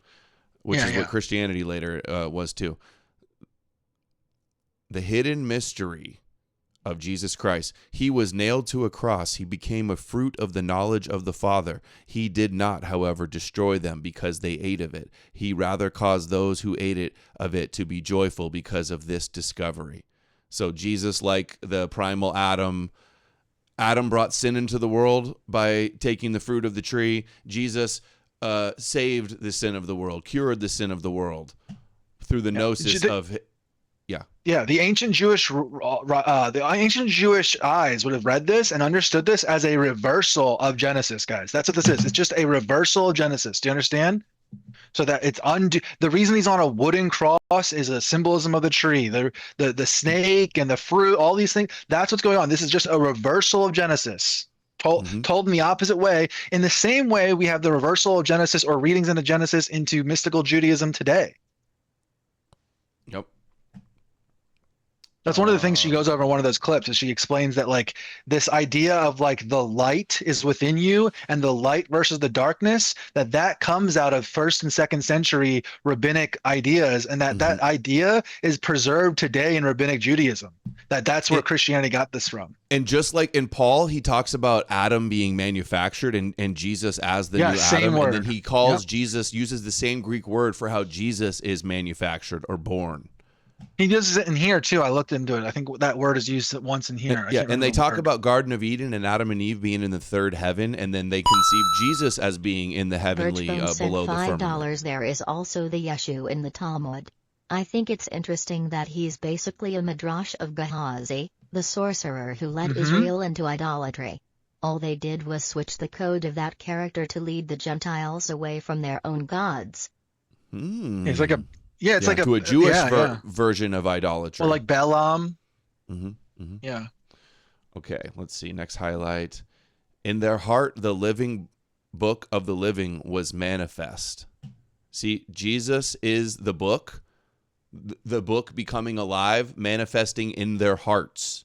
which is Yeah. what Christianity later was too. The hidden mystery of Jesus Christ. He was nailed to a cross. He became a fruit of the knowledge of the Father. He did not, however, destroy them because they ate of it. He rather caused those who ate of it to be joyful because of this discovery. So Jesus, like the primal Adam brought sin into the world by taking the fruit of the tree. Jesus saved the sin of the world, cured the sin of the world through the gnosis of... Yeah, the ancient Jewish eyes would have read this and understood this as a reversal of Genesis, guys. That's what this is. It's just a reversal of Genesis. Do you understand? So that it's the reason he's on a wooden cross is a symbolism of the tree, the snake and the fruit, all these things. That's what's going on. This is just a reversal of Genesis. Told in the opposite way. In the same way, we have the reversal of Genesis or readings into Genesis into mystical Judaism today. Yep. That's one of the things she goes over in one of those clips, is she explains that like this idea of like the light is within you and the light versus the darkness, that comes out of 1st and 2nd century rabbinic ideas, and that idea is preserved today in rabbinic Judaism. That's where Christianity got this from. And just like in Paul, he talks about Adam being manufactured and Jesus as the new Adam. Word. And then he calls Jesus, uses the same Greek word for how Jesus is manufactured or born. He uses it in here too. I looked into it. I think that word is used once in here. And they talk about Garden of Eden and Adam and Eve being in the 3rd heaven, and then they conceive Jesus as being in the heavenly below the firmament. $5. There is also the Yeshu in the Talmud. I think it's interesting that he's basically a midrash of Gehazi, the sorcerer who led Israel into idolatry. All they did was switch the code of that character to lead the Gentiles away from their own gods. It's like a like a Jewish version of idolatry. Or like Balaam. Yeah. Okay, let's see. Next highlight. In their heart, the living book of the living was manifest. See, Jesus is the book becoming alive, manifesting in their hearts.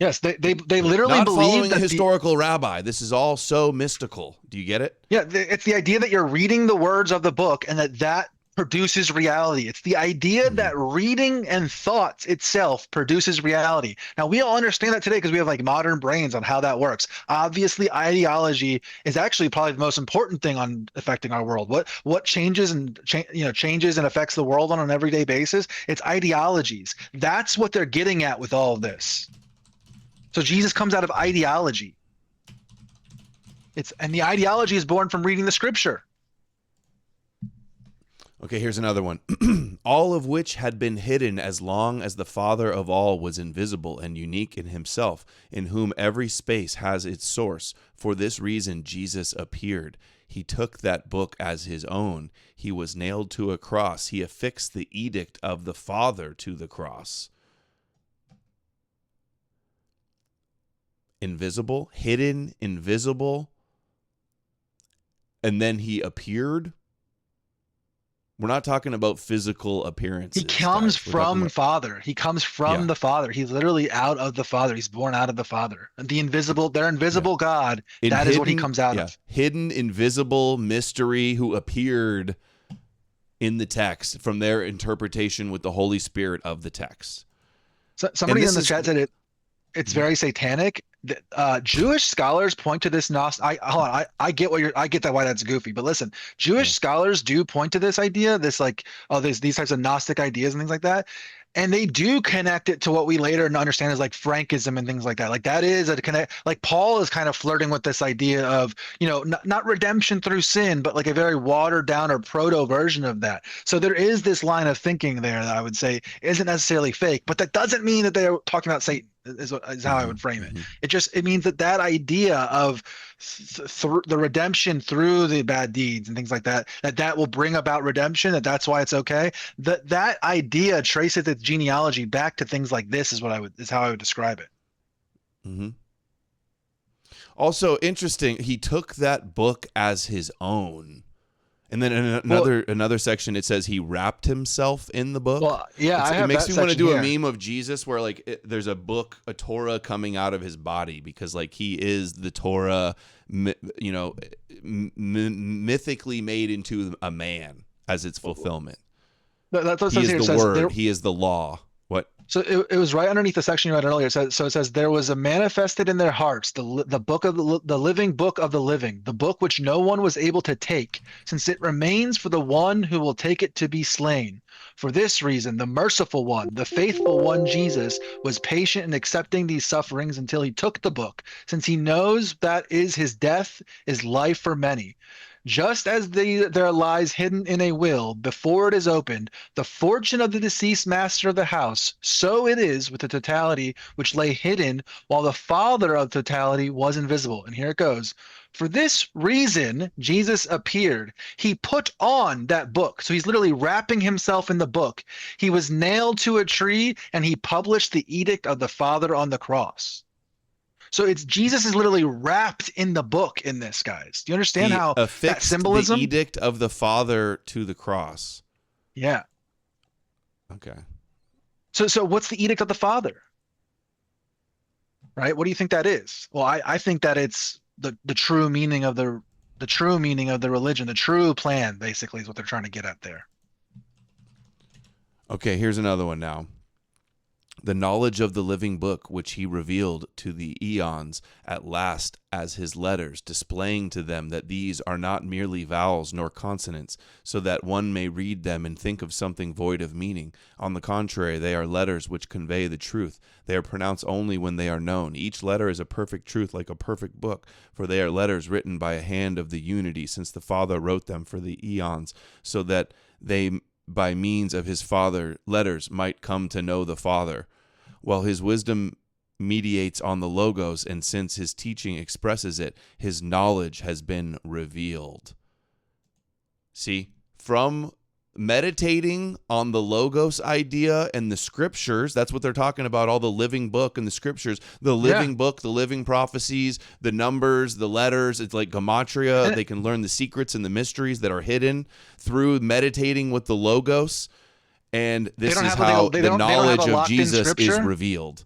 Yes, they literally Not believe following that a historical rabbi. This is all so mystical. Do you get it? Yeah, it's the idea that you're reading the words of the book and that produces reality. It's the idea that reading and thoughts itself produces reality. Now, we all understand that today because we have like modern brains on how that works. Obviously, ideology is actually probably the most important thing on affecting our world. What changes and changes and affects the world on an everyday basis? It's ideologies. That's what they're getting at with all of this. So Jesus comes out of ideology. And the ideology is born from reading the scripture. Okay, here's another one. All of which had been hidden as long as the Father of all was invisible and unique in himself, in whom every space has its source. For this reason, Jesus appeared. He took that book as his own. He was nailed to a cross. He affixed the edict of the Father to the cross. Invisible, hidden, invisible. And then he appeared. We're not talking about physical appearances. He comes from Father. He comes from the Father. He's literally out of the Father. He's born out of the Father. The invisible, their invisible God, that is what he comes out of. Hidden, invisible mystery who appeared in the text from their interpretation with the Holy Spirit of the text. So, somebody in the chat said it's very satanic. Jewish scholars point to this I get why that's goofy, but listen, Jewish scholars do point to this idea, this like, there's these types of Gnostic ideas and things like that, and they do connect it to what we later understand as like Frankism and things like that. Like that is a connect. Like Paul is kind of flirting with this idea of not redemption through sin, but like a very watered down or proto version of that. So there is this line of thinking there that I would say isn't necessarily fake, but that doesn't mean that they're talking about Satan. Is how I would frame it. It means that idea of the redemption through the bad deeds and things like that will bring about redemption. That's why it's okay. That idea traces its genealogy back to things like this. Is how I would describe it. Also interesting. He took that book as his own, And then in another section, it says he wrapped himself in the book. Well, yeah, I have it makes that me want to do section a here. meme of Jesus where like there's a book, a Torah coming out of his body because like he is the Torah, mythically made into a man as its fulfillment. That's what He is here. the word. He is the law. What? So it was right underneath the section you read earlier. It says there was a manifested in their hearts the book of the living book of the living, the book which no one was able to take, since it remains for the one who will take it to be slain. For this reason, the merciful one, the faithful one, Jesus, was patient in accepting these sufferings until he took the book, since he knows that is his death is life for many. Just as there lies hidden in a will before it is opened the fortune of the deceased master of the house, so it is with the totality which lay hidden while the Father of totality was invisible. And here it goes. For this reason, Jesus appeared. He put on that book. So he's literally wrapping himself in the book. He was nailed to a tree and he published the edict of the Father on the cross. So it's Jesus is literally wrapped in the book in this, guys. Do you understand how that symbolism? The edict of the Father to the cross. Yeah. Okay. So what's the edict of the Father? Right? What do you think that is? Well, I think that it's the true meaning of the true meaning of the religion, the true plan, basically, is what they're trying to get at there. Okay, here's another one now. The knowledge of the living book, which he revealed to the eons at last as his letters, displaying to them that these are not merely vowels nor consonants, so that one may read them and think of something void of meaning. On the contrary, they are letters which convey the truth. They are pronounced only when they are known. Each letter is a perfect truth, like a perfect book, for they are letters written by a hand of the unity, since the Father wrote them for the eons, so that they by means of his Father letters might come to know the Father, while his wisdom mediates on the Logos, and since his teaching expresses it, his knowledge has been revealed. See, from meditating on the Logos idea and the scriptures, that's what they're talking about, all the living book and the scriptures, the living book, the living prophecies, the numbers, the letters, it's like gematria. They can learn the secrets and the mysteries that are hidden through meditating with the Logos. And this is how the knowledge of Jesus is revealed.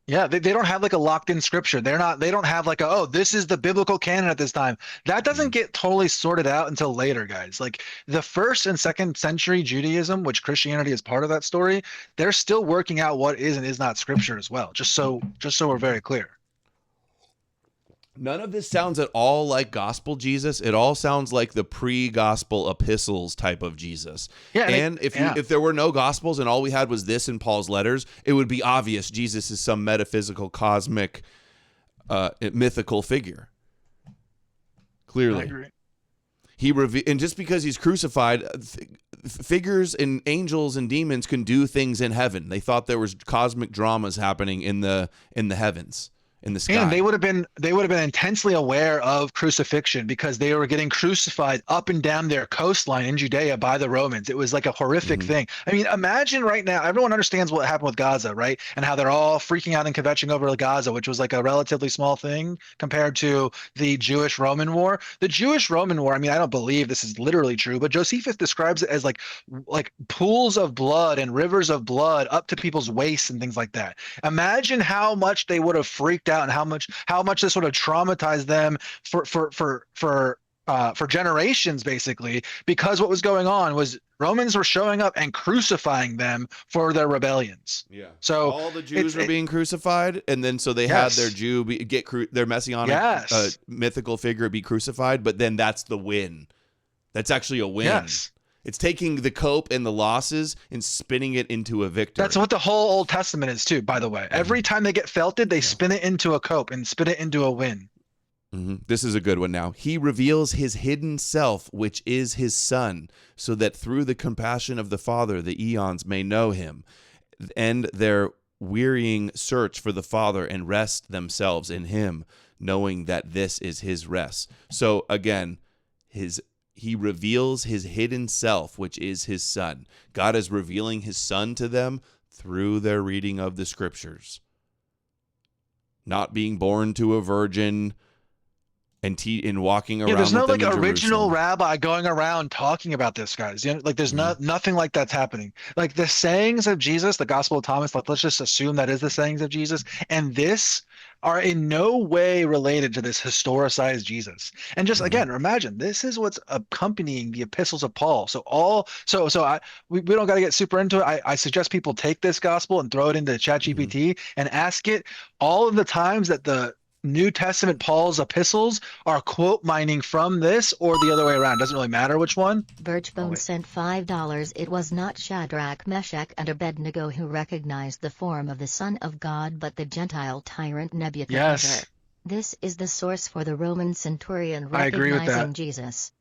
Yeah, they don't have like a locked in scripture. They don't have like this is the biblical canon at this time. That doesn't get totally sorted out until later, guys. Like the 1st and 2nd century Judaism, which Christianity is part of that story, they're still working out what is and is not scripture as well. Just so we're very clear. None of this sounds at all like gospel Jesus. It all sounds like the pre-gospel epistles type of Jesus. Yeah, and if there were no gospels and all we had was this in Paul's letters, it would be obvious Jesus is some metaphysical, cosmic, mythical figure. Clearly. I agree. And just because he's crucified, figures and angels and demons can do things in heaven. They thought there was cosmic dramas happening in the heavens. In the sky. And they would have been intensely aware of crucifixion because they were getting crucified up and down their coastline in Judea by the Romans. It was like a horrific thing. I mean, imagine right now, everyone understands what happened with Gaza, right? And how they're all freaking out and kvetching over Gaza, which was like a relatively small thing compared to the Jewish-Roman war. The Jewish-Roman war, I mean, I don't believe this is literally true, but Josephus describes it as like pools of blood and rivers of blood up to people's waists and things like that. Imagine how much they would have freaked out and how much this would have traumatized them for generations, basically, because what was going on was Romans were showing up and crucifying them for their rebellions. Yeah. So all the Jews were being crucified, and then so they had their their messianic mythical figure be crucified, but then that's the win. That's actually a win. Yes. It's taking the cope and the losses and spinning it into a victory. That's what the whole Old Testament is too, by the way. Every time they get felted, they spin it into a cope and spin it into a win. This is a good one now. He reveals his hidden self, which is his Son, so that through the compassion of the Father, the eons may know him, end their wearying search for the Father and rest themselves in him, knowing that this is his rest. So again, he reveals his hidden self, which is his Son. God is revealing his Son to them through their reading of the scriptures. Not being born to a virgin, and walking around. Yeah, there's no with them like in original Jerusalem. rabbi going around talking about this, guys. You know, like there's nothing like that's happening. Like the sayings of Jesus, the Gospel of Thomas, like let's just assume that is the sayings of Jesus, and this are in no way related to this historicized Jesus. And just again, imagine this is what's accompanying the epistles of Paul. We don't got to get super into it. I suggest people take this gospel and throw it into ChatGPT and ask it all of the times that the New Testament Paul's epistles are quote mining from this or the other way around. Doesn't really matter which one. Birchbone sent $5. It was not Shadrach, Meshach, and Abednego who recognized the form of the Son of God, but the Gentile tyrant Nebuchadnezzar. Yes. This is the source for the Roman centurion I agree with recognizing that. Jesus.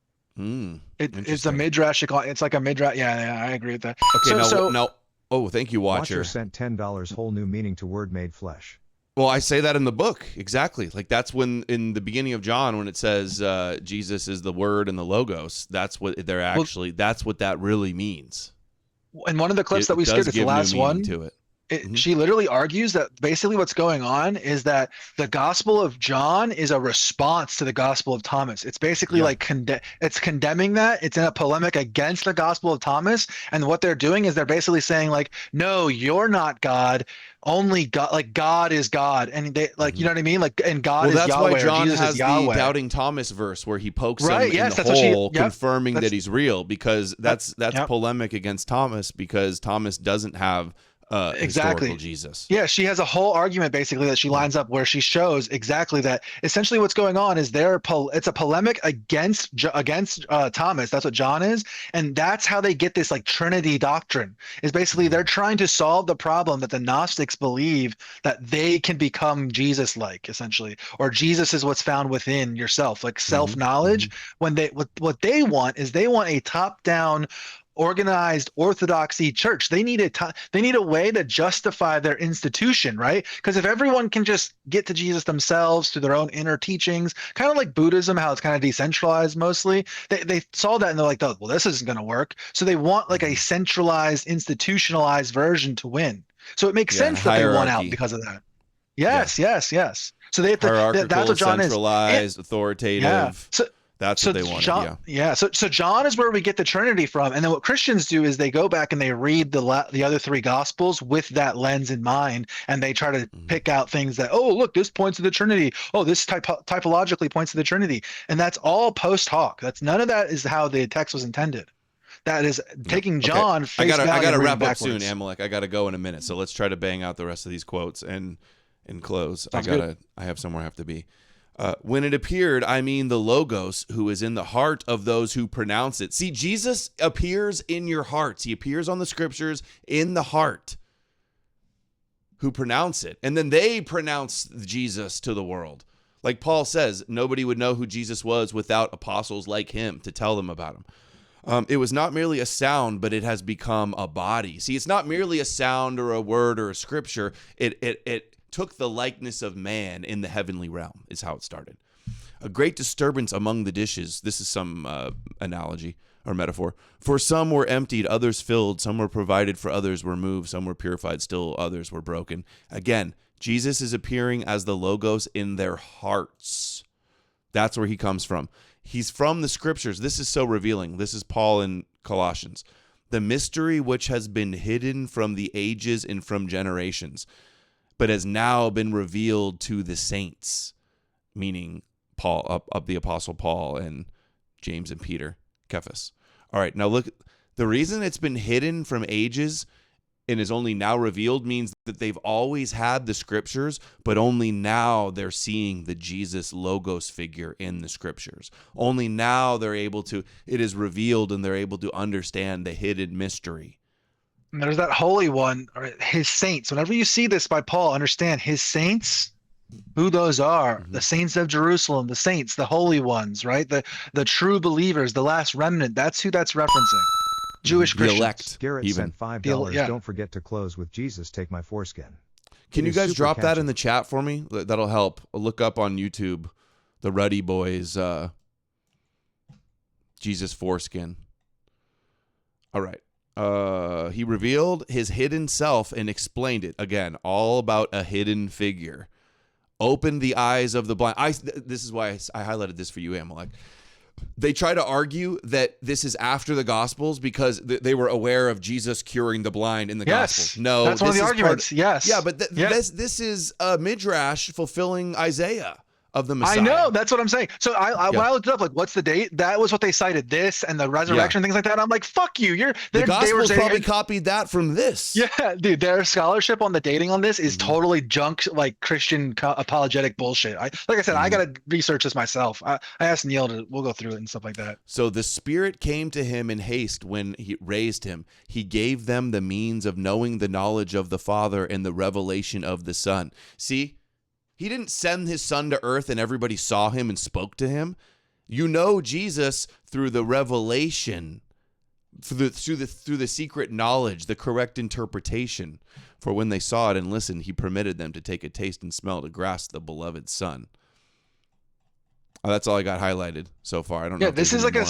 It's a midrash. It's like a midrash. Yeah, I agree with that. Okay, now. Oh, thank you, Watcher. Sent $10. Whole new meaning to word made flesh. Well, I say that in the book. Exactly. Like that's when in the beginning of John, when it says Jesus is the Word and the Logos, that's what they're actually, that's what that really means. And one of the clips that we skipped, it's the last one. To it. She literally argues that basically what's going on is that the Gospel of John is a response to the Gospel of Thomas. It's basically like it's condemning that. It's in a polemic against the Gospel of Thomas. And what they're doing is they're basically saying like, no, you're not God. Only God, like God is God, and they like you know what I mean, like and God is Yahweh. That's why John Jesus has is Yahweh. the doubting Thomas verse where he pokes him in Yes, the that's hole, what she, confirming that he's real, because that's polemic against Thomas because Thomas doesn't have historical Jesus. Yeah, she has a whole argument basically that she lines up where she shows exactly that. Essentially, what's going on is it's a polemic against Thomas. That's what John is, and that's how they get this like Trinity doctrine. Is basically they're trying to solve the problem that the Gnostics believe that they can become Jesus-like, essentially, or Jesus is what's found within yourself, like self-knowledge. When what they want is they want a top-down, organized orthodoxy church. They need a way to justify their institution, right? Because if everyone can just get to Jesus themselves through their own inner teachings, kind of like Buddhism, how it's kind of decentralized mostly, they saw that and they're like, oh, well, this isn't going to work. So they want like a centralized, institutionalized version to win. So it makes sense that they want out because of that. Yes. So they have to, hierarchical, that's what John centralized, authoritative. Yeah. That's what they wanted. So John is where we get the Trinity from, and then what Christians do is they go back and they read the other three Gospels with that lens in mind, and they try to pick out things that, oh, look, this points to the Trinity. Oh, this typologically points to the Trinity, and that's all post hoc. None of that is how the text was intended. That is taking John. I gotta wrap up soon, Amalek. I gotta go in a minute, so let's try to bang out the rest of these quotes and close. I have somewhere I have to be. When it appeared, I mean the Logos, who is in the heart of those who pronounce it. See, Jesus appears in your hearts. He appears on the scriptures in the heart who pronounce it. And then they pronounce Jesus to the world. Like Paul says, nobody would know who Jesus was without apostles like him to tell them about him. It was not merely a sound, but it has become a body. See, it's not merely a sound or a word or a scripture. It took the likeness of man in the heavenly realm, is how it started. A great disturbance among the dishes. This is some analogy or metaphor. For some were emptied, others filled. Some were provided, for others were moved. Some were purified, still others were broken. Again, Jesus is appearing as the Logos in their hearts. That's where he comes from. He's from the scriptures. This is so revealing. This is Paul in Colossians. The mystery which has been hidden from the ages and from generations, but has now been revealed to the saints, meaning Paul, the Apostle Paul and James and Peter, Cephas. All right, now look, the reason it's been hidden from ages and is only now revealed means that they've always had the scriptures, but only now they're seeing the Jesus Logos figure in the scriptures. Only now they're able to, it is revealed and they're able to understand the hidden mystery. And there's that Holy One, or his saints. Whenever you see this by Paul, understand his saints, who those are. The saints of Jerusalem, the saints, the holy ones, right? The true believers, the last remnant. That's who that's referencing. Jewish Christians. The elect. Garrett sent $5. Don't forget to close with Jesus, take my foreskin. Can you guys drop that in the chat for me? That'll help. I'll look up on YouTube the Ruddy Boys Jesus foreskin. All right. He revealed his hidden self and explained it. Again, all about a hidden figure. opened the eyes of the blind. This is why I highlighted this for you, Amalek. They try to argue that this is after the Gospels because they were aware of Jesus curing the blind in the Gospels. No, that's one of the arguments. Yes. Yeah, but this is a midrash fulfilling Isaiah of the Messiah. I know, that's what I'm saying. So when I looked it up, like, what's the date? That was what they cited, this and the resurrection, things like that. I'm like, fuck you. The Gospels probably copied that from this. Yeah, dude, their scholarship on the dating on this is totally junk, like Christian apologetic bullshit. Like I said, I got to research this myself. I asked Neil we'll go through it and stuff like that. So the Spirit came to him in haste when he raised him. He gave them the means of knowing the knowledge of the Father and the revelation of the Son. See? He didn't send his son to earth and everybody saw him and spoke to him. You know Jesus through the revelation, through the secret knowledge, the correct interpretation. For when they saw it and listened, he permitted them to take a taste and smell to grasp the beloved Son. That's all I got highlighted so far. I don't know. Yeah, this is like do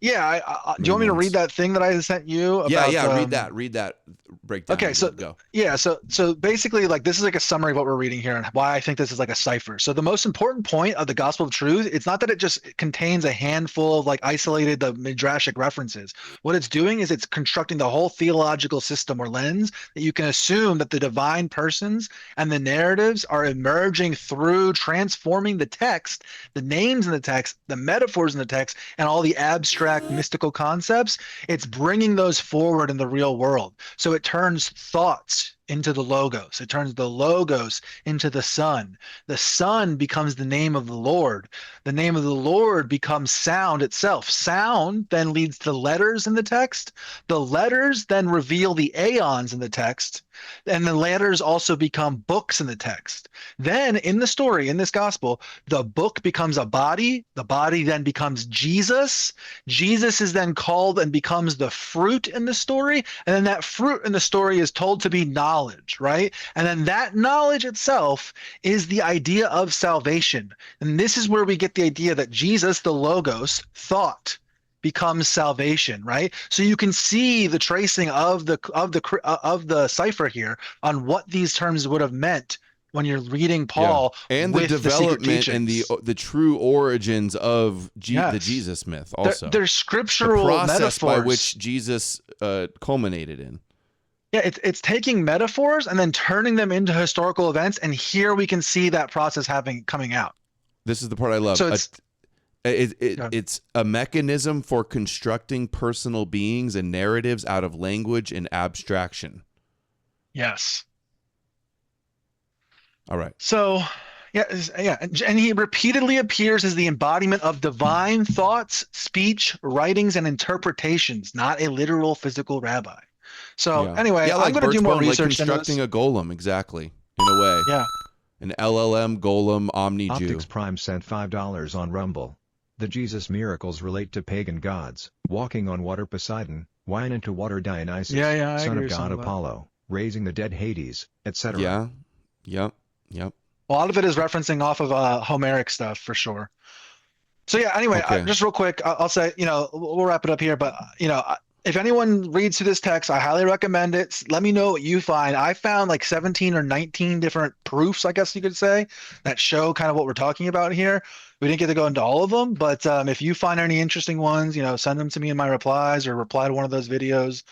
you want me to read that thing that I sent you? About, read that breakdown. Okay, so go. Yeah, so basically, like, this is like a summary of what we're reading here and why I think this is like a cipher. So the most important point of the Gospel of Truth, it's not that it just contains a handful of like isolated midrashic references. What it's doing is it's constructing the whole theological system or lens that you can assume that the divine persons and the narratives are emerging through transforming the text, the names in the text, the metaphors in the text, and all the abstract mystical concepts. It's bringing those forward in the real world. So it turns thoughts into the logos. It turns the logos into the Son. The Son becomes the name of the Lord. The name of the Lord becomes sound itself. Sound then leads to letters in the text. The letters then reveal the aeons in the text. And the letters also become books in the text. Then in the story, in this gospel, the book becomes a body. The body then becomes Jesus. Jesus is then called and becomes the fruit in the story. And then that fruit in the story is told to be knowledge, right? And then that knowledge itself is the idea of salvation. And this is where we get the idea that Jesus, the Logos, thought becomes salvation, right? So you can see the tracing of the cipher here on what these terms would have meant when you're reading Paul, and the development and the true origins of the Jesus myth. Also, there's scriptural the process metaphors by which Jesus culminated in. Yeah, it's taking metaphors and then turning them into historical events, and here we can see that process coming out. This is the part I love. So it's a mechanism for constructing personal beings and narratives out of language and abstraction. Yes. All right. So, and he repeatedly appears as the embodiment of divine thoughts, speech, writings, and interpretations, not a literal physical rabbi. So anyway, I'm going to do more research. Like constructing a golem, exactly, in a way. Yeah. An LLM golem omni-Jew. Optics Prime sent $5 on Rumble. The Jesus miracles relate to pagan gods, walking on water Poseidon, wine into water Dionysus, son of God Apollo, raising the dead Hades, etc. Yeah. Yep. A lot of it is referencing off of Homeric stuff for sure. So anyway, just real quick, I'll say, we'll wrap it up here, but if anyone reads through this text, I highly recommend it. Let me know what you find. I found like 17 or 19 different proofs, I guess you could say, that show kind of what we're talking about here. We didn't get to go into all of them, but if you find any interesting ones, send them to me in my replies or reply to one of those videos.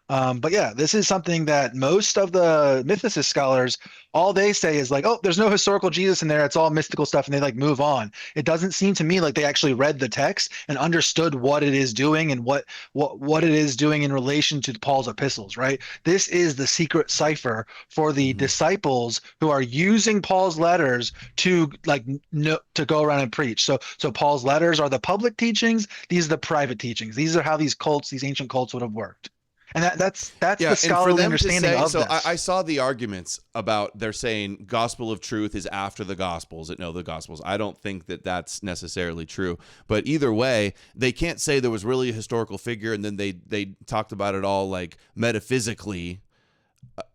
But yeah, this is something that most of the mythicist scholars, all they say is like, oh, there's no historical Jesus in there. It's all mystical stuff. And they like move on. It doesn't seem to me like they actually read the text and understood what it is doing and what it is doing in relation to Paul's epistles, right? This is the secret cipher for the disciples who are using Paul's letters to to go around and preach. So Paul's letters are the public teachings. These are the private teachings. These are how these ancient cults would have worked. And that's the scholarly understanding of this. I saw the arguments about they're saying gospel of truth is after the gospels. The gospels. I don't think that that's necessarily true. But either way, they can't say there was really a historical figure and then they talked about it all like metaphysically.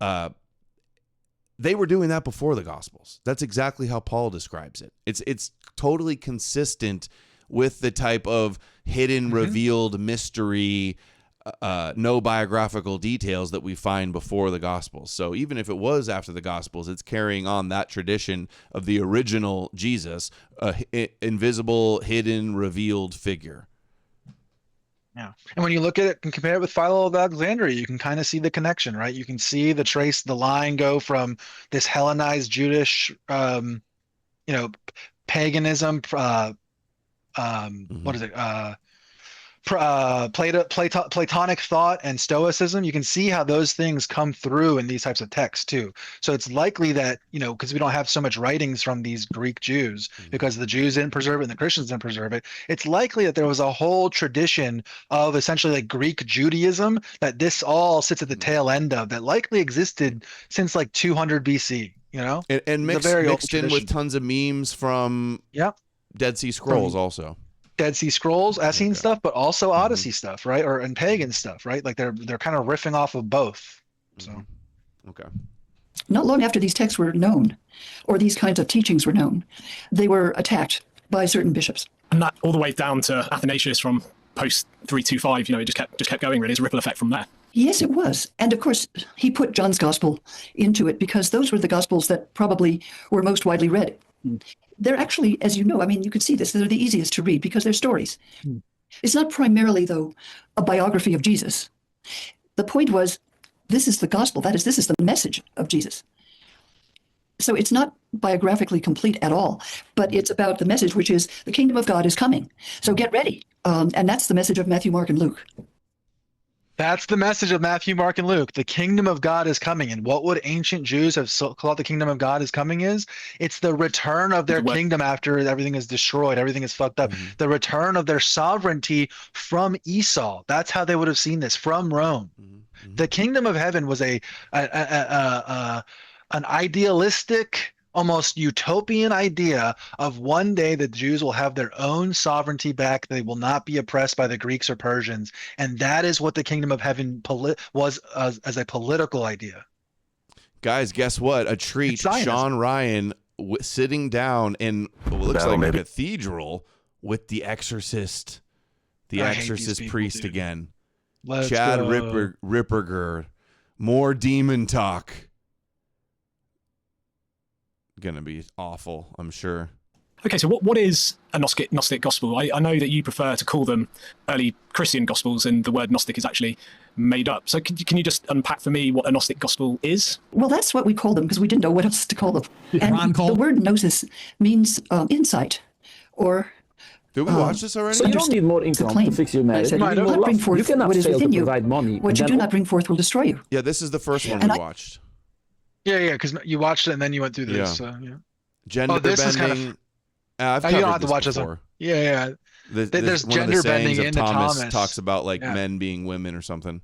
They were doing that before the gospels. That's exactly how Paul describes it. It's totally consistent with the type of hidden, revealed mystery no biographical details that we find before the Gospels. So even if it was after the Gospels, it's carrying on that tradition of the original Jesus, invisible, hidden, revealed figure. Yeah. And when you look at it and compare it with Philo of Alexandria, you can kind of see the connection, right? You can see the line go from this Hellenized Jewish, paganism, what is it? Platonic thought and Stoicism. You can see how those things come through in these types of texts too. So it's likely that, because we don't have so much writings from these Greek Jews, because the Jews didn't preserve it and the Christians didn't preserve it, it's likely that there was a whole tradition of essentially like Greek Judaism that this all sits at the tail end of, that likely existed since like 200 BC, And mixed in with tons of memes from Dead Sea Scrolls also. Dead Sea Scrolls, Essene stuff, but also Odyssey stuff, right? And pagan stuff, right? Like they're kind of riffing off of both. So, okay. Not long after these texts were known, or these kinds of teachings were known, they were attacked by certain bishops. And that all the way down to Athanasius from post 325. It just kept going. Really, it's a ripple effect from there. Yes, it was. And of course, he put John's gospel into it because those were the gospels that probably were most widely read. They're actually, as you know, you can see this, they're the easiest to read because they're stories. It's not primarily, though, a biography of Jesus. The point was, this is the gospel. That is, this is the message of Jesus. So it's not biographically complete at all, but it's about the message, which is the kingdom of God is coming. So get ready. And that's the message of Matthew, Mark, and Luke. That's the message of Matthew, Mark, and Luke. The kingdom of God is coming. And what would ancient Jews have called the kingdom of God is coming is? It's the return of their kingdom after everything is destroyed, everything is fucked up. The return of their sovereignty from Esau. That's how they would have seen this, from Rome. The kingdom of heaven was an idealistic, almost utopian idea of one day the Jews will have their own sovereignty back. They will not be oppressed by the Greeks or Persians. And that is what the kingdom of heaven was as a political idea. Guys, guess what? A treat. Sean Ryan sitting down in what looks like a cathedral with the exorcist, priest again. Chad Ripperger. More demon talk. Gonna be awful, I'm sure. Okay, so what is a Gnostic gospel? I know that you prefer to call them early Christian gospels, and the word Gnostic is actually made up. So can you just unpack for me what a Gnostic gospel is? Well, that's what we call them because we didn't know what else to call them. And the word gnosis means insight, or... Did we watch this already? So you don't need more income to fix your marriage. You cannot what is within you. Money, what you do not bring forth will destroy you. Yeah, this is the first one we watched. Yeah, because you watched it and then you went through this. Gender bending. I've you don't have to watch this before. Yeah. There's gender bending into Thomas. Talks about men being women or something.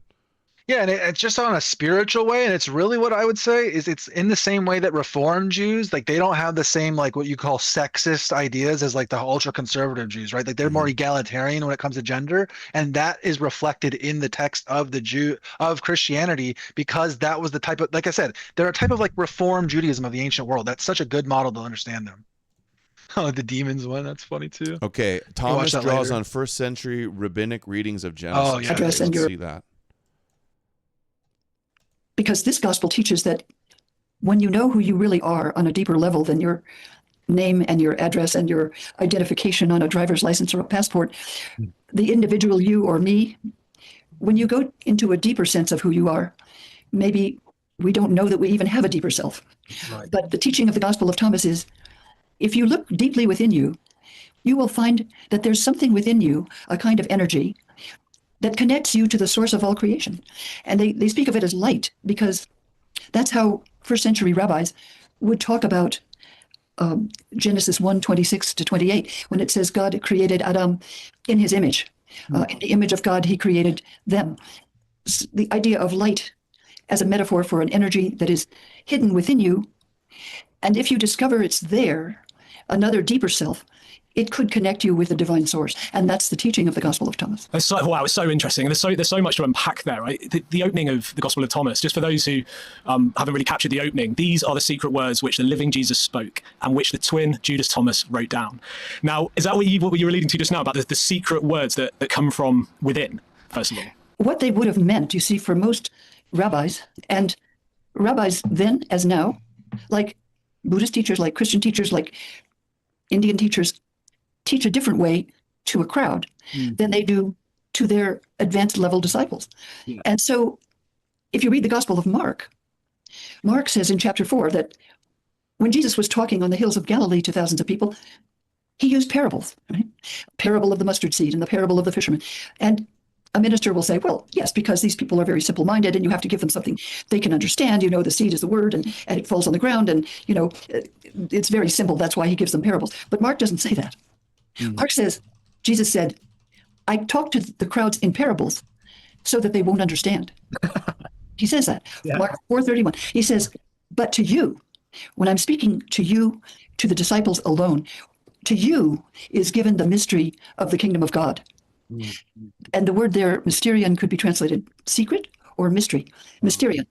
Yeah, and it's just on a spiritual way, and it's really what I would say is it's in the same way that Reform Jews, like they don't have the same like what you call sexist ideas as like the ultra conservative Jews, right? Like they're more egalitarian when it comes to gender, and that is reflected in the text of of Christianity because that was the type of, like I said, they're a type of like Reform Judaism of the ancient world. That's such a good model to understand them. Oh, the demons one, that's funny too. Okay, Thomas draws on first century rabbinic readings of Genesis. Oh, yeah. Let's see that. Because this gospel teaches that when you know who you really are on a deeper level than your name and your address and your identification on a driver's license or a passport, the individual you or me, when you go into a deeper sense of who you are, maybe we don't know that we even have a deeper self. Right. But the teaching of the Gospel of Thomas is, if you look deeply within you, you will find that there's something within you, a kind of energy, that connects you to the source of all creation. And they speak of it as light because that's how first century rabbis would talk about Genesis 1:26-28, when it says God created Adam in his image. In the image of God, he created them. The idea of light as a metaphor for an energy that is hidden within you. And if you discover it's there, another deeper self, it could connect you with the divine source. And that's the teaching of the Gospel of Thomas. Wow, it's so interesting. And there's so much to unpack there, right? The opening of the Gospel of Thomas, just for those who haven't really captured the opening, these are the secret words which the living Jesus spoke and which the twin Judas Thomas wrote down. Now, is that what you were alluding to just now about the secret words that come from within, first of all? what they would have meant, you see, for most rabbis, and rabbis then as now, like Buddhist teachers, like Christian teachers, like Indian teachers, teach a different way to a crowd than they do to their advanced level disciples. Yeah. And so if you read the Gospel of Mark, Mark says in chapter 4 that when Jesus was talking on the hills of Galilee to thousands of people, he used parables, right? Parable of the mustard seed and the parable of the fisherman. And a minister will say, well, yes, because these people are very simple-minded and you have to give them something they can understand. You know, the seed is the word and it falls on the ground and, you know, it's very simple. That's why he gives them parables. But Mark doesn't say that. Mark says, Jesus said, I talk to the crowds in parables so that they won't understand. He says that. Yeah. Mark 4:31. He says, but to you, when I'm speaking to you, to the disciples alone, to you is given the mystery of the kingdom of God. And the word there, mysterion, could be translated secret or mystery. Mysterion.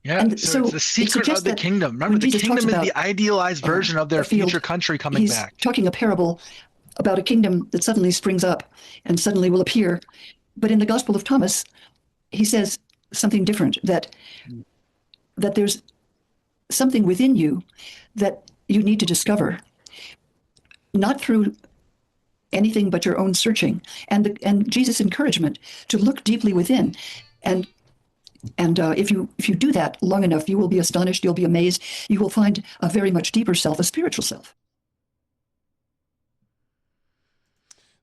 Yeah, and so it's the secret of the kingdom. Remember, the kingdom is the idealized version of their future country coming back. He's talking a parable about a kingdom that suddenly springs up and suddenly will appear. But in the Gospel of Thomas, he says something different, that there's something within you that you need to discover, not through anything but your own searching, and Jesus' encouragement to look deeply within. And if you do that long enough, you will be astonished, you'll be amazed, you will find a very much deeper self, a spiritual self.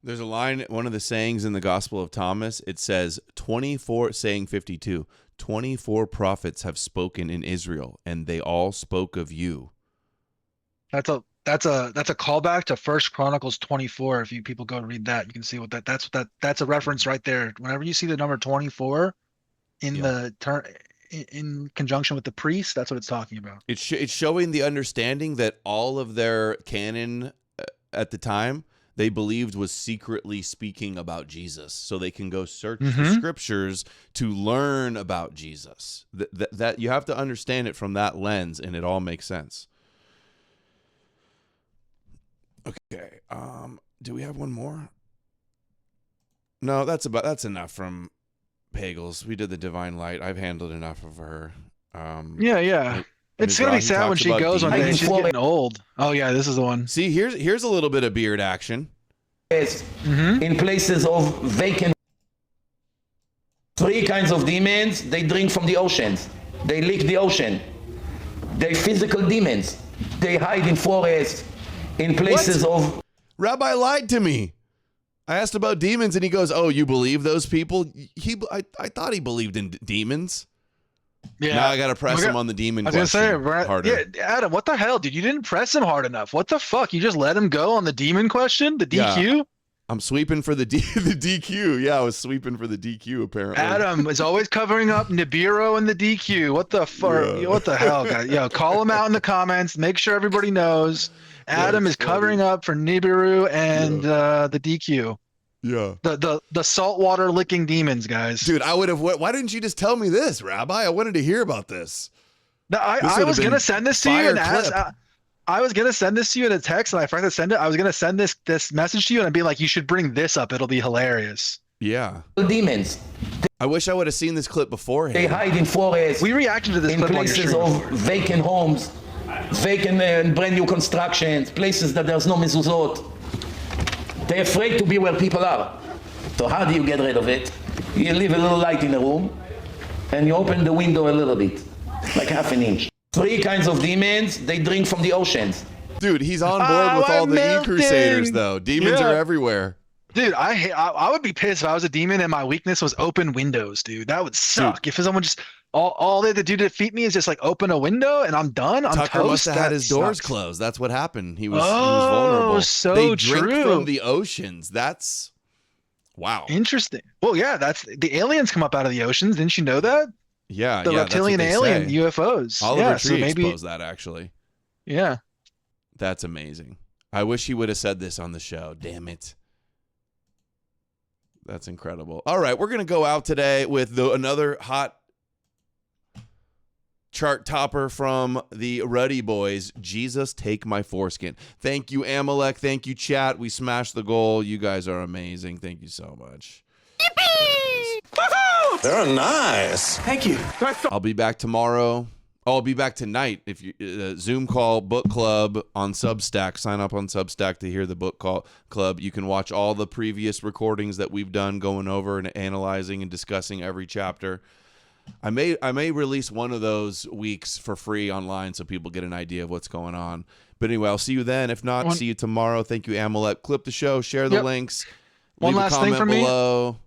There's a line, one of the sayings in the Gospel of Thomas, it says 24, saying 52, 24 prophets have spoken in Israel, and they all spoke of you. That's a callback to 1 Chronicles 24. If you people go read that, you can see what that's a reference right there. Whenever you see the number 24 in in conjunction with the priest, that's what it's talking about. It's showing the understanding that all of their canon at the time they believed was secretly speaking about Jesus, so they can go search the scriptures to learn about Jesus. That you have to understand it from that lens, and it all makes sense. Okay. Do we have one more? No, that's enough from Pagels. We did the Divine Light. I've handled enough of her. Yeah. It's gonna be sad when she goes one day. She's getting old. Oh yeah, this is the one. See, here's a little bit of beard action. In places of vacant. 3 kinds of demons. They drink from the oceans. They lick the ocean. They're physical demons. They hide in forests. In places of... Rabbi lied to me. I asked about demons and he goes, oh, you believe those people? I thought he believed in demons. Yeah. Now I got to press him on the demon question harder. Yeah, Adam, what the hell, dude? You didn't press him hard enough. What the fuck? You just let him go on the demon question? The DQ? Yeah. I'm sweeping for the DQ. Yeah, I was sweeping for the DQ apparently. Adam is always covering up Nibiru and the DQ. What the fuck? Yeah. What the hell, guys? Yo, call him out in the comments. Make sure everybody knows. Adam is covering up for Nibiru and the DQ. Yeah. The saltwater licking demons, guys. Dude, I would have. Why didn't you just tell me this, Rabbi? I wanted to hear about this. No, I was gonna send this to you and ask. I was gonna send this to you in a text, and I forgot to send it. I was gonna send this message to you, and I'd be like, you should bring this up. It'll be hilarious. Yeah. Demons. I wish I would have seen this clip beforehand. They hide in forests. We reacted to this in clip places of vacant homes, vacant and brand new constructions, places that there's no mezuzot. They're afraid to be where people are. So how do you get rid of it? You leave a little light in the room, and you open the window a little bit, like half an inch. 3 kinds of demons. They drink from the oceans. Dude, he's on board with all the E-Crusaders, though. Demons are everywhere. Dude, I would be pissed if I was a demon and my weakness was open windows, dude. That would suck. If someone just all they had to do to defeat me is just like open a window and I'm done. I'm Tucker toast. Must have had his doors closed. That's what happened. He was vulnerable. So they true. drink from the oceans. That's wow. Interesting. Well, yeah, that's the aliens come up out of the oceans. Didn't you know that? Yeah, the reptilian alien UFOs. Oliver Tree exposed that actually. Yeah, that's amazing. I wish he would have said this on the show. Damn it. That's incredible. All right, we're gonna go out today with another hot chart topper from the Ruddy Boys. Jesus, take my foreskin. Thank you, Amalek. Thank you, chat. We smashed the goal. You guys are amazing. Thank you so much. Yippee! They're nice. Thank you. I'll be back tomorrow. Oh, I'll be back tonight. If you Zoom call book club on Substack, sign up on Substack to hear the book club. You can watch all the previous recordings that we've done, going over and analyzing and discussing every chapter. I may release one of those weeks for free online so people get an idea of what's going on. But anyway, I'll see you then. If not, see you tomorrow. Thank you, Amalek. Clip the show, share the links. One Leave last a comment thing for me. below.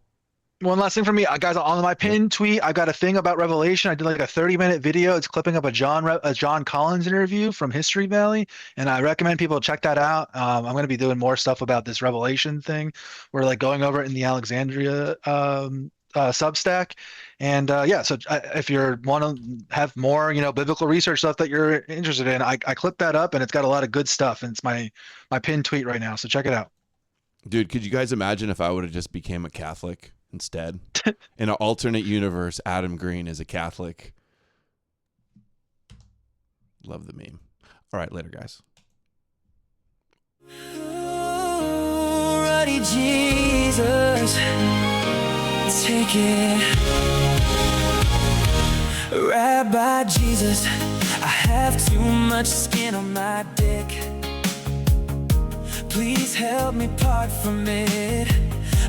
One last thing for me, guys. On my pinned tweet, I got a thing about Revelation. I did like a 30-minute video. It's clipping up a John Collins interview from History Valley, and I recommend people check that out. I'm going to be doing more stuff about this Revelation thing. We're like going over it in the Alexandria Substack, and so if you want to have more, biblical research stuff that you're interested in, I clipped that up, and it's got a lot of good stuff, and it's my pinned tweet right now. So check it out. Dude, could you guys imagine if I would have just became a Catholic instead? In an alternate universe, Adam Green is a Catholic. Love the meme. All right, later, guys. Ruddy Jesus, take it. Rabbi Jesus, I have too much skin on my dick. Please help me part from it.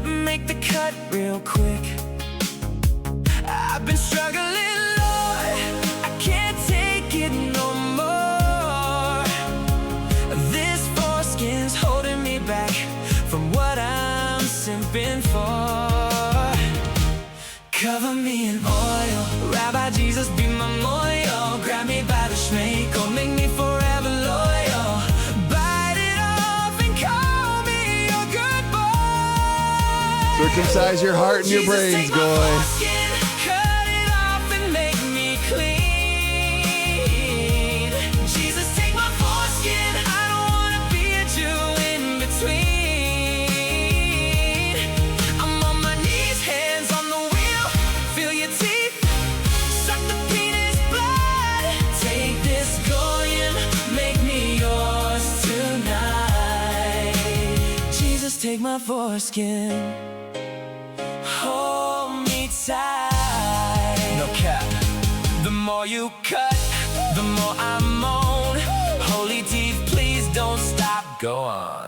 Make the cut real quick. I've been struggling, Lord. I can't take it no more. This foreskin's holding me back from what I'm simping for. Cover me in oil. Rabbi Jesus, be my moil. Grab me by the schmake, make me forever loyal. Circumcise your heart and your brains, boy. Cut it off and make me clean. Jesus, take my foreskin. I don't want to be a Jew in between. I'm on my knees, hands on the wheel. Feel your teeth, suck the penis blood. Take this goyim, make me yours tonight. Jesus, take my foreskin. Hold me tight. No cap. The more you cut, the more I moan. Holy teeth, please don't stop. Go on.